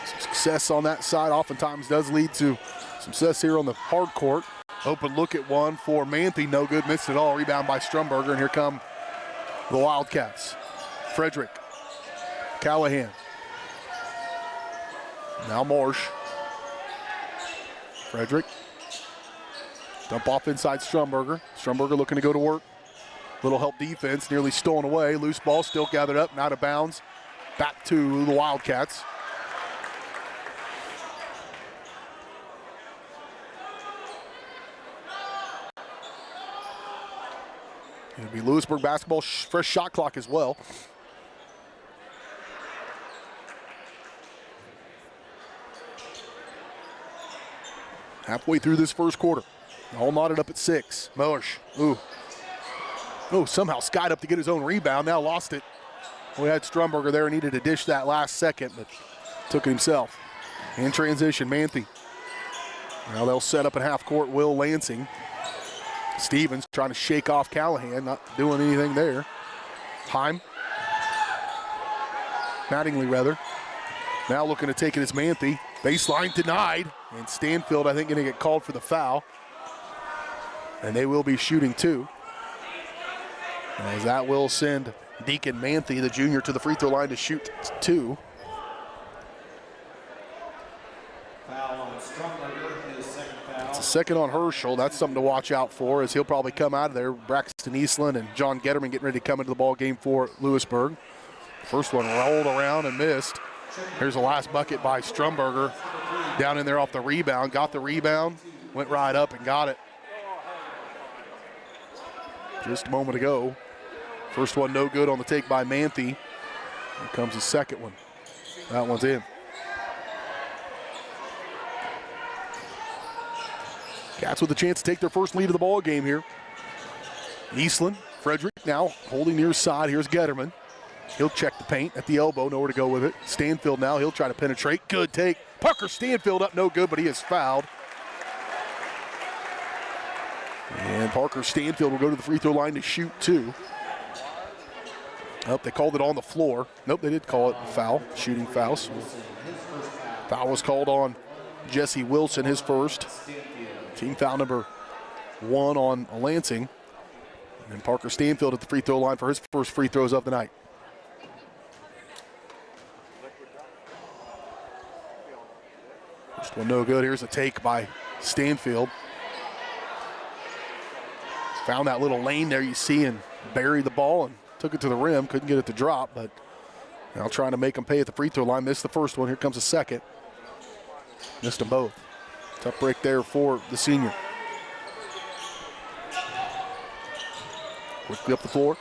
some success on that side oftentimes does lead to success here on the hard court. Open look at one for Manthe, no good, missed it all. Rebound by Strumberger, and here come the Wildcats. Frederick, Callahan. Now Marsh. Frederick. Dump off inside Strumberger. Strumberger looking to go to work. Little help defense, nearly stolen away. Loose ball still gathered up and out of bounds. Back to the Wildcats. It'll be Louisburg basketball, fresh shot clock as well. Halfway through this first quarter. All knotted up at 6. Marsh, somehow skied up to get his own rebound, now lost it. We had Strumberger there, needed to dish that last second, but took it himself. In transition, Manthe. Now they'll set up at half court, Will Lansing. Stevens trying to shake off Callahan, not doing anything there. Heim. Mattingly, rather. Now looking to take it as Manthe. Baseline denied, and Stanfield, I think, going to get called for the foul. And they will be shooting 2. As that will send Deacon Manthe, the junior, to the free throw line to shoot 2. Foul on Strumberger, his second foul. It's a second on Herschel. That's something to watch out for, as he'll probably come out of there. Braxton Eastland and John Getterman getting ready to come into the ball game for Louisburg. First one rolled around and missed. Here's the last bucket by Strumberger. Down in there off the rebound. Got the rebound. Went right up and got it. Just a moment ago. First one no good on the take by Manthe. Here comes the second one. That one's in. Cats with a chance to take their first lead of the ball game here. Eastland, Frederick now holding near side. Here's Getterman. He'll check the paint at the elbow, nowhere to go with it. Stanfield now, he'll try to penetrate. Good take. Parker Stanfield up, no good, but he is fouled. And Parker Stanfield will go to the free throw line to shoot 2. They called it on the floor. Nope, they did call it foul, shooting foul. So foul was called on Jesse Wilson, his first. Team foul number 1 on Lansing. And Parker Stanfield at the free throw line for his first free throws of the night. First one no good. Here's a take by Stanfield. Found that little lane there you see and buried the ball and took it to the rim. Couldn't get it to drop, but now trying to make him pay at the free throw line. Missed the first one. Here comes the second. Missed them both. Tough break there for the senior. Quickly up the floor.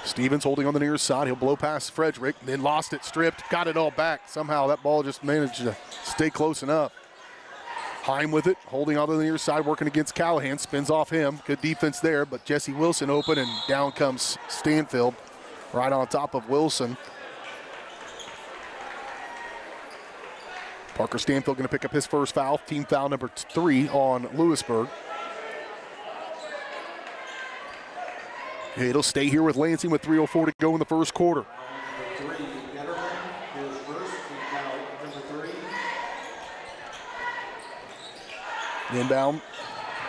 Stevens holding on the near side. He'll blow past Frederick, then lost it, stripped, got it all back. Somehow that ball just managed to stay close enough. Heim with it, holding on to the near side, working against Callahan, spins off him. Good defense there, but Jesse Wilson open, and down comes Stanfield right on top of Wilson. Parker Stanfield going to pick up his first foul, team foul number 3 on Louisburg. It'll stay here with Lansing with 3:04 to go in the first quarter. Inbound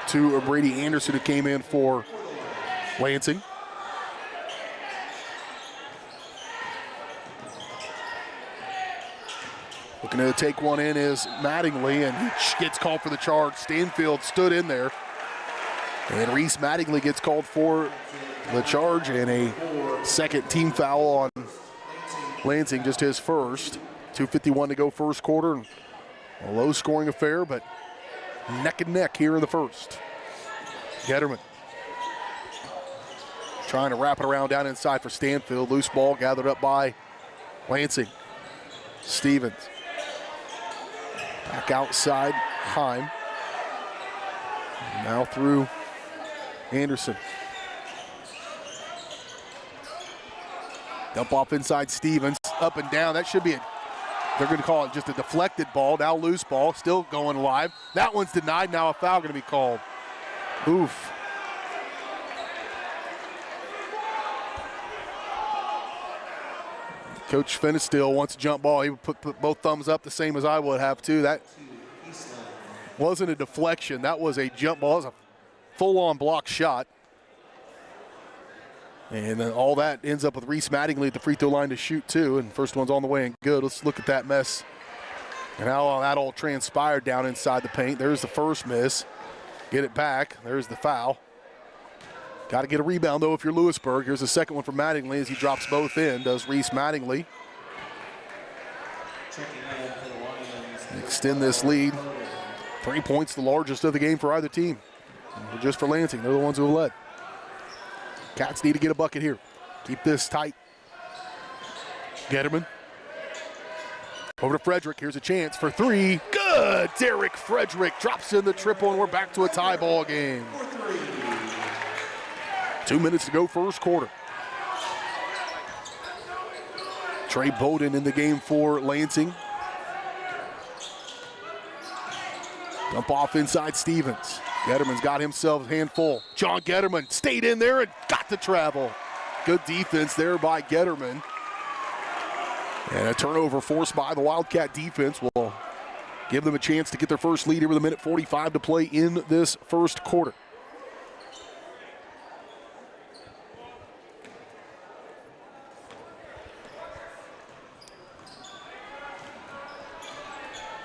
to Brady Anderson, who came in for Lansing. Looking to take one in is Mattingly, and he gets called for the charge. Stanfield stood in there. And Reese Mattingly gets called for the charge, and a second team foul on Lansing, just his first. 2:51 to go first quarter. A low-scoring affair, but neck and neck here in the first. Getterman trying to wrap it around down inside for Stanfield. Loose ball gathered up by Lansing. Stevens. Back outside, Heim. Now through Anderson. Dump off inside Stevens, up and down. That should be a, they're going to call it just a deflected ball. Now loose ball, still going live. That one's denied. Now a foul going to be called. Oof. Coach Finnestill wants a jump ball. He would put both thumbs up, the same as I would have too. That wasn't a deflection. That was a jump ball. It was a full-on block shot. And then all that ends up with Reese Mattingly at the free throw line to shoot too. And first one's on the way and good. Let's look at that mess and how that all transpired down inside the paint. There's the first miss. Get it back. There's the foul. Got to get a rebound, though, if you're Louisburg. Here's the second one from Mattingly as he drops both in. Does Reese Mattingly. Extend this lead. 3 points, the largest of the game for either team. Just for Lansing. They're the ones who have led. Cats need to get a bucket here. Keep this tight. Getterman. Over to Frederick. Here's a chance for three. Good! Derek Frederick drops in the triple, and we're back to a tie ball game. 2 minutes to go first quarter. Trey Bowden in the game for Lansing. Dump off inside Stevens. Getterman's got himself a handful. John Getterman stayed in there and got the travel. Good defense there by Getterman. And a turnover forced by the Wildcat defense will give them a chance to get their first lead here with 1:45 to play in this first quarter.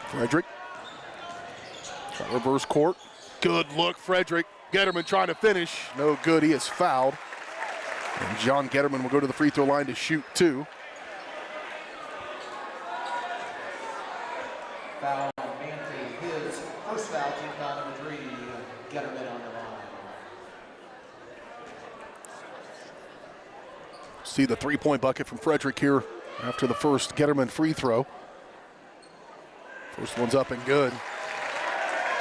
Frederick. Reverse court. Good look, Frederick. Getterman trying to finish. No good, he is fouled. And John Getterman will go to the free throw line to shoot two. Foul on Manfrey. His first foul, team foul number 3, Getterman on the line. See the three-point bucket from Frederick here after the first Getterman free throw. First one's up and good.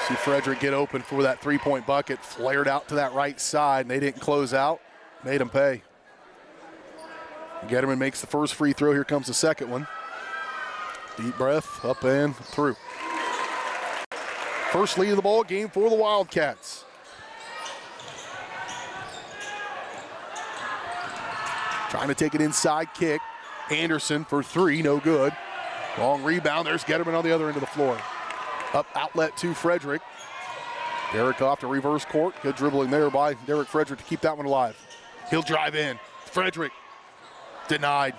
See Frederick get open for that three-point bucket, flared out to that right side, and they didn't close out. Made him pay. Getterman makes the first free throw. Here comes the second one. Deep breath, up and through. First lead of the ball game for the Wildcats. Trying to take it inside kick. Anderson for three, no good. Long rebound, there's Getterman on the other end of the floor. Up outlet to Frederick. Derek off to reverse court. Good dribbling there by Derek Frederick to keep that one alive. He'll drive in. Frederick denied.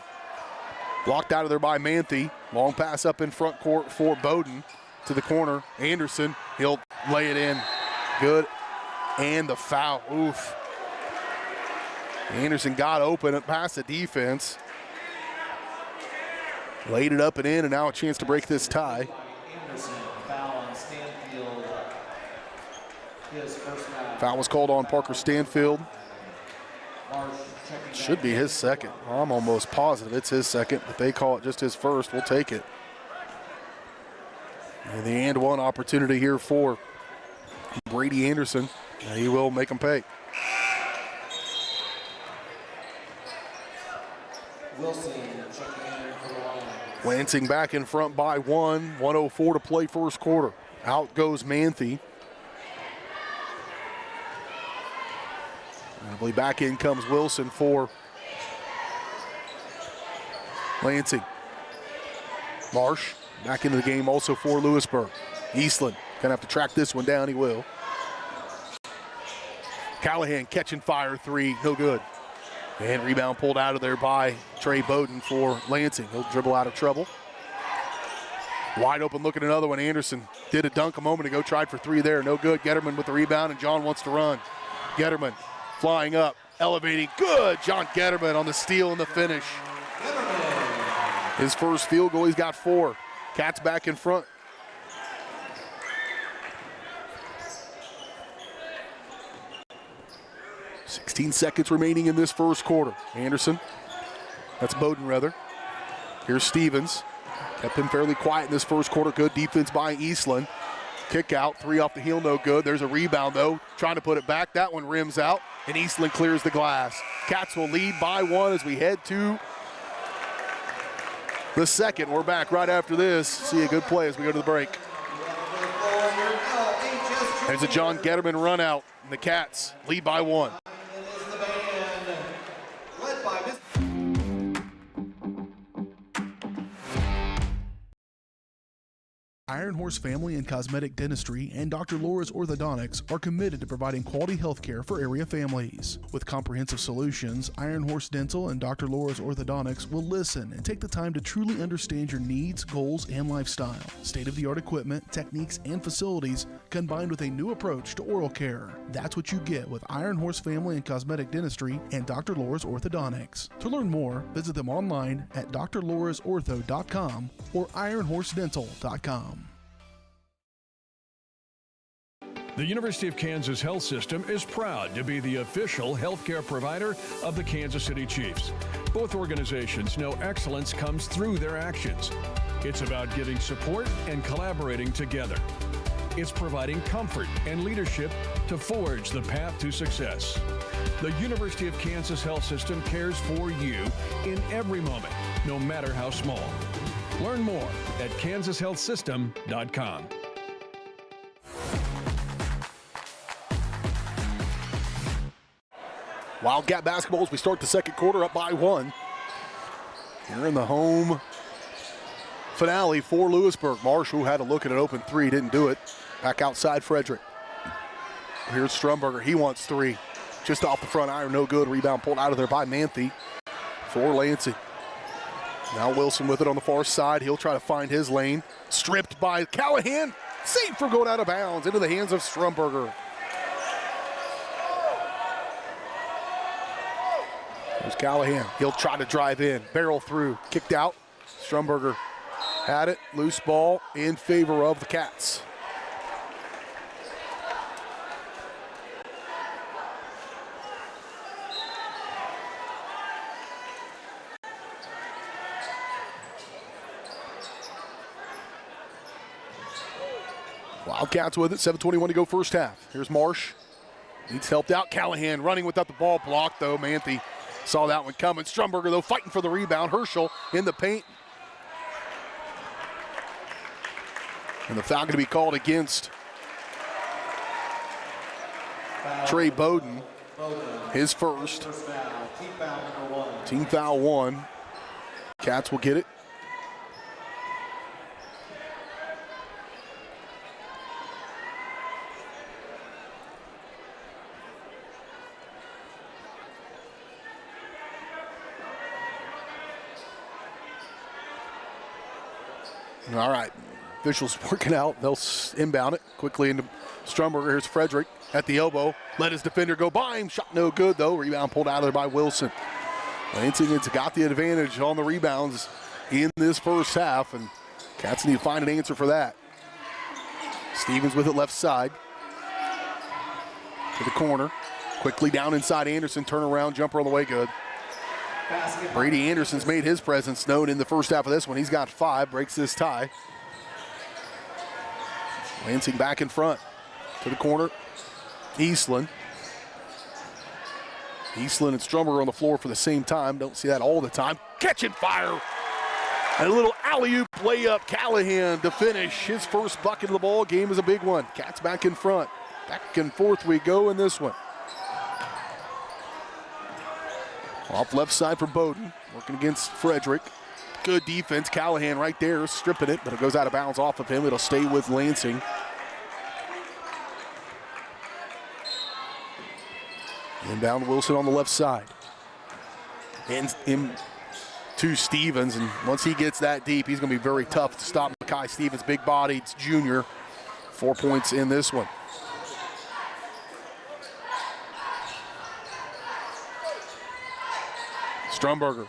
Blocked out of there by Manthe. Long pass up in front court for Bowden to the corner. Anderson, he'll lay it in. Good. And the foul. Oof. Anderson got open past the defense. Laid it up and in, and now a chance to break this tie. Foul was called on Parker Stanfield. Should be his second. I'm almost positive it's his second, but they call it just his first. We'll take it. And the and one opportunity here for Brady Anderson. And he will make him pay. Wilson checking in for the line. Lansing back in front by 1:04 to play first quarter. Out goes Manthe. I believe back in comes Wilson for Lansing. Marsh back into the game also for Louisburg. Eastland gonna have to track this one down, he will. Callahan catching fire three, no good. And rebound pulled out of there by Trey Bowden for Lansing. He'll dribble out of trouble. Wide open look at another one. Anderson did a dunk a moment ago, tried for three there, no good. Getterman with the rebound, and John wants to run. Getterman flying up, elevating, good. John Getterman on the steal and the finish. His first field goal, he's got 4. Cats back in front. .16 seconds remaining in this first quarter. Anderson, that's Bowden rather. Here's Stevens. Kept him fairly quiet in this first quarter. Good defense by Eastland. Kick out, 3 off the heel, no good. There's a rebound though, trying to put it back. That one rims out, and Eastland clears the glass. Cats will lead by 1 as we head to the second. We're back right after this. See a good play as we go to the break. There's a John Getterman run out, and the Cats lead by 1. Iron Horse Family and Cosmetic Dentistry and Dr. Laura's Orthodontics are committed to providing quality health care for area families. With comprehensive solutions, Iron Horse Dental and Dr. Laura's Orthodontics will listen and take the time to truly understand your needs, goals, and lifestyle. State-of-the-art equipment, techniques, and facilities combined with a new approach to oral care. That's what you get with Iron Horse Family and Cosmetic Dentistry and Dr. Laura's Orthodontics. To learn more, visit them online at drlaurasortho.com or ironhorsedental.com. The University of Kansas Health System is proud to be the official healthcare provider of the Kansas City Chiefs. Both organizations know excellence comes through their actions. It's about giving support and collaborating together. It's providing comfort and leadership to forge the path to success. The University of Kansas Health System cares for you in every moment, no matter how small. Learn more at kansashealthsystem.com. Wildcat basketball as we start the second quarter up by 1. Here in the home finale for Louisburg. Marsh, who had a look at an open 3, didn't do it. Back outside Frederick. Here's Strumberger. He wants 3. Just off the front iron, no good. Rebound pulled out of there by Manthe for Lansing. Now Wilson with it on the far side. He'll try to find his lane. Stripped by Callahan. Saved from going out of bounds into the hands of Strumberger. There's Callahan. He'll try to drive in. Barrel through. Kicked out. Strumberger had it. Loose ball in favor of the Cats. Wildcats with it. 7:21 to go first half. Here's Marsh. Needs helped out. Callahan running without the ball. Blocked though. Manthe saw that one coming. Strumberger, though, fighting for the rebound. Herschel in the paint. And the foul going to be called against Trey Bowden. His first. Team foul 1. Cats will get it. All right, officials working out. They'll inbound it quickly into Strumberger. Here's Frederick at the elbow. Let his defender go by him. Shot no good, though. Rebound pulled out of there by Wilson. Lansing has got the advantage on the rebounds in this first half, and Cats need to find an answer for that. Stevens with it left side. To the corner. Quickly down inside Anderson. Turnaround jumper on the way, good. Brady Anderson's made his presence known in the first half of this one. He's got 5, breaks this tie. Lansing back in front. To the corner. Eastland. Eastland and Strumberger on the floor for the same time. Don't see that all the time. Catching fire. And a little alley-oop layup, Callahan to finish. His first bucket of the ball game is a big one. Cats back in front. Back and forth we go in this one. Off left side for Bowden, working against Frederick. Good defense, Callahan right there, stripping it, but it goes out of bounds off of him. It'll stay with Lansing. Inbound Wilson on the left side. And in to Stevens, and once he gets that deep, he's going to be very tough to stop Makai Stevens, big-bodied junior. 4 points in this one. Strumberger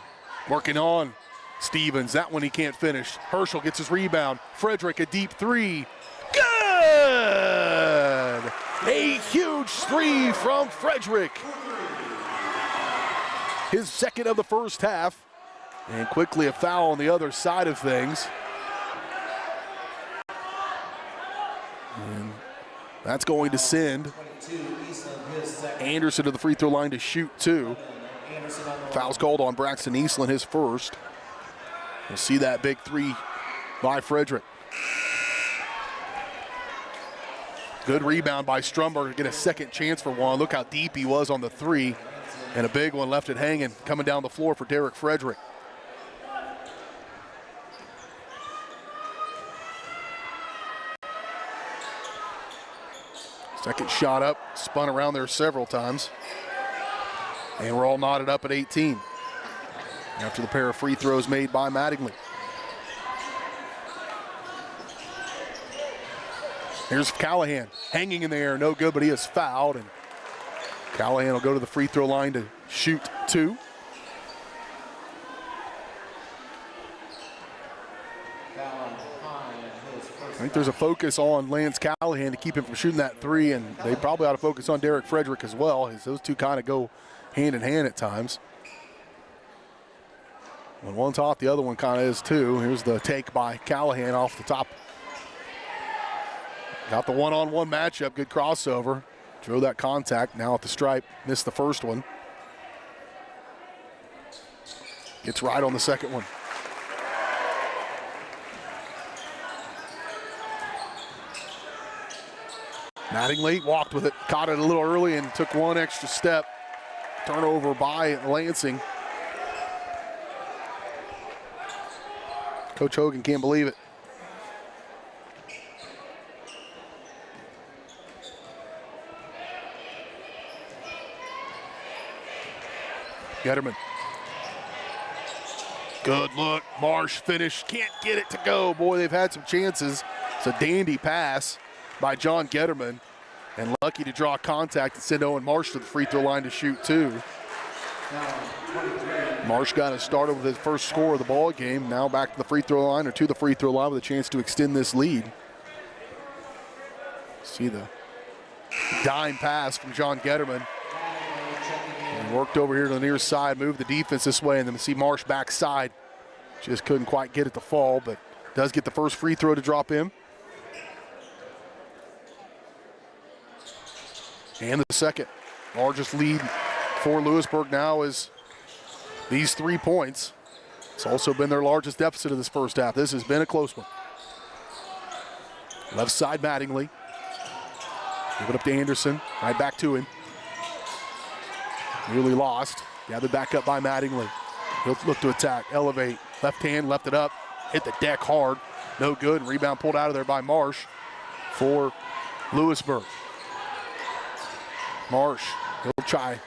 working on Stevens. That one he can't finish. Herschel gets his rebound. Frederick, a deep three. Good! A huge three from Frederick. His second of the first half. And quickly a foul on the other side of things. And that's going to send Anderson to the free throw line to shoot two. Foul's called on Braxton Eastland, his first. We'll see that big three by Frederick. Good rebound by Strumberger to get a second chance for one. Look how deep he was on the three. And a big one left it hanging, coming down the floor for Derek Frederick. Second shot up, spun around there several times. And we're all knotted up at 18 after the pair of free throws made by Mattingly. Here's Callahan hanging in the air, no good, but he is fouled. And Callahan will go to the free throw line to shoot two. I think there's a focus on Lance Callahan to keep him from shooting that three, and they probably ought to focus on Derek Frederick as well, as those two kind of go hand in hand at times. When one's hot, the other one kind of is too. Here's the take by Callahan off the top. Got the one-on-one matchup, good crossover. Drove that contact, now at the stripe, missed the first one. Gets right on the second one. Mattingly walked with it, caught it a little early and took one extra step. Turnover by Lansing. Coach Hogan can't believe it. Getterman. Good look, Marsh finish, can't get it to go. Boy, they've had some chances. It's a dandy pass by John Getterman, and lucky to draw contact and send Owen Marsh to the free throw line to shoot two. Marsh got us started with his first score of the ball game. Now back to the free throw line, or to the free throw line, with a chance to extend this lead. See the dime pass from John Getterman. And worked over here to the near side, moved the defense this way, and then see Marsh backside. Just couldn't quite get it to fall, but does get the first free throw to drop in. And the second. Largest lead for Louisburg now is these 3 points. It's also been their largest deficit of this first half. This has been a close one. Left side, Mattingly. Give it up to Anderson. Right back to him. Nearly lost. Gathered back up by Mattingly. He'll look to attack, elevate. Left hand, left it up. Hit the deck hard. No good. Rebound pulled out of there by Marsh for Louisburg. Marsh, he'll try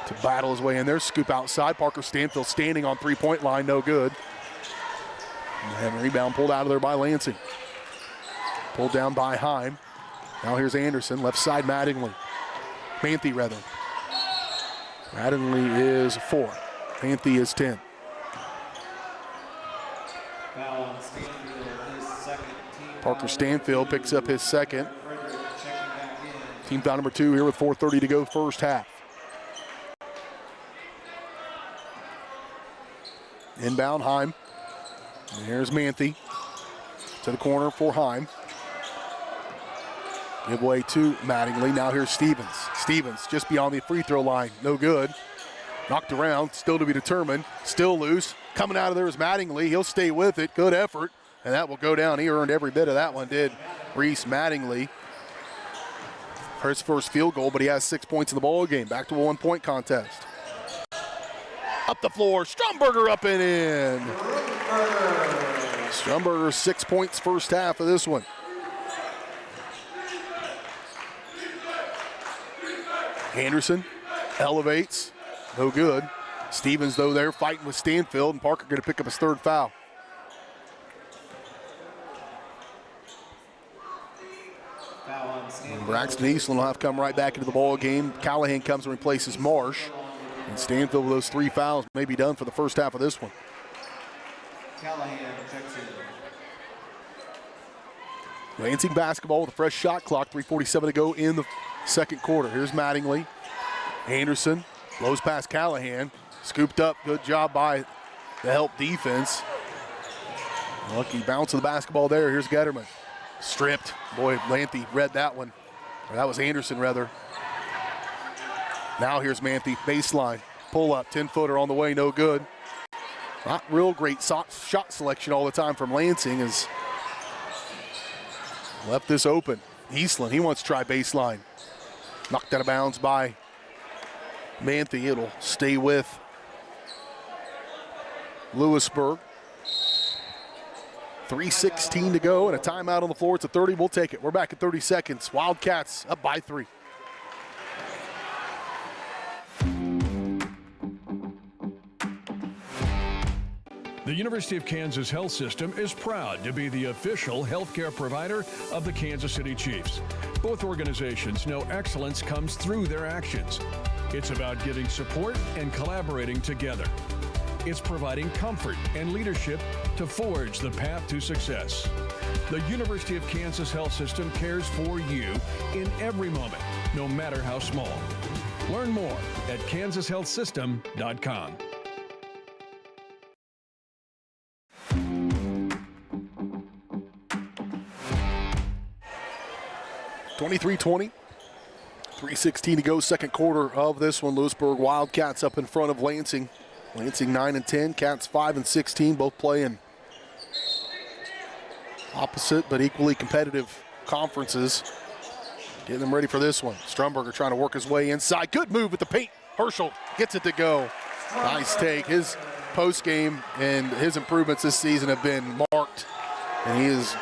to battle his way in there. Scoop outside. Parker Stanfield standing on three-point line, no good. And rebound pulled out of there by Lansing. Pulled down by Heim. Now here's Anderson, left side Mattingly. Manthe, rather. Mattingly is 4. Manthe is 10. Parker Stanfield picks up his second. Team foul number 2 here with 4:30 to go first half. Inbound, Heim. And here's Manthe to the corner for Heim. Give away to Mattingly. Now here's Stevens. Stevens just beyond the free throw line. No good. Knocked around, still to be determined. Still loose. Coming out of there is Mattingly. He'll stay with it. Good effort. And that will go down. He earned every bit of that one, did Reese Mattingly. His first field goal, but he has 6 points in the ball game. Back to a 1-point contest. Up the floor, Stromberger up and in. Stromberger 6 points first half of this one. Anderson elevates, no good. Stevens, though, there fighting with Stanfield, and Parker going to pick up his third foul. Braxton Eastland will have to come right back into the ball game. Callahan comes and replaces Marsh. And Stanfield with those 3 fouls may be done for the first half of this one. Callahan checks in. Lansing basketball with a fresh shot clock, 3:47 to go in the second quarter. Here's Mattingly. Anderson blows past Callahan. Scooped up, good job by the help defense. Lucky bounce of the basketball there. Here's Getterman. Stripped. Boy, Lanthy read that one. Or that was Anderson, rather. Now here's Manthe, baseline. Pull up, 10-footer on the way, no good. Not real great shot selection all the time from Lansing as left this open. Eastland, he wants to try baseline. Knocked out of bounds by Manthe. It'll stay with Louisburg. 3:16 to go and a timeout on the floor. It's a 30. We'll take it. We're back at 30 seconds. Wildcats up by 3. The University of Kansas Health System is proud to be the official healthcare provider of the Kansas City Chiefs. Both organizations know excellence comes through their actions. It's about giving support and collaborating together. It's providing comfort and leadership to forge the path to success. The University of Kansas Health System cares for you in every moment, no matter how small. Learn more at kansashealthsystem.com. (23-20). 3:16 to go, second quarter of this one. Louisburg Wildcats up in front of Lansing. Lansing 9-10, Cats 5-16, both playing opposite but equally competitive conferences. Getting them ready for this one. Stromberger trying to work his way inside. Good move with the paint. Herschel gets it to go. Nice take. His post game and his improvements this season have been marked, and he is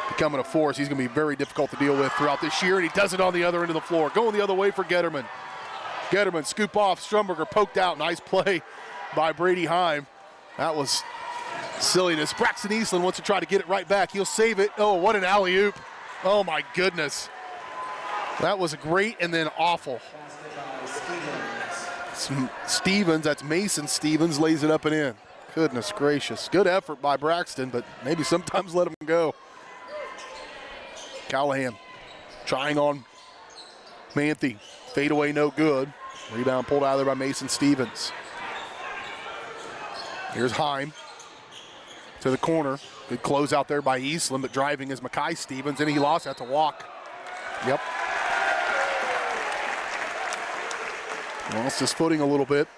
becoming a force. He's going to be very difficult to deal with throughout this year, and he does it on the other end of the floor. Going the other way for Getterman. Getterman scoop off. Stromberger poked out. Nice play by Brady Heim. That was silliness. Braxton Eastland wants to try to get it right back. He'll save it. Oh, what an alley-oop. Oh, my goodness. That was great and then awful. Stevens, that's Mason Stevens, lays it up and in. Goodness gracious. Good effort by Braxton, but maybe sometimes let him go. Callahan trying on Manthe. Fade away, no good. Rebound pulled out of there by Mason Stevens. Here's Heim to the corner. Good close out there by Eastland, but driving is Makai Stevens, and he lost that to walk. Yep. Lost his footing a little bit.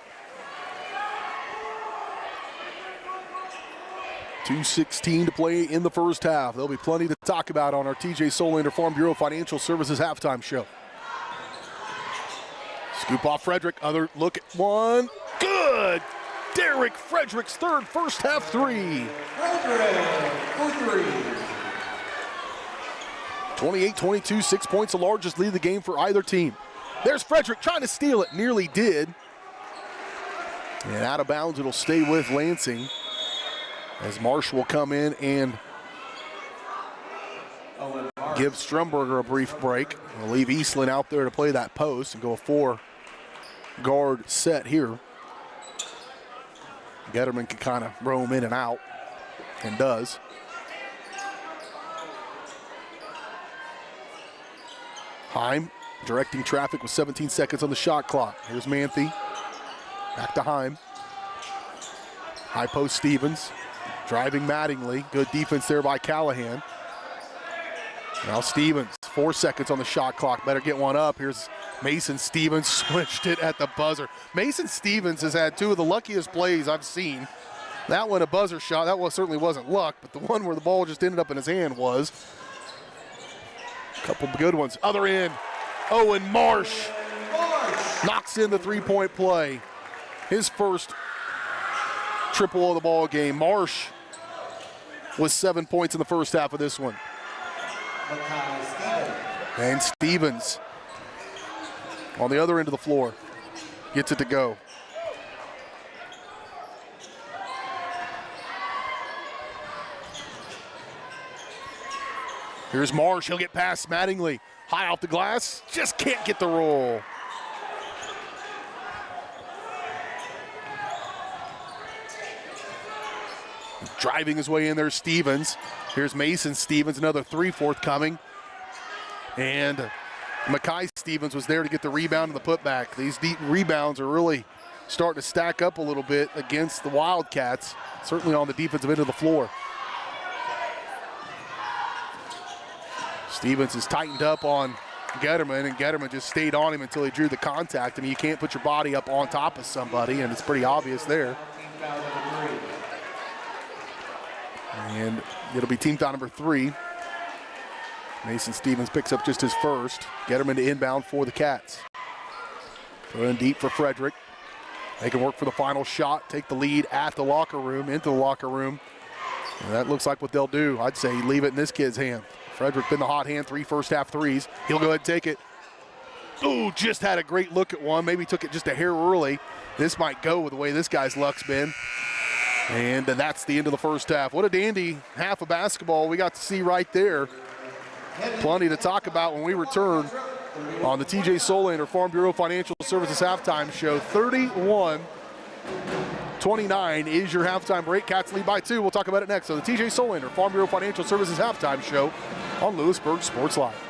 2:16 to play in the first half. There'll be plenty to talk about on our TJ Solander Farm Bureau Financial Services halftime show. Scoop off Frederick. Other look at one. Good! Derek Frederick's third first half three. 28-22, 6 points, the largest lead of the game for either team. There's Frederick trying to steal it, nearly did. And out of bounds, it'll stay with Lansing as Marsh will come in and give Stromberger a brief break. We'll leave Eastland out there to play that post and go a 4-guard set here. Getterman can kind of roam in and out, and does. Heim directing traffic with 17 seconds on the shot clock. Here's Manthe. Back to Heim. High post Stevens. Driving Mattingly. Good defense there by Callahan. Now Stevens, 4 seconds on the shot clock. Better get one up. Here's Mason Stevens, switched it at the buzzer. Mason Stevens has had two of the luckiest plays I've seen That one a buzzer shot. That certainly wasn't luck, but the one where the ball just ended up in his hand was. A couple good ones. Other end. Owen Marsh knocks in the three-point play. His first triple of the ball game. Marsh with 7 points in the first half of this one. And Stevens on the other end of the floor gets it to go. Here's Marsh. He'll get past Mattingly. High off the glass. Just can't get the roll. Driving his way in there, Stevens. Here's Mason Stevens, another three forthcoming. And Makai Stevens was there to get the rebound and the putback. These deep rebounds are really starting to stack up a little bit against the Wildcats, certainly on the defensive end of the floor. Stevens is tightened up on Getterman, and Getterman just stayed on him until he drew the contact. I mean, you can't put your body up on top of somebody, and it's pretty obvious there. And it'll be team foul number 3. Mason Stevens picks up just his first. Getterman to inbound for the Cats. Throw in deep for Frederick. They can work for the final shot, take the lead at the locker room, into the locker room. And that looks like what they'll do. I'd say leave it in this kid's hand. Frederick been the hot hand, 3 first half threes. He'll go ahead and take it. Ooh, just had a great look at one. Maybe took it just a hair early. This might go with the way this guy's luck's been. And that's the end of the first half. What a dandy half of basketball we got to see right there. Plenty to talk about when we return on the TJ Solander Farm Bureau Financial Services halftime show. 31-29 is your halftime break. Cats lead by 2. We'll talk about it next. So the TJ Solander Farm Bureau Financial Services halftime show on Louisburg Sports Live.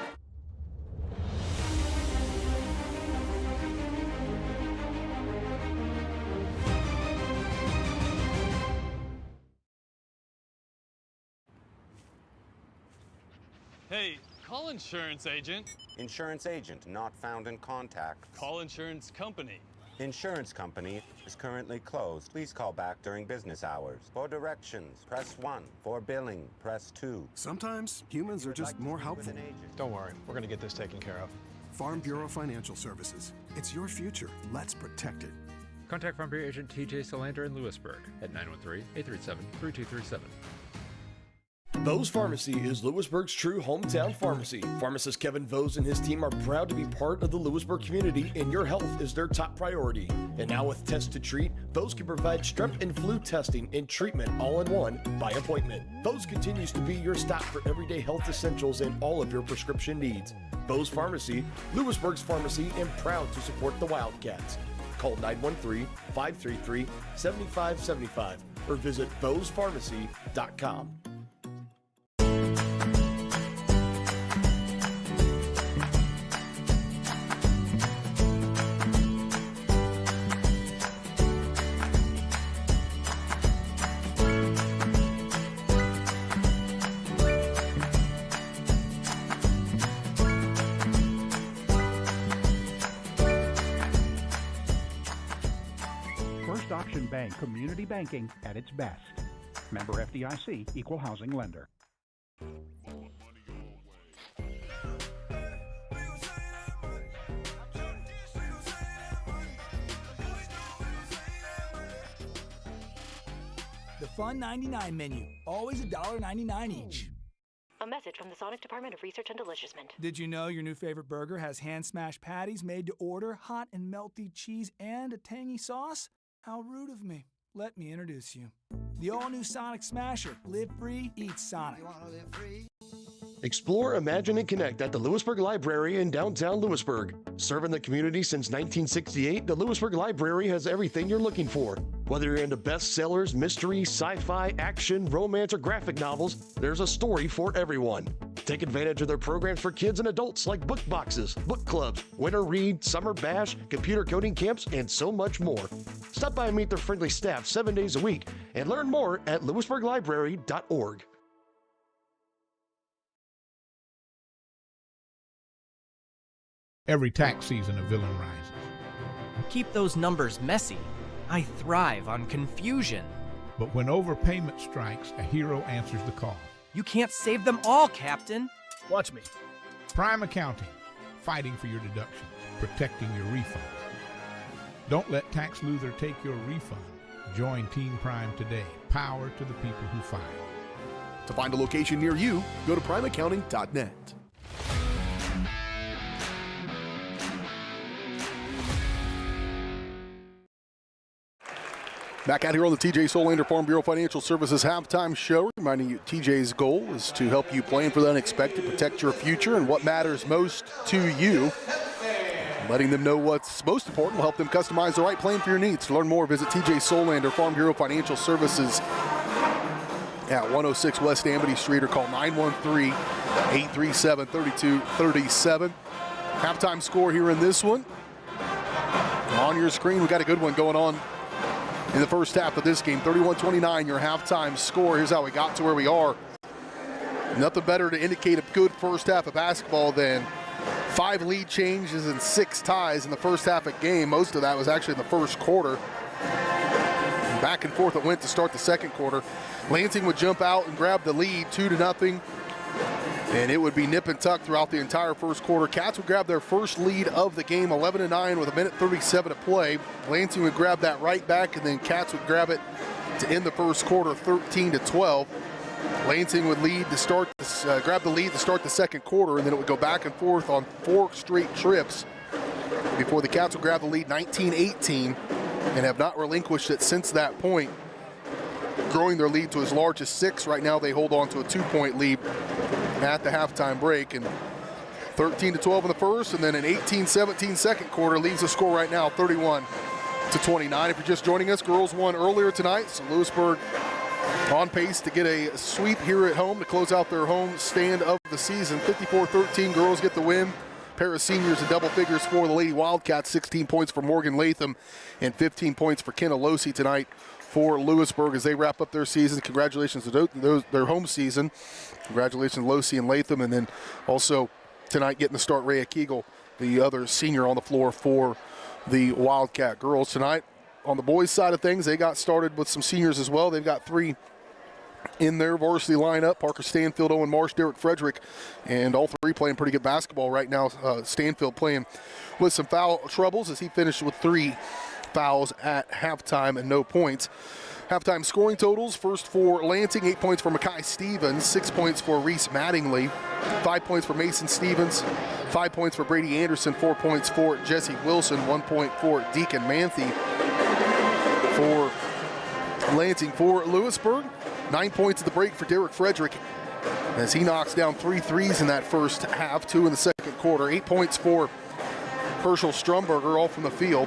Hey, call insurance agent. Insurance agent not found in contact. Call insurance company. Insurance company is currently closed. Please call back during business hours. For directions, press 1. For billing, press 2. Sometimes humans are just more helpful. Don't worry, we're going to get this taken care of. Farm Bureau Financial Services. It's your future. Let's protect it. Contact Farm Bureau agent TJ Solander in Louisburg at 913-837-3237. Vose Pharmacy is Louisburg's true hometown pharmacy. Pharmacist Kevin Vose and his team are proud to be part of the Louisburg community, and your health is their top priority. And now with Test to Treat, Vose can provide strep and flu testing and treatment all in one by appointment. Vose continues to be your stop for everyday health essentials and all of your prescription needs. Vose Pharmacy, Louisburg's pharmacy, and proud to support the Wildcats. Call 913-533-7575 or visit VosePharmacy.com. First Auction Bank, community banking at its best. Member FDIC, equal housing lender. The Fun 99 menu, always $1.99 each. A message from the Sonic Department of Research and Deliciousment. Did you know your new favorite burger has hand-smashed patties made to order, hot and melty cheese, and a tangy sauce? How rude of me. Let me introduce you. The all-new Sonic Smasher. Live free, eat Sonic. Explore, imagine, and connect at the Louisburg Library in downtown Louisburg. Serving the community since 1968, the Louisburg Library has everything you're looking for. Whether you're into bestsellers, mystery, sci-fi, action, romance, or graphic novels, there's a story for everyone. Take advantage of their programs for kids and adults like book boxes, book clubs, winter read, summer bash, computer coding camps, and so much more. Stop by and meet their friendly staff 7 days a week and learn more at louisburglibrary.org. Every tax season, a villain rises. Keep those numbers messy. I thrive on confusion. But when overpayment strikes, a hero answers the call. You can't save them all, Captain. Watch me. Prime Accounting, fighting for your deductions, protecting your refund. Don't let Tax Luther take your refund. Join Team Prime today. Power to the people who fight. To find a location near you, go to primeaccounting.net. Back out here on the TJ Solander Farm Bureau Financial Services halftime show, reminding you TJ's goal is to help you plan for the unexpected, protect your future, and what matters most to you. Letting them know what's most important will help them customize the right plan for your needs. To learn more, visit TJ Solander Farm Bureau Financial Services at 106 West Amity Street, or call 913-837-3237. Halftime score here in this one. On your screen, we got a good one going on in the first half of this game. 31-29, your halftime score. Here's how we got to where we are. Nothing better to indicate a good first half of basketball than 5 lead changes and 6 ties in the first half of the game. Most of that was actually in the first quarter. Back and forth it went to start the second quarter. Lansing would jump out and grab the lead 2-0, and it would be nip and tuck throughout the entire first quarter. Cats would grab their first lead of the game, 11-9 with 1:37 to play. Lansing would grab that right back, and then Cats would grab it to end the first quarter 13-12. Lansing would lead to start this, grab the lead to start the second quarter, and then it would go back and forth on 4 straight trips before the Cats would grab the lead 19-18 and have not relinquished it since that point, growing their lead to as large as 6. Right now they hold on to a 2-point lead at the halftime break, and 13-12 in the first, and then an 18-17 second quarter leaves the score right now 31-29. If you're just joining us, girls won earlier tonight, so Louisburg on pace to get a sweep here at home to close out their home stand of the season. 54-13, girls get the win. Pair of seniors in double figures for the Lady Wildcats. 16 points for Morgan Latham and 15 points for Kenna Losi tonight for Louisburg as they wrap up their season. Congratulations to their home season. Congratulations Losi and Latham, and then also tonight getting to start Rhea Kegel, the other senior on the floor for the Wildcat girls. Tonight on the boys' side of things, they got started with some seniors as well. They've got 3 in their varsity lineup: Parker Stanfield, Owen Marsh, Derek Frederick, and all 3 playing pretty good basketball right now. Stanfield playing with some foul troubles as he finished with 3 fouls at halftime and no points. Halftime scoring totals: first for Lansing, 8 points for Makai Stevens, 6 points for Reese Mattingly, 5 points for Mason Stevens, 5 points for Brady Anderson, 4 points for Jesse Wilson, 1 point for Deacon Manthe. For Lansing, for Louisburg, 9 points at the break for Derek Frederick as he knocks down 3 threes in that first half, 2 in the second quarter. 8 points for Herschel Strumberger, all from the field.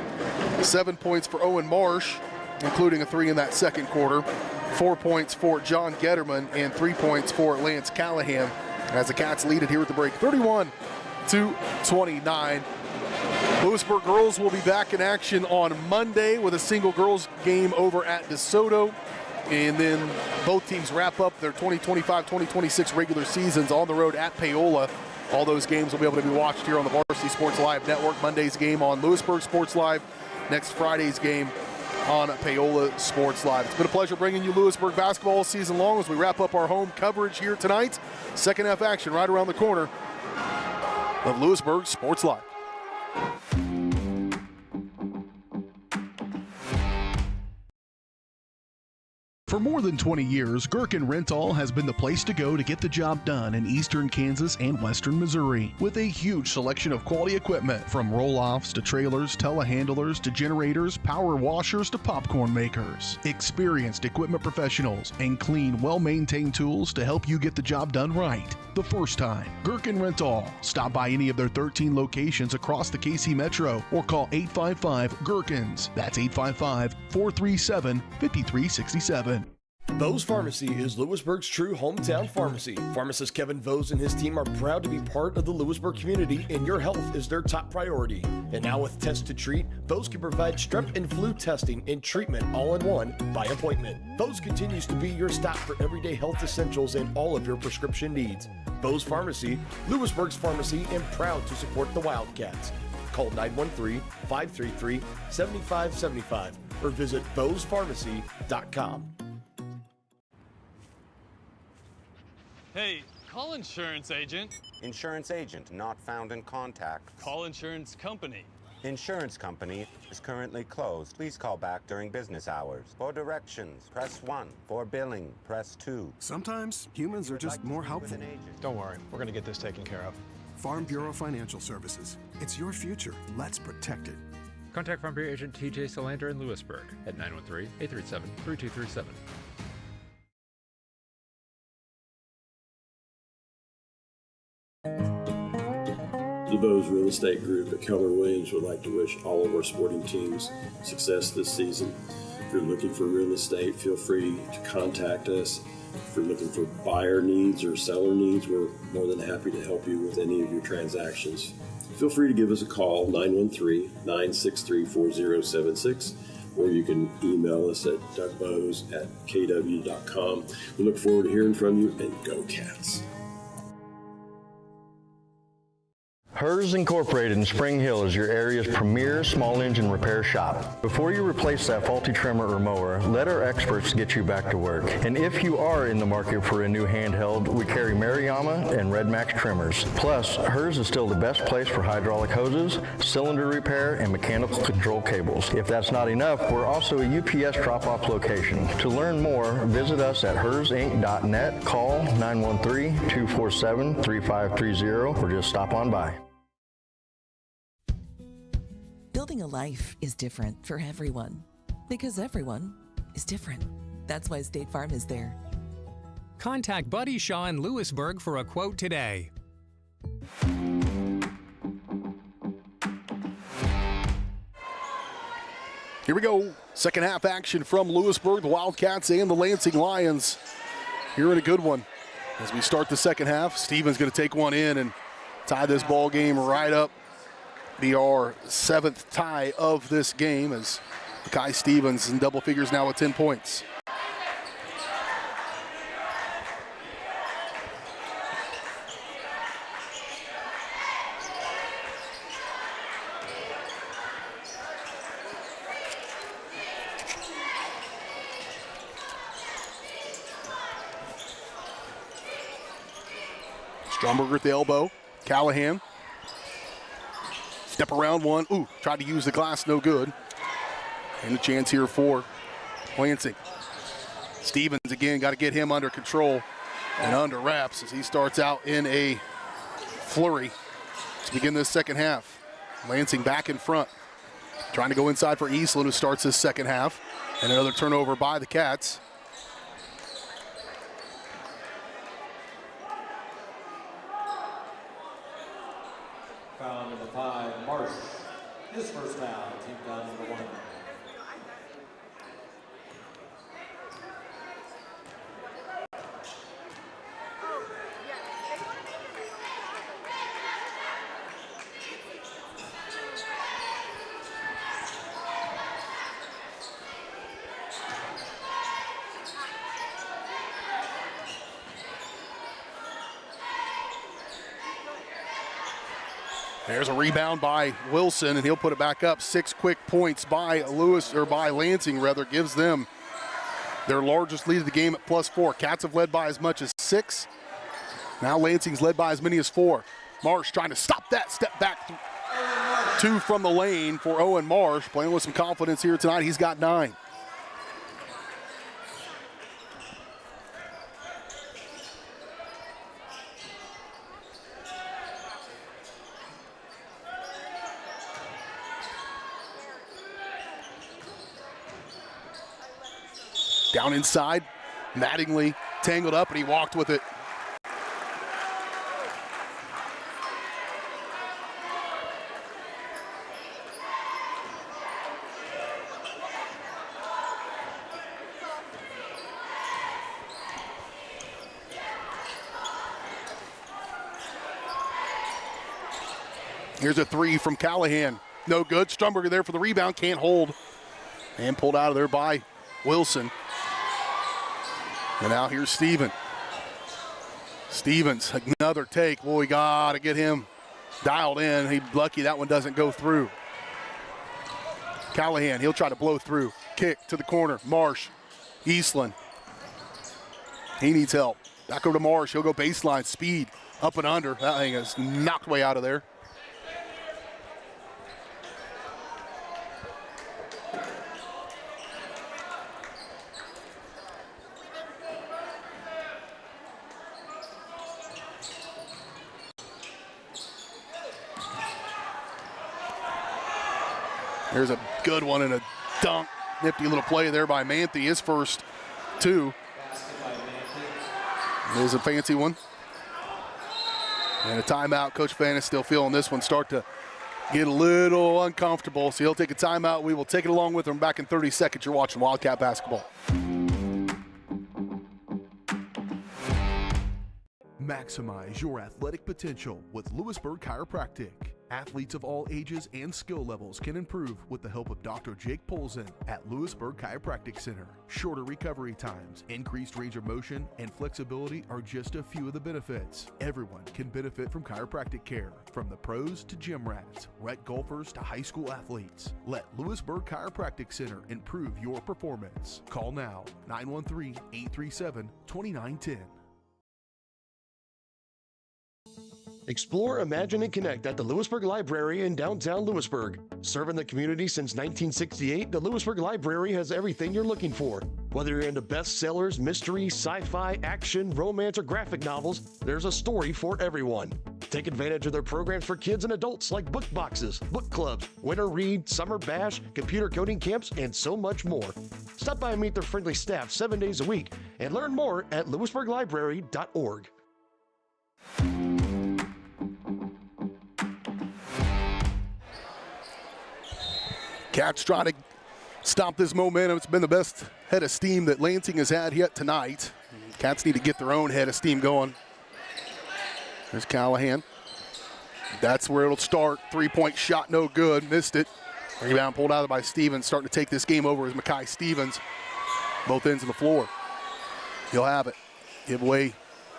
7 points for Owen Marsh, including a 3 in that second quarter. 4 points for John Getterman and 3 points for Lance Callahan as the Cats lead it here at the break, 31-29. Louisburg girls will be back in action on Monday with a single girls game over at DeSoto. And then both teams wrap up their 2025-2026 regular seasons on the road at Paola. All those games will be able to be watched here on the Varsity Sports Live Network. Monday's game on Louisburg Sports Live. Next Friday's game on Paola Sports Live. It's been a pleasure bringing you Louisburg basketball all season long as we wrap up our home coverage here tonight. Second half action right around the corner of Louisburg Sports Live. For more than 20 years, Gherkin Rental has been the place to go to get the job done in eastern Kansas and western Missouri. With a huge selection of quality equipment, from roll-offs to trailers, telehandlers to generators, power washers to popcorn makers. Experienced equipment professionals and clean, well-maintained tools to help you get the job done right the first time. Gherkin Rental. Stop by any of their 13 locations across the KC Metro or call 855-GHERKINS. That's 855-437-5367. Vose Pharmacy is Louisburg's true hometown pharmacy. Pharmacist Kevin Vose and his team are proud to be part of the Louisburg community, and your health is their top priority. And now with Test to Treat, Vose can provide strep and flu testing and treatment all in one by appointment. Vose continues to be your stop for everyday health essentials and all of your prescription needs. Vose Pharmacy, Louisburg's pharmacy, and proud to support the Wildcats. Call 913-533-7575 or visit VosePharmacy.com. Hey, call insurance agent. Insurance agent not found in contact. Call insurance company. Insurance company is currently closed. Please call back during business hours. For directions, press 1. For billing, press 2. Sometimes humans are just more helpful. Don't worry, we're going to get this taken care of. Farm Bureau Financial Services. It's your future. Let's protect it. Contact Farm Bureau agent TJ Solander in Louisburg at 913-837-3237. The Bose Real Estate Group at Keller Williams would like to wish all of our sporting teams success this season. If you're looking for real estate, feel free to contact us. If you're looking for buyer needs or seller needs, we're more than happy to help you with any of your transactions. Feel free to give us a call, 913-963-4076, or you can email us at dougbose@kw.com. We look forward to hearing from you, and go Cats. Hers Incorporated in Spring Hill is your area's premier small engine repair shop. Before you replace that faulty trimmer or mower, let our experts get you back to work. And if you are in the market for a new handheld, we carry Maruyama and Red Max trimmers. Plus, Hers is still the best place for hydraulic hoses, cylinder repair, and mechanical control cables. If that's not enough, we're also a UPS drop-off location. To learn more, visit us at hersinc.net, call 913-247-3530, or just stop on by. Building a life is different for everyone because everyone is different. That's why State Farm is there. Contact Buddy Shaw in Louisburg for a quote today. Here we go. Second half action from Louisburg, the Wildcats and the Lansing Lions. Here in a good one. As we start the second half, Stevens going to take one in and tie this ball game right up. Be our 7th tie of this game as Kai Stevens in double figures now with 10 points. Stromberger at the elbow. Callahan. Step around one. Ooh, tried to use the glass, no good. And a chance here for Lansing. Stevens again, got to get him under control and under wraps as he starts out in a flurry to begin this second half. Lansing back in front. Trying to go inside for Eastland, who starts this second half. And another turnover by the Cats. Foul number 5, Marsh. His first foul, team foul number 1. There's a rebound by Wilson, and he'll put it back up. 6 quick points by Lansing gives them their largest lead of the game at +4. Cats have led by as much as 6. Now Lansing's led by as many as 4. Marsh trying to stop that, step back. 2 from the lane for Owen Marsh, playing with some confidence here tonight. He's got 9. Down inside, Mattingly tangled up, and he walked with it. Here's a 3 from Callahan. No good. Stromberger there for the rebound, can't hold. And pulled out of there by Wilson. And now here's Stevens. Stevens, another take. Boy, we got to get him dialed in. He's lucky that one doesn't go through. Callahan, he'll try to blow through. Kick to the corner. Marsh, Eastland. He needs help. Back over to Marsh. He'll go baseline, speed, up and under. That thing is knocked way out of there. Here's a good one and a dunk. Nifty little play there by Manthe. His first two. There's a fancy one. And a timeout. Coach Fan is still feeling this one start to get a little uncomfortable. So he'll take a timeout. We will take it along with him. Back in 30 seconds. You're watching Wildcat basketball. Maximize your athletic potential with Louisburg Chiropractic. Athletes of all ages and skill levels can improve with the help of Dr. Jake Polzin at Louisburg Chiropractic Center. Shorter recovery times, increased range of motion, and flexibility are just a few of the benefits. Everyone can benefit from chiropractic care, from the pros to gym rats, rec golfers to high school athletes. Let Louisburg Chiropractic Center improve your performance. Call now, 913-837-2910. Explore, imagine, and connect at the Louisburg Library in downtown Louisburg. Serving the community since 1968, the Louisburg Library has everything you're looking for. Whether you're into bestsellers, mystery, sci-fi, action, romance, or graphic novels, there's a story for everyone. Take advantage of their programs for kids and adults like book boxes, book clubs, winter read, summer bash, computer coding camps, and so much more. Stop by and meet their friendly staff 7 days a week and learn more at louisburglibrary.org. Cats trying to stop this momentum. It's been the best head of steam that Lansing has had yet tonight. Cats need to get their own head of steam going. There's Callahan. That's where it'll start. Three-point shot, no good. Missed it. Rebound pulled out by Stevens. Starting to take this game over is Makai Stevens. Both ends of the floor. He'll have it. Give away.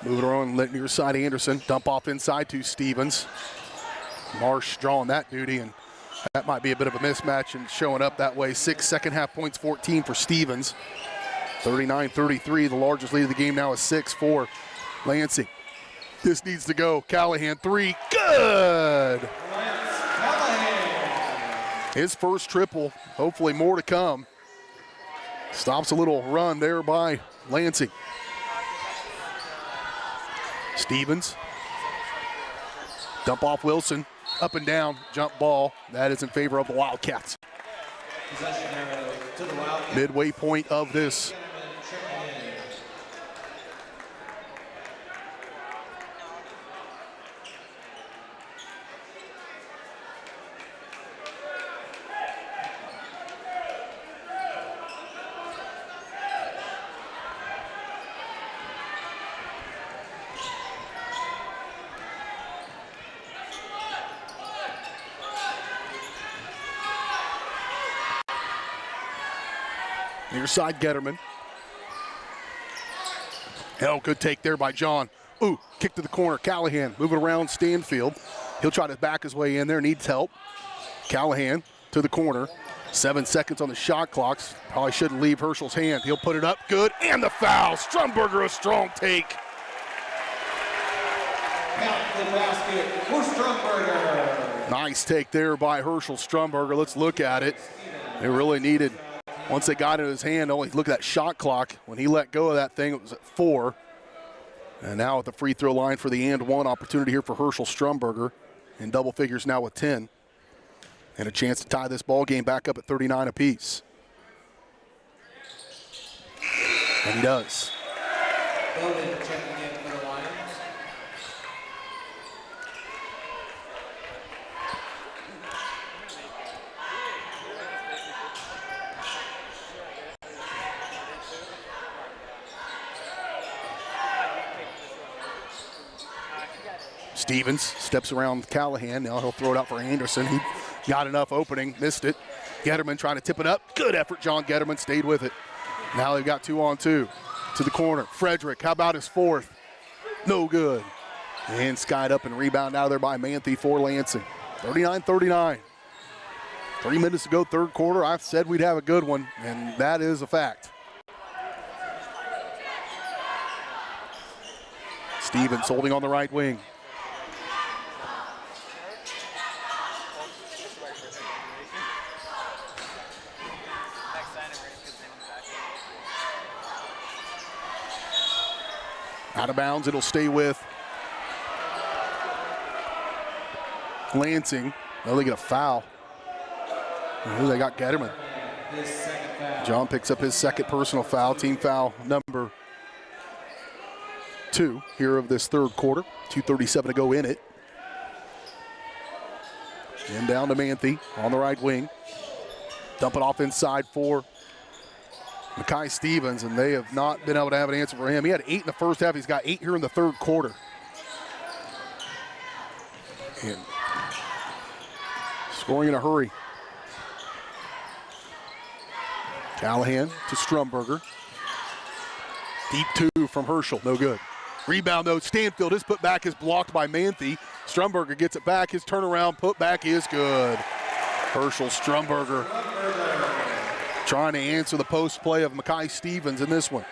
Move it around. Let near side Anderson. Dump off inside to Stevens. Marsh drawing that duty, and that might be a bit of a mismatch and showing up that way. 6 second half points, 14 for Stevens. 39-33, the largest lead of the game now is 6 for Lansing. This needs to go. Callahan, three, good! His first triple, hopefully more to come. Stops a little run there by Lansing. Stevens, dump off Wilson. Up and down, jump ball. That is in favor of the Wildcats. Midway point of this. Near side, Getterman. Oh, good take there by John. Ooh, kick to the corner. Callahan moving around Stanfield. He'll try to back his way in there, needs help. Callahan to the corner. 7 seconds on the shot clocks. Probably shouldn't leave Herschel's hand. He'll put it up, good, and the foul. Strumberger, a strong take. Count the basket for Strumberger. Nice take there by Herschel Strumberger. Let's look at it. They really needed. Once they got it in his hand, only look at that shot clock. When he let go of that thing, it was at 4. And now at the free throw line for the and one opportunity here for Herschel Strumberger. In double figures now with 10. And a chance to tie this ball game back up at 39 apiece. And he does. Bowden checking in for the Lions. Stevens steps around Callahan. Now he'll throw it out for Anderson. He got enough opening, missed it. Getterman trying to tip it up. Good effort, John Getterman stayed with it. Now they've got 2-on-2 to the corner. Frederick, how about his fourth? No good. And skied up and rebound out of there by Manthe for Lansing. 39-39. 3 minutes to go, third quarter. I said we'd have a good one, and that is a fact. Stevens holding on the right wing. Out of bounds, it'll stay with Lansing. Oh, they get a foul. Oh, they got Getterman. John picks up his second personal foul, team foul number 2 here of this third quarter. 2:37 to go in it. And down to Manthe on the right wing. Dump it off inside for Makai Stevens, and they have not been able to have an answer for him. He had 8 in the first half. He's got 8 here in the third quarter. And scoring in a hurry. Callahan to Strumberger. Deep 2 from Herschel, no good. Rebound though, Stanfield, his putback is blocked by Manthe. Strumberger gets it back, his turnaround putback is good. Herschel Strumberger trying to answer the post play of Makai Stevens in this one.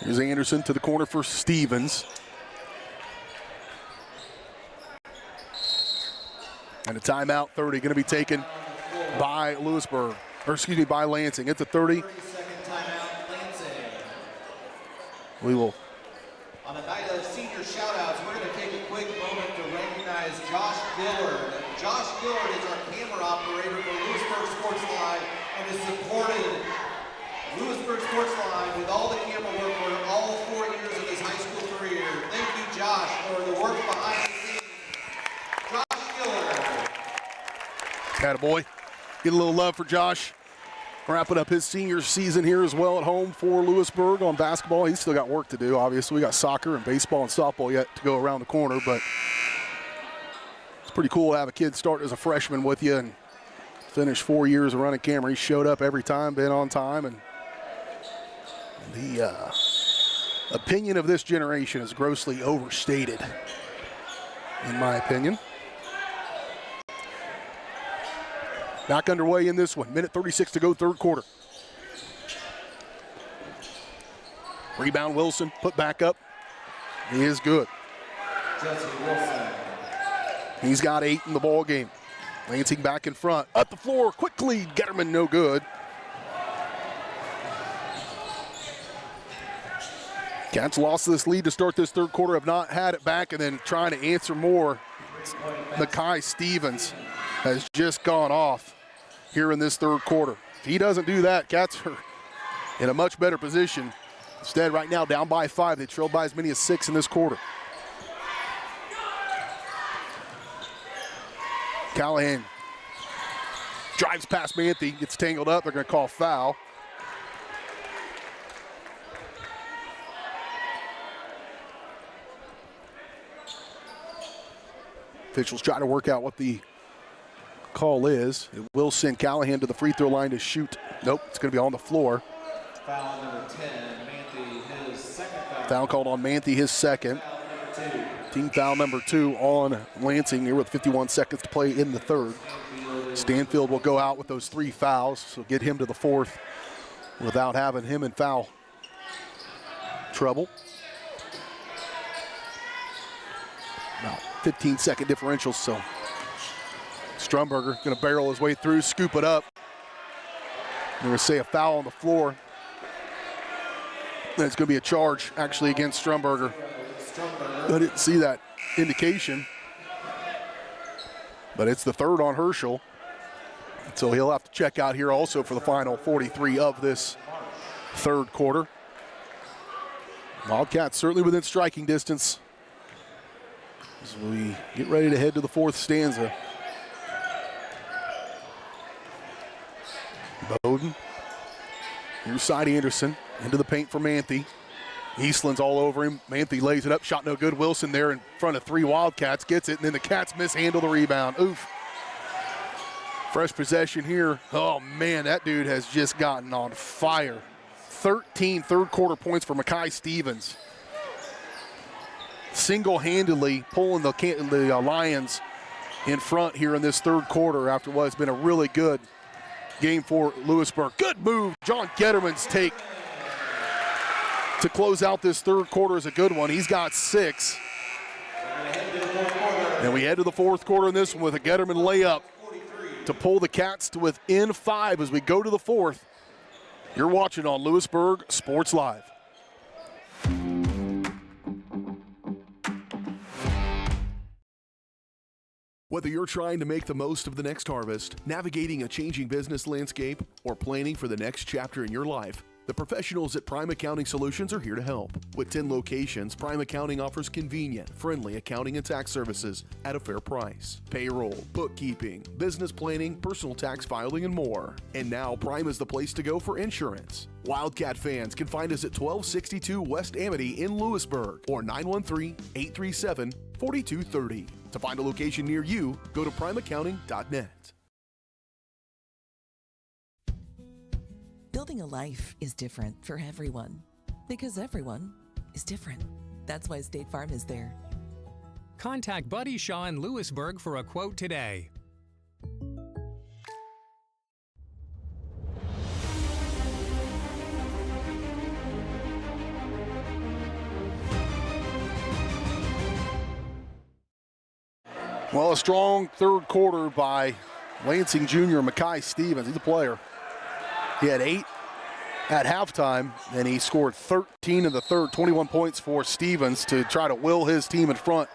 Here's Anderson to the corner for Stevens. And a timeout, 30, going to be taken by Louisburg, or excuse me, by Lansing. It's a 30. We will. On a night of senior shout-outs, we're going to take a quick moment to recognize Josh Gillard. Josh Gillard is our camera operator for Louisburg Sports Live and has supported Louisburg Sports Live with all the camera work for all 4 years of his high school career. Thank you, Josh, for the work behind the scenes. Josh Gillard. Attaboy. Get a little love for Josh. Wrapping up his senior season here as well at home for Louisburg on basketball. He's still got work to do, obviously. We got soccer and baseball and softball yet to go around the corner, but it's pretty cool to have a kid start as a freshman with you and finish 4 years of running camera. He showed up every time, been on time, and the opinion of this generation is grossly overstated, in my opinion. Back underway in this one. Minute 36 to go, third quarter. Rebound Wilson, put back up. He is good. Jesse Wilson. He's got 8 in the ball game. Lansing back in front. Up the floor, quickly. Getterman no good. Cats lost this lead to start this third quarter, have not had it back, and then trying to answer more. Makai Stevens has just gone off here in this third quarter. If he doesn't do that, Cats are in a much better position. Instead, right now, down by 5. They trailed by as many as 6 in this quarter. Callahan drives past Manthe, gets tangled up. They're going to call foul. Officials try to work out what the call is. It will send Callahan to the free throw line to shoot. Nope, it's going to be on the floor. Foul number 10, Manthe, his second foul. Foul called on Manthe, his second. Team foul number 2 on Lansing here with 51 seconds to play in the third. Stanfield will go out with those 3 fouls, so get him to the 4th without having him in foul trouble. About 15-second differential, so Strumberger going to barrel his way through, scoop it up. They're going to say a foul on the floor. Then it's going to be a charge, actually, against Strumberger. I didn't see that indication. But it's the 3rd on Herschel. So he'll have to check out here also for the final 43 of this third quarter. Wildcats certainly within striking distance as we get ready to head to the 4th stanza. Bowden. Near side Anderson. Into the paint for Manthe. Eastland's all over him. Manthe lays it up. Shot no good. Wilson there in front of 3 Wildcats. Gets it, and then the Cats mishandle the rebound. Oof. Fresh possession here. Oh, man, that dude has just gotten on fire. 13 third-quarter points for Makai Stevens. Single-handedly pulling the Lions in front here in this third quarter after what has been a really good game for Louisburg. Good move. John Getterman's take to close out this third quarter is a good one. He's got 6. And we head to the fourth quarter in this one with a Getterman layup to pull the Cats to within 5 as we go to the fourth. You're watching on Louisburg Sports Live. Whether you're trying to make the most of the next harvest, navigating a changing business landscape, or planning for the next chapter in your life, the professionals at Prime Accounting Solutions are here to help. With 10 locations, Prime Accounting offers convenient, friendly accounting and tax services at a fair price. Payroll, bookkeeping, business planning, personal tax filing, and more. And now Prime is the place to go for insurance. Wildcat fans can find us at 1262 West Amity in Louisburg or 913-837-4230. To find a location near you, go to primeaccounting.net. Building a life is different for everyone because everyone is different. That's why State Farm is there. Contact Buddy Shaw in Louisburg for a quote today. Well, a strong third quarter by Lansing Jr. Mekhi Stevens. He's a player. He had 8 at halftime, and he scored 13 in the third, 21 points for Stevens to try to will his team in front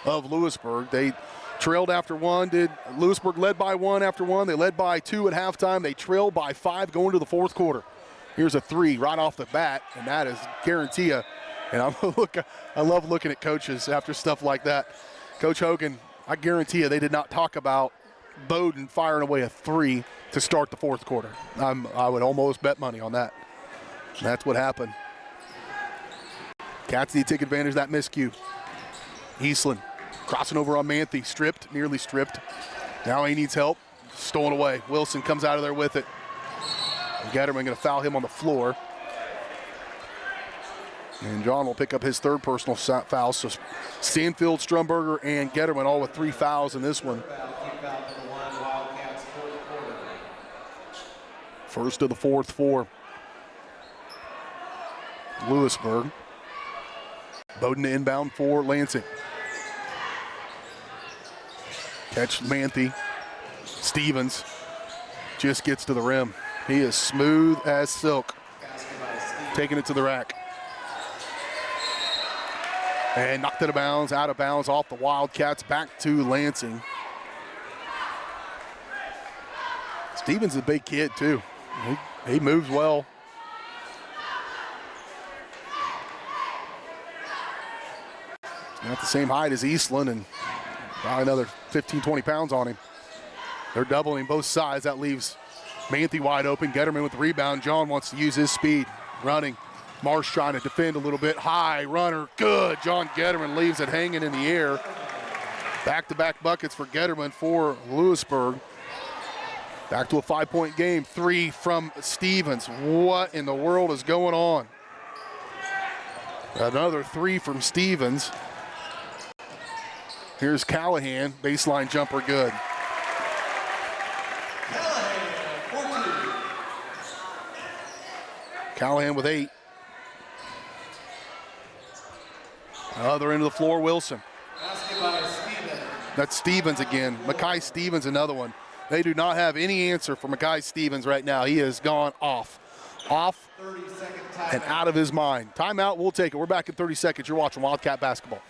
of Louisburg. They trailed after 1. Louisburg led by 1 after 1. They led by 2 at halftime. They trailed by 5 going to the fourth quarter. Here's a 3 right off the bat, and that is guarantee you. And I love looking at coaches after stuff like that. Coach Hogan, I guarantee you they did not talk about Bowden firing away a 3 to start the fourth quarter. I would almost bet money on that. That's what happened. Cats need to take advantage of that miscue. Eastland crossing over on Manthe, stripped, nearly stripped. Now he needs help, stolen away. Wilson comes out of there with it. Getterman going to foul him on the floor. And John will pick up his third personal foul. So Stanfield, Strumberger, and Getterman all with 3 fouls in this one. First of the fourth for Louisburg. Bowden to inbound for Lansing. Catch Manthe. Stevens just gets to the rim. He is smooth as silk. Taking it to the rack. And knocked it out of bounds off the Wildcats, back to Lansing. Stevens is a big kid too. He moves well. He's not the same height as Eastland, and about another 15, 20 pounds on him. They're doubling both sides. That leaves Manthe wide open. Getterman with the rebound. John wants to use his speed. Running. Marsh trying to defend a little bit. High runner. Good. John Getterman leaves it hanging in the air. Back-to-back buckets for Getterman for Louisburg. Back to a 5-point game. 3 from Stevens. What in the world is going on? Another 3 from Stevens. Here's Callahan. Baseline jumper good. Callahan with 8. Other end of the floor, Wilson. That's Stevens again. Mekhi Stevens, another one. They do not have any answer for Mekhi Stevens right now. He has gone off and out of his mind. Timeout, we'll take it. We're back in 30 seconds. You're watching Wildcat basketball.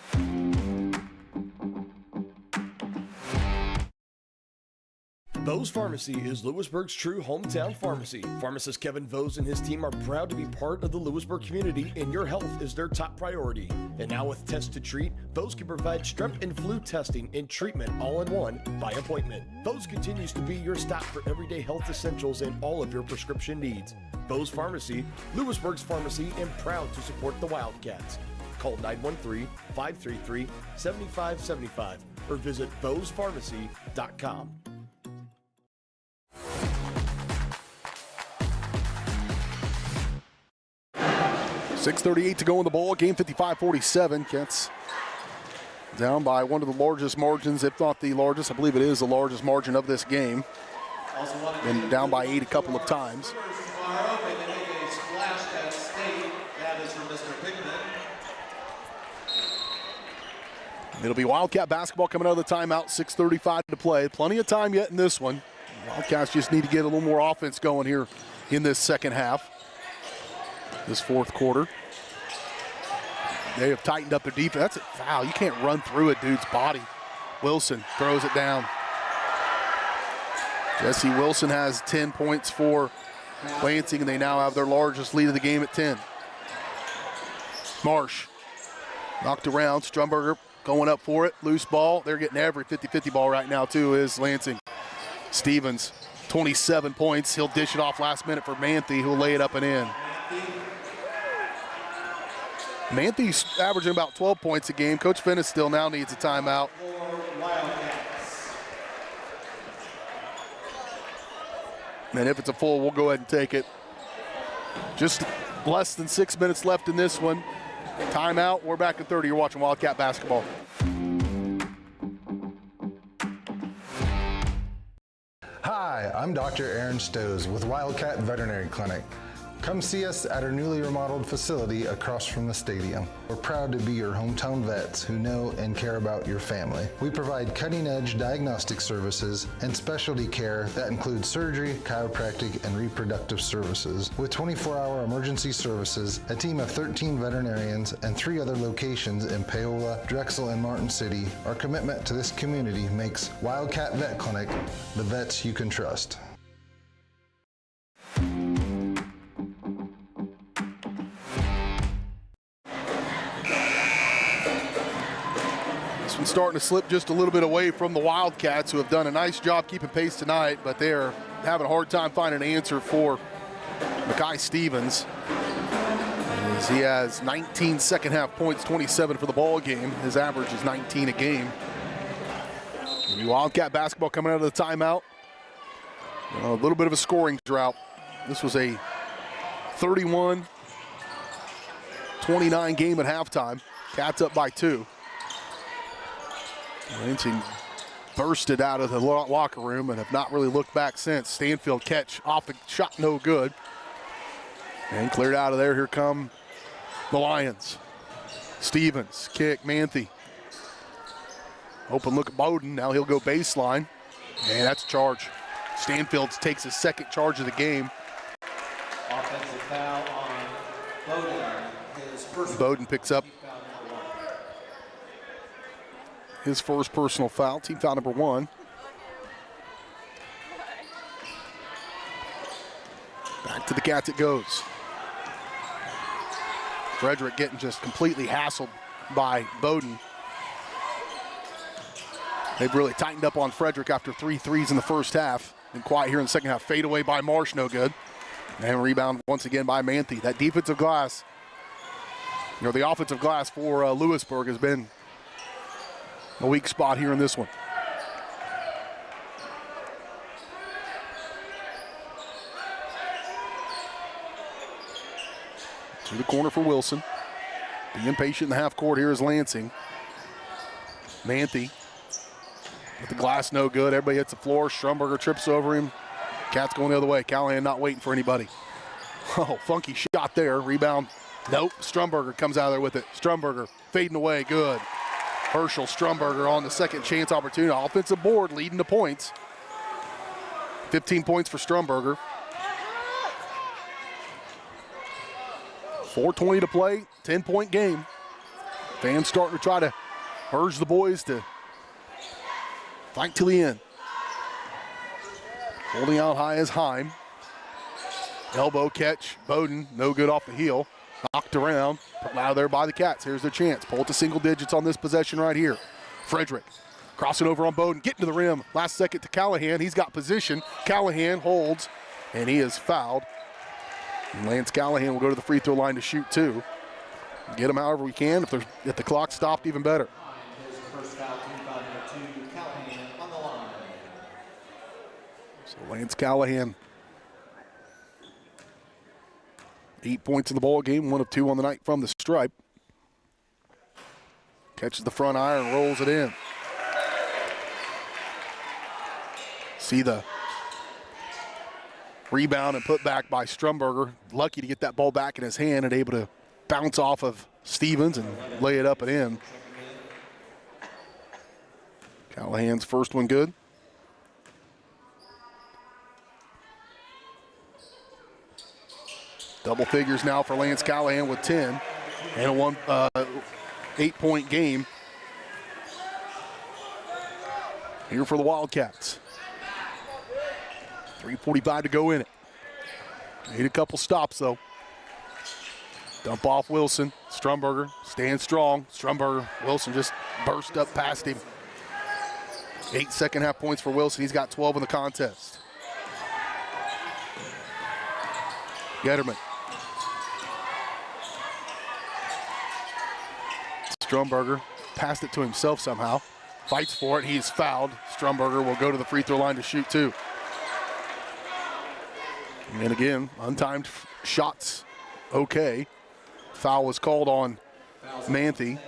Vose Pharmacy is Louisburg's true hometown pharmacy. Pharmacist Kevin Vose and his team are proud to be part of the Louisburg community, and your health is their top priority. And now with Test to Treat, Vose can provide strep and flu testing and treatment all in one by appointment. Vose continues to be your stop for everyday health essentials and all of your prescription needs. Vose Pharmacy, Louisburg's pharmacy, and proud to support the Wildcats. Call 913-533-7575 or visit vosepharmacy.com. 6:38 to go in the ball game, 55-47. Cats down by one of the largest margins, if not the largest. I believe it is the largest margin of this game. Been down by 8 a couple of times. Tomorrow, may they make a splash at State. That is for Mr. Pickman. It'll be Wildcat basketball coming out of the timeout, 6:35 to play. Plenty of time yet in this one. Wildcats just need to get a little more offense going here in this second half, this fourth quarter. They have tightened up their defense. That's a foul. You can't run through a dude's body. Wilson throws it down. Jesse Wilson has 10 points for Lansing, and they now have their largest lead of the game at 10. Marsh knocked around. Strumberger going up for it. Loose ball. They're getting every 50-50 ball right now, too, is Lansing. Stevens, 27 points. He'll dish it off last minute for Manthe, who'll lay it up and in. Manthe's averaging about 12 points a game. Coach Finnis still now needs a timeout. And if it's a full, we'll go ahead and take it. Just less than 6 minutes left in this one. Timeout, we're back at 30. You're watching Wildcat basketball. Hi, I'm Dr. Aaron Stoes with Wildcat Veterinary Clinic. Come see us at our newly remodeled facility across from the stadium. We're proud to be your hometown vets who know and care about your family. We provide cutting-edge diagnostic services and specialty care that includes surgery, chiropractic, and reproductive services. With 24-hour emergency services, a team of 13 veterinarians, and 3 other locations in Paola, Drexel, and Martin City, our commitment to this community makes Wildcat Vet Clinic the vets you can trust. Starting to slip just a little bit away from the Wildcats, who have done a nice job keeping pace tonight, but they're having a hard time finding an answer for Makai Stevens, as he has 19 second half points, 27 for the ball game. His average is 19 a game. Wildcat basketball coming out of the timeout. A little bit of a scoring drought. This was a 31-29 game at halftime. Cats up by 2. Lansing bursted out of the locker room and have not really looked back since. Stanfield catch off the shot, no good. And cleared out of there. Here come the Lions. Stevens, kick, Manthe. Open look at Bowden. Now he'll go baseline. And that's a charge. Stanfield takes his second charge of the game. Offensive foul on Bowden. Bowden picks up his first personal foul, team foul number 1. Back to the Cats it goes. Frederick getting just completely hassled by Bowden. They've really tightened up on Frederick after 3 threes in the first half. Been quiet here in the second half. Fade away by Marsh, no good. And rebound once again by Manthe. That defensive glass, the offensive glass for Louisburg has been a weak spot here in this one. To the corner for Wilson. Being patient in the half court here is Lansing. Manthe with the glass, no good. Everybody hits the floor. Strumberger trips over him. Cats going the other way. Callahan not waiting for anybody. Oh, funky shot there. Rebound. Nope. Strumberger comes out of there with it. Strumberger fading away. Good. Herschel Strumberger on the second chance opportunity. Offensive board leading to points. 15 points for Strumberger. 4:20 to play, 10-point game. Fans starting to try to urge the boys to fight till the end. Holding out high is Heim. Elbow catch, Bowden, no good off the heel. Knocked around, put out of there by the Cats. Here's their chance. Pull it to single digits on this possession right here. Frederick crossing over on Bowden, getting to the rim. Last second to Callahan. He's got position. Callahan holds, and he is fouled. And Lance Callahan will go to the free throw line to shoot 2. Get him however we can. If the clock stopped, even better. First foul, team foul number 2, Callahan on the line. So Lance Callahan, 8 points in the ball game, 1 of 2 on the night from the stripe. Catches the front iron, rolls it in. See the rebound and put back by Strumberger. Lucky to get that ball back in his hand and able to bounce off of Stevens and lay it up and in. Callahan's first one good. Double figures now for Lance Callahan with 10 and a 8-point game here for the Wildcats. 3:45 to go in it. Need a couple stops though. Dump off Wilson. Strumberger stands strong. Strumberger, Wilson just burst up past him. 8 second half points for Wilson. He's got 12 in the contest. Getterman. Strumberger passed it to himself somehow. Fights for it. He's fouled. Strumberger will go to the free throw line to shoot two. And again, untimed shots. Okay. Foul was called on Manthe.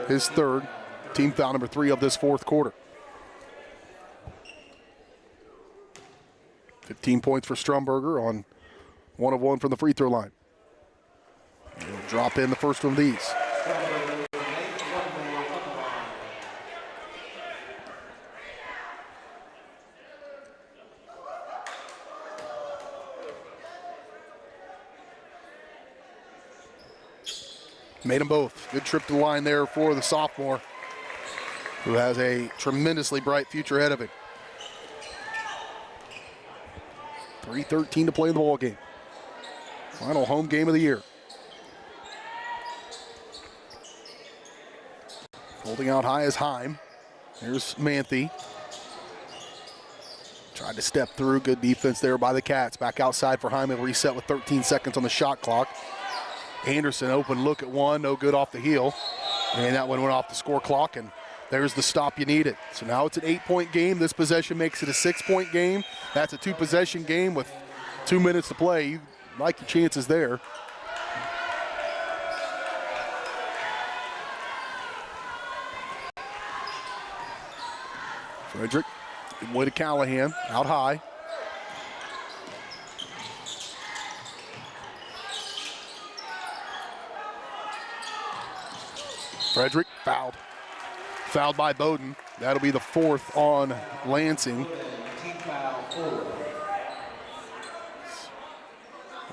His third. Team foul number 3 of this fourth quarter. 15 points for Strumberger on 1 of 1 from the free throw line. He'll drop in the first one of these. Made them both. Good trip to the line there for the sophomore, who has a tremendously bright future ahead of him. 3:13 to play in the ball game. Final home game of the year. Holding out high is Heim. Here's Manthe. Tried to step through. Good defense there by the Cats. Back outside for Heim. He'll reset with 13 seconds on the shot clock. Anderson open look at one. No good off the heel. And that one went off the score clock, and there's the stop you needed. So now it's an 8-point game. This possession makes it a 6-point game. That's a 2-possession game with 2 minutes to play. You like your chances there. Frederick, good way to Callahan, out high. Frederick fouled. Fouled by Bowden. That'll be the 4th on Lansing.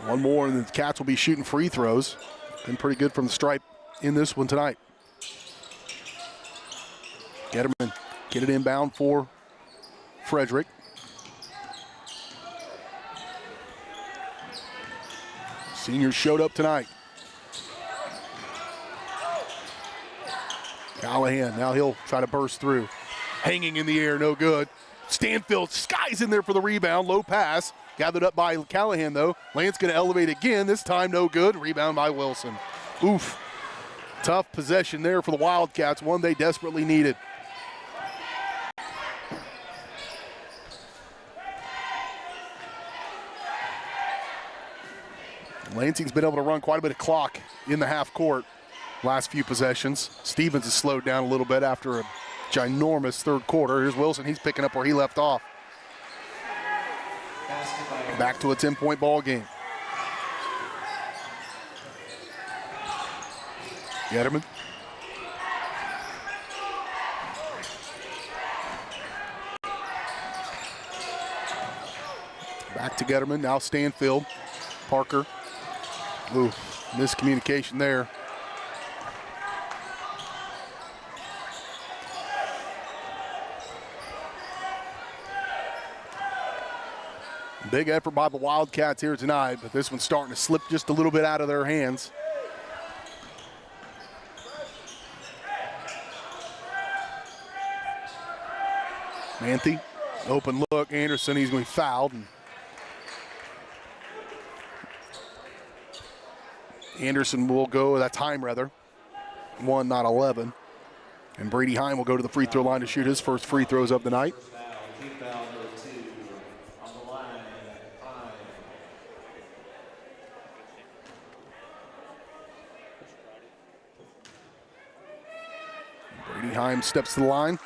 One more and the Cats will be shooting free throws. Been pretty good from the stripe in this one tonight. Getterman, get it inbound for Frederick. Seniors showed up tonight. Callahan, now he'll try to burst through. Hanging in the air, no good. Stanfield skies in there for the rebound. Low pass. Gathered up by Callahan, though. Lance going to elevate again. This time, no good. Rebound by Wilson. Oof. Tough possession there for the Wildcats. One they desperately needed. Lansing's been able to run quite a bit of clock in the half court last few possessions. Stevens has slowed down a little bit after a ginormous third quarter. Here's Wilson. He's picking up where he left off. Back to a 10-point ball game. Getterman. Back to Getterman. Now Stanfield. Parker. Ooh, miscommunication there. Big effort by the Wildcats here tonight, but this one's starting to slip just a little bit out of their hands. Manthe, open look. Anderson, he's going to be fouled. Anderson will go, that's Heim rather. 1, not 11. And Brady Heim will go to the free throw line to shoot his first free throws of the night. Heim steps to the line.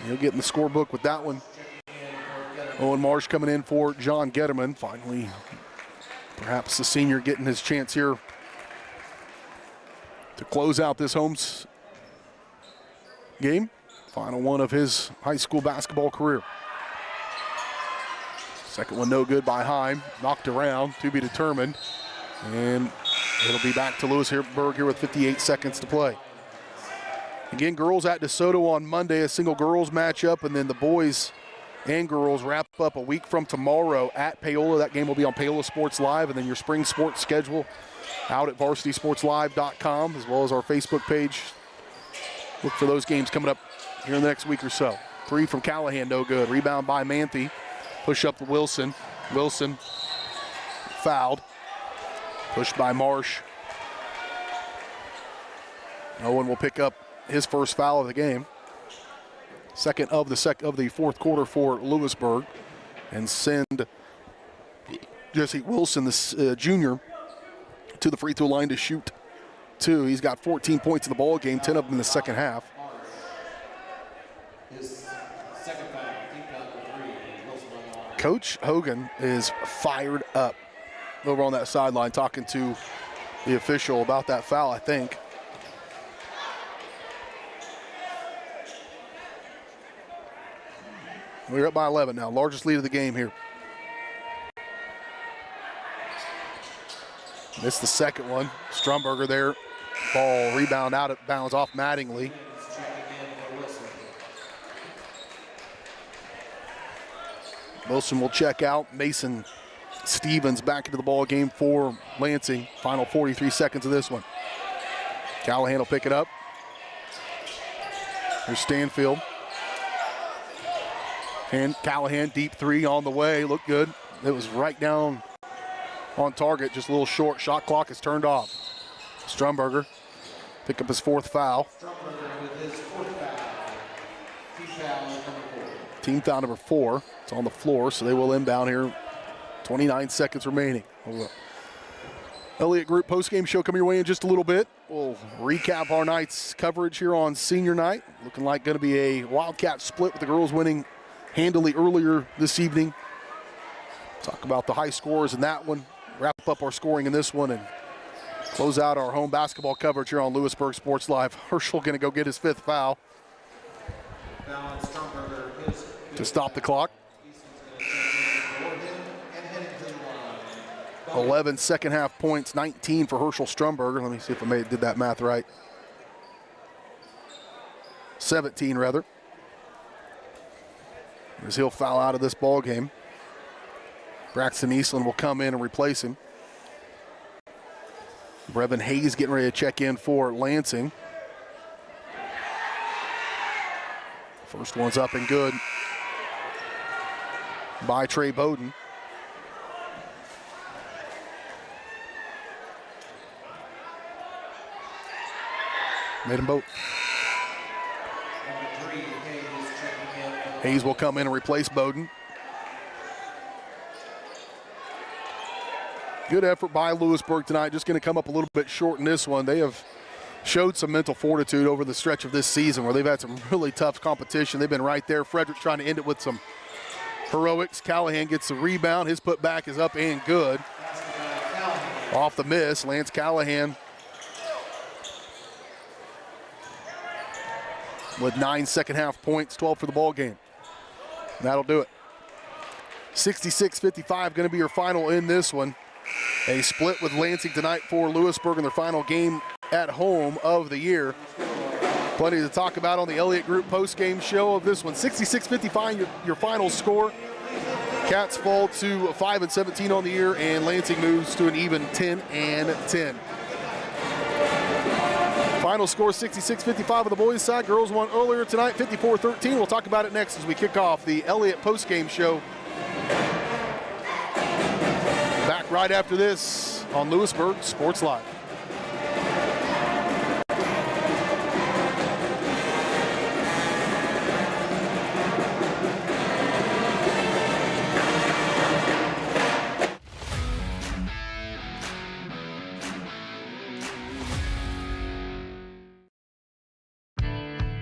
He'll get in the scorebook with that one. Owen Marsh coming in for John Getterman. Finally, perhaps the senior getting his chance here to close out this home game. Final one of his high school basketball career. Second one no good by Heim. Knocked around, to be determined. And it'll be back to Louisburg here with 58 seconds to play. Again, girls at DeSoto on Monday, a single girls matchup, and then the boys and girls wrap up a week from tomorrow at Paola. That game will be on Paola Sports Live, and then your spring sports schedule out at varsitysportslive.com, as well as our Facebook page. Look for those games coming up here in the next week or so. Three from Callahan, no good. Rebound by Manthe. Push up to Wilson. Wilson fouled. Pushed by Marsh. Owen will pick up his first foul of the game. Second of the fourth quarter for Louisburg, and send Jesse Wilson, the junior, to the free throw line to shoot two. He's got 14 points in the ball game, 10 of them in the second half. Coach Hogan is fired up over on that sideline, talking to the official about that foul, I think. We're up by 11 now, largest lead of the game here. Missed the second one. Strumberger there. Ball rebound out of bounds off Mattingly. Wilson will check out. Mason Stevens back into the ball game for Lansing. Final 43 seconds of this one. Callahan will pick it up. Here's Stanfield. And Callahan, deep three on the way. Looked good. It was right down on target, just a little short. Shot clock is turned off. Strumberger pick up his fourth foul. Strumberger with his fourth foul. Team foul number 4. It's on the floor, so they will inbound here. 29 seconds remaining. Elliott Group postgame show coming your way in just a little bit. We'll recap our night's coverage here on senior night. Looking like going to be a Wildcat split with the girls winning handily earlier this evening. Talk about the high scores in that one. Wrap up our scoring in this one and close out our home basketball coverage here on Louisburg Sports Live. Herschel going to go get his 5th foul to stop the clock. 11 second half points, 19 for Herschel Strumberger. Let me see if I did that math right. 17 rather. As he'll foul out of this ball game. Braxton Eastland will come in and replace him. Brevin Hayes getting ready to check in for Lansing. First one's up and good by Trey Bowden. Made them both. Hayes will come in and replace Bowden. Good effort by Louisburg tonight. Just going to come up a little bit short in this one. They have showed some mental fortitude over the stretch of this season where they've had some really tough competition. They've been right there. Frederick's trying to end it with some heroics. Callahan gets the rebound. His putback is up and good. Off the miss, Lance Callahan with 9 second half points, 12 for the ball game. That'll do it. 66-55 going to be your final in this one. A split with Lansing tonight for Louisburg in their final game at home of the year. Plenty to talk about on the Elliott Group post-game show of this one. 66-55 your final score. Cats fall to 5-17 on the year, and Lansing moves to an even 10-10. Final score 66-55 on the boys' side. Girls won earlier tonight, 54-13. We'll talk about it next as we kick off the Elliott post-game show. Back right after this on Louisburg Sports Live.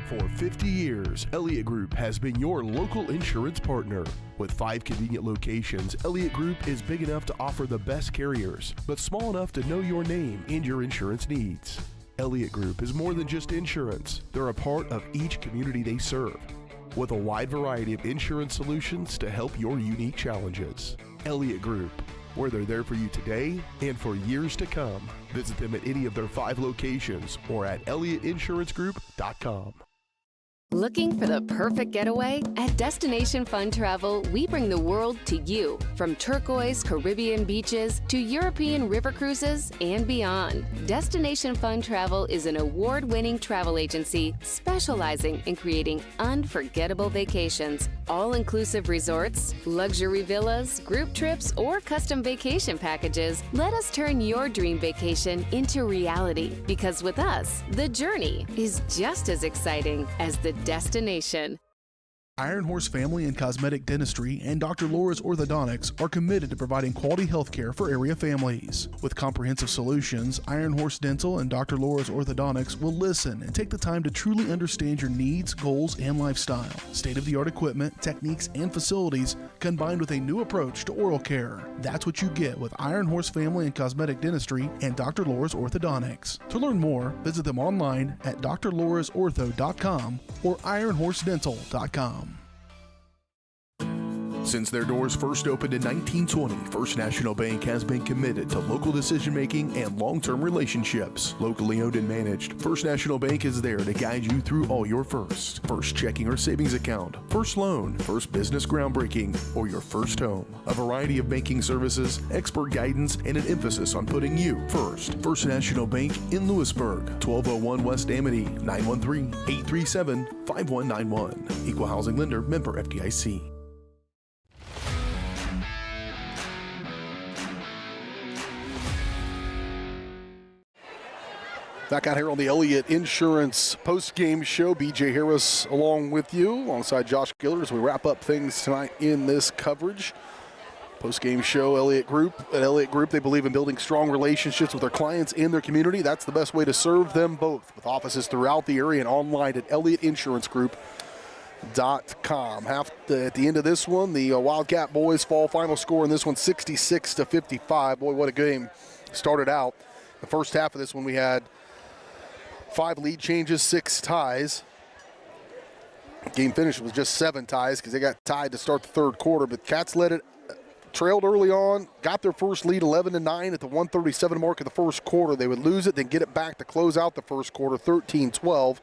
For 50 years, Elliott Group has been your local insurance partner. With 5 convenient locations, Elliott Group is big enough to offer the best carriers, but small enough to know your name and your insurance needs. Elliott Group is more than just insurance. They're a part of each community they serve, with a wide variety of insurance solutions to help your unique challenges. Elliott Group, where they're there for you today and for years to come. Visit them at any of their 5 locations or at ElliottInsuranceGroup.com. Looking for the perfect getaway? At Destination Fun Travel, we bring the world to you. From turquoise Caribbean beaches to European river cruises and beyond. Destination Fun Travel is an award-winning travel agency specializing in creating unforgettable vacations. All-inclusive resorts, luxury villas, group trips, or custom vacation packages. Let us turn your dream vacation into reality, because with us, the journey is just as exciting as the destination. Iron Horse Family and Cosmetic Dentistry and Dr. Laura's Orthodontics are committed to providing quality health care for area families. With comprehensive solutions, Iron Horse Dental and Dr. Laura's Orthodontics will listen and take the time to truly understand your needs, goals, and lifestyle. State-of-the-art equipment, techniques, and facilities combined with a new approach to oral care. That's what you get with Iron Horse Family and Cosmetic Dentistry and Dr. Laura's Orthodontics. To learn more, visit them online at drlaurasortho.com or ironhorsedental.com. Since their doors first opened in 1920, First National Bank has been committed to local decision-making and long-term relationships. Locally owned and managed, First National Bank is there to guide you through all your firsts. First checking or savings account, first loan, first business groundbreaking, or your first home. A variety of banking services, expert guidance, and an emphasis on putting you first. First National Bank in Louisburg, 1201 West Amity, 913-837-5191. Equal housing lender, member FDIC. Back out here on the Elliott Insurance post-game show. BJ Harris along with you, alongside Josh Gillard, as we wrap up things tonight in this coverage. Post-game show, Elliott Group. At Elliott Group, they believe in building strong relationships with their clients and their community. That's the best way to serve them both, with offices throughout the area and online at ElliottInsuranceGroup.com. At the end of this one, the Wildcat boys fall final score in this one, 66-55. Boy, what a game started out. The first half of this one, we had 5 lead changes, 6 ties. Game finished with just 7 ties because they got tied to start the third quarter. But Cats trailed early on, got their first lead 11-9 at the 1:37 mark of the first quarter. They would lose it, then get it back to close out the first quarter, 13-12.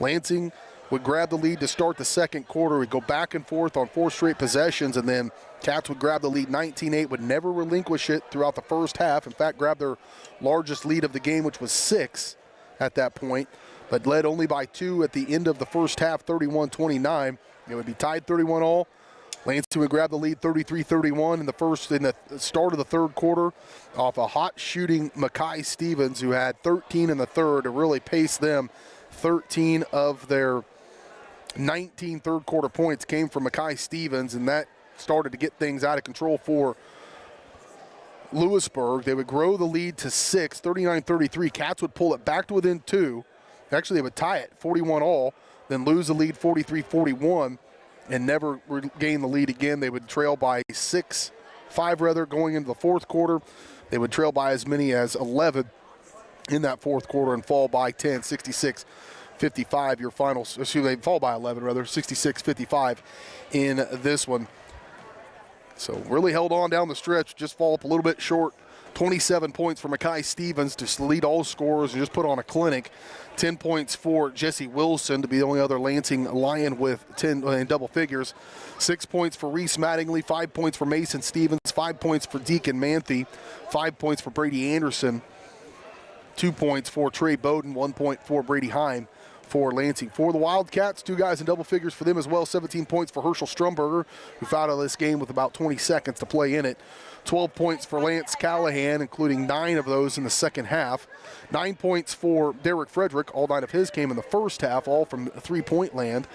Lansing would grab the lead to start the second quarter. We'd go back and forth on 4 straight possessions, and then Cats would grab the lead 19-8, would never relinquish it throughout the first half. In fact, grab their largest lead of the game, which was 6 at that point, but led only by 2 at the end of the first half, 31-29. It would be tied 31 all. Lansing would grab the lead 33-31 in the start of the third quarter off a hot shooting Makai Stevens, who had 13 in the third to really pace them. 13 of their 19 third quarter points came from Makai Stevens, and that started to get things out of control for Louisburg. They would grow the lead to 6, 39-33. Cats would pull it back to within 2. Actually, they would tie it 41 all, then lose the lead 43-41 and never regain the lead again. They would trail by 5 going into the fourth quarter. They would trail by as many as 11 in that fourth quarter and fall by 10, 66-55 your final. They fall by 11 rather, 66-55 in this one. So really held on down the stretch, just fall up a little bit short. 27 points for Makai Stevens to lead all scorers and just put on a clinic. 10 points for Jesse Wilson to be the only other Lansing Lion with 10 in double figures. 6 points for Reese Mattingly, 5 points for Mason Stevens, 5 points for Deacon Manthe, 5 points for Brady Anderson, 2 points for Trey Bowden, 1 point for Brady Heim for Lansing. For the Wildcats, 2 guys in double figures for them as well. 17 points for Herschel Strumberger, who fouled out of this game with about 20 seconds to play in it. 12 points for Lance Callahan, including 9 of those in the second half. 9 points for Derek Frederick. All 9 of his came in the first half, all from three-point land.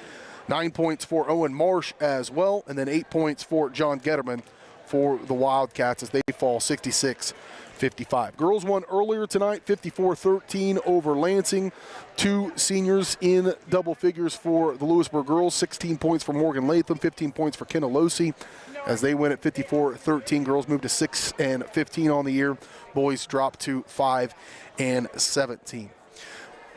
9 points for Owen Marsh as well, and then 8 points for John Getterman for the Wildcats as they fall 66-55. 55. Girls won earlier tonight, 54-13 over Lansing. 2 seniors in double figures for the Louisburg girls, 16 points for Morgan Latham, 15 points for Kenna Losi. As they win at 54-13, girls move to 6-15 on the year. Boys drop to 5-17.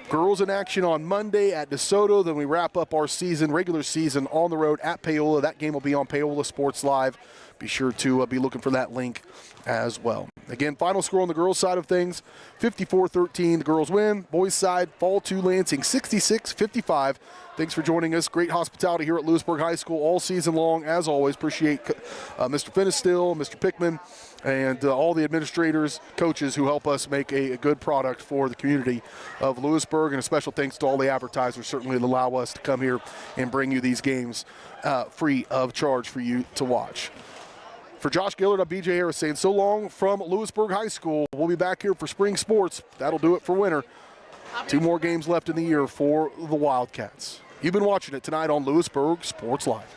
Girls in action on Monday at DeSoto. Then we wrap up our regular season on the road at Paola. That game will be on Paola Sports Live. Be sure to be looking for that link as well. Again, final score on the girls' side of things, 54-13. The girls win. Boys' side fall to Lansing, 66-55. Thanks for joining us. Great hospitality here at Louisburg High School all season long. As always, appreciate Mr. Finestill, Mr. Pickman, and all the administrators, coaches who help us make a good product for the community of Louisburg. And a special thanks to all the advertisers, certainly that allow us to come here and bring you these games free of charge for you to watch. For Josh Gillard, I'm BJ Harris saying so long from Louisburg High School. We'll be back here for spring sports. That'll do it for winter. 2 more games left in the year for the Wildcats. You've been watching it tonight on Louisburg Sports Live.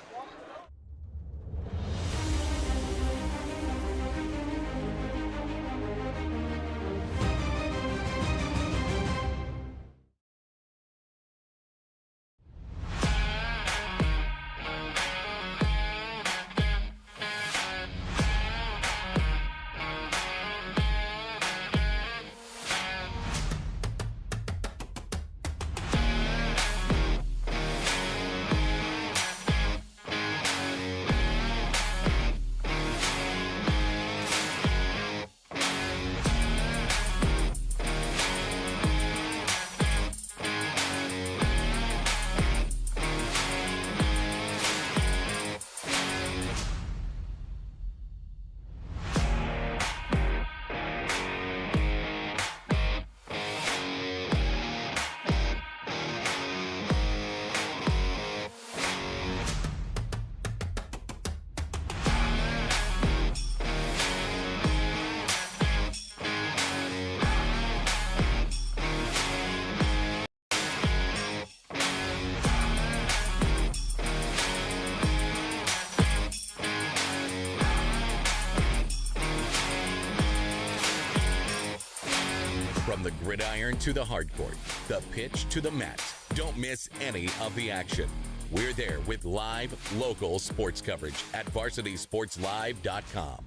From the gridiron to the hardcourt, the pitch to the mat, don't miss any of the action. We're there with live, local sports coverage at VarsitySportsLive.com.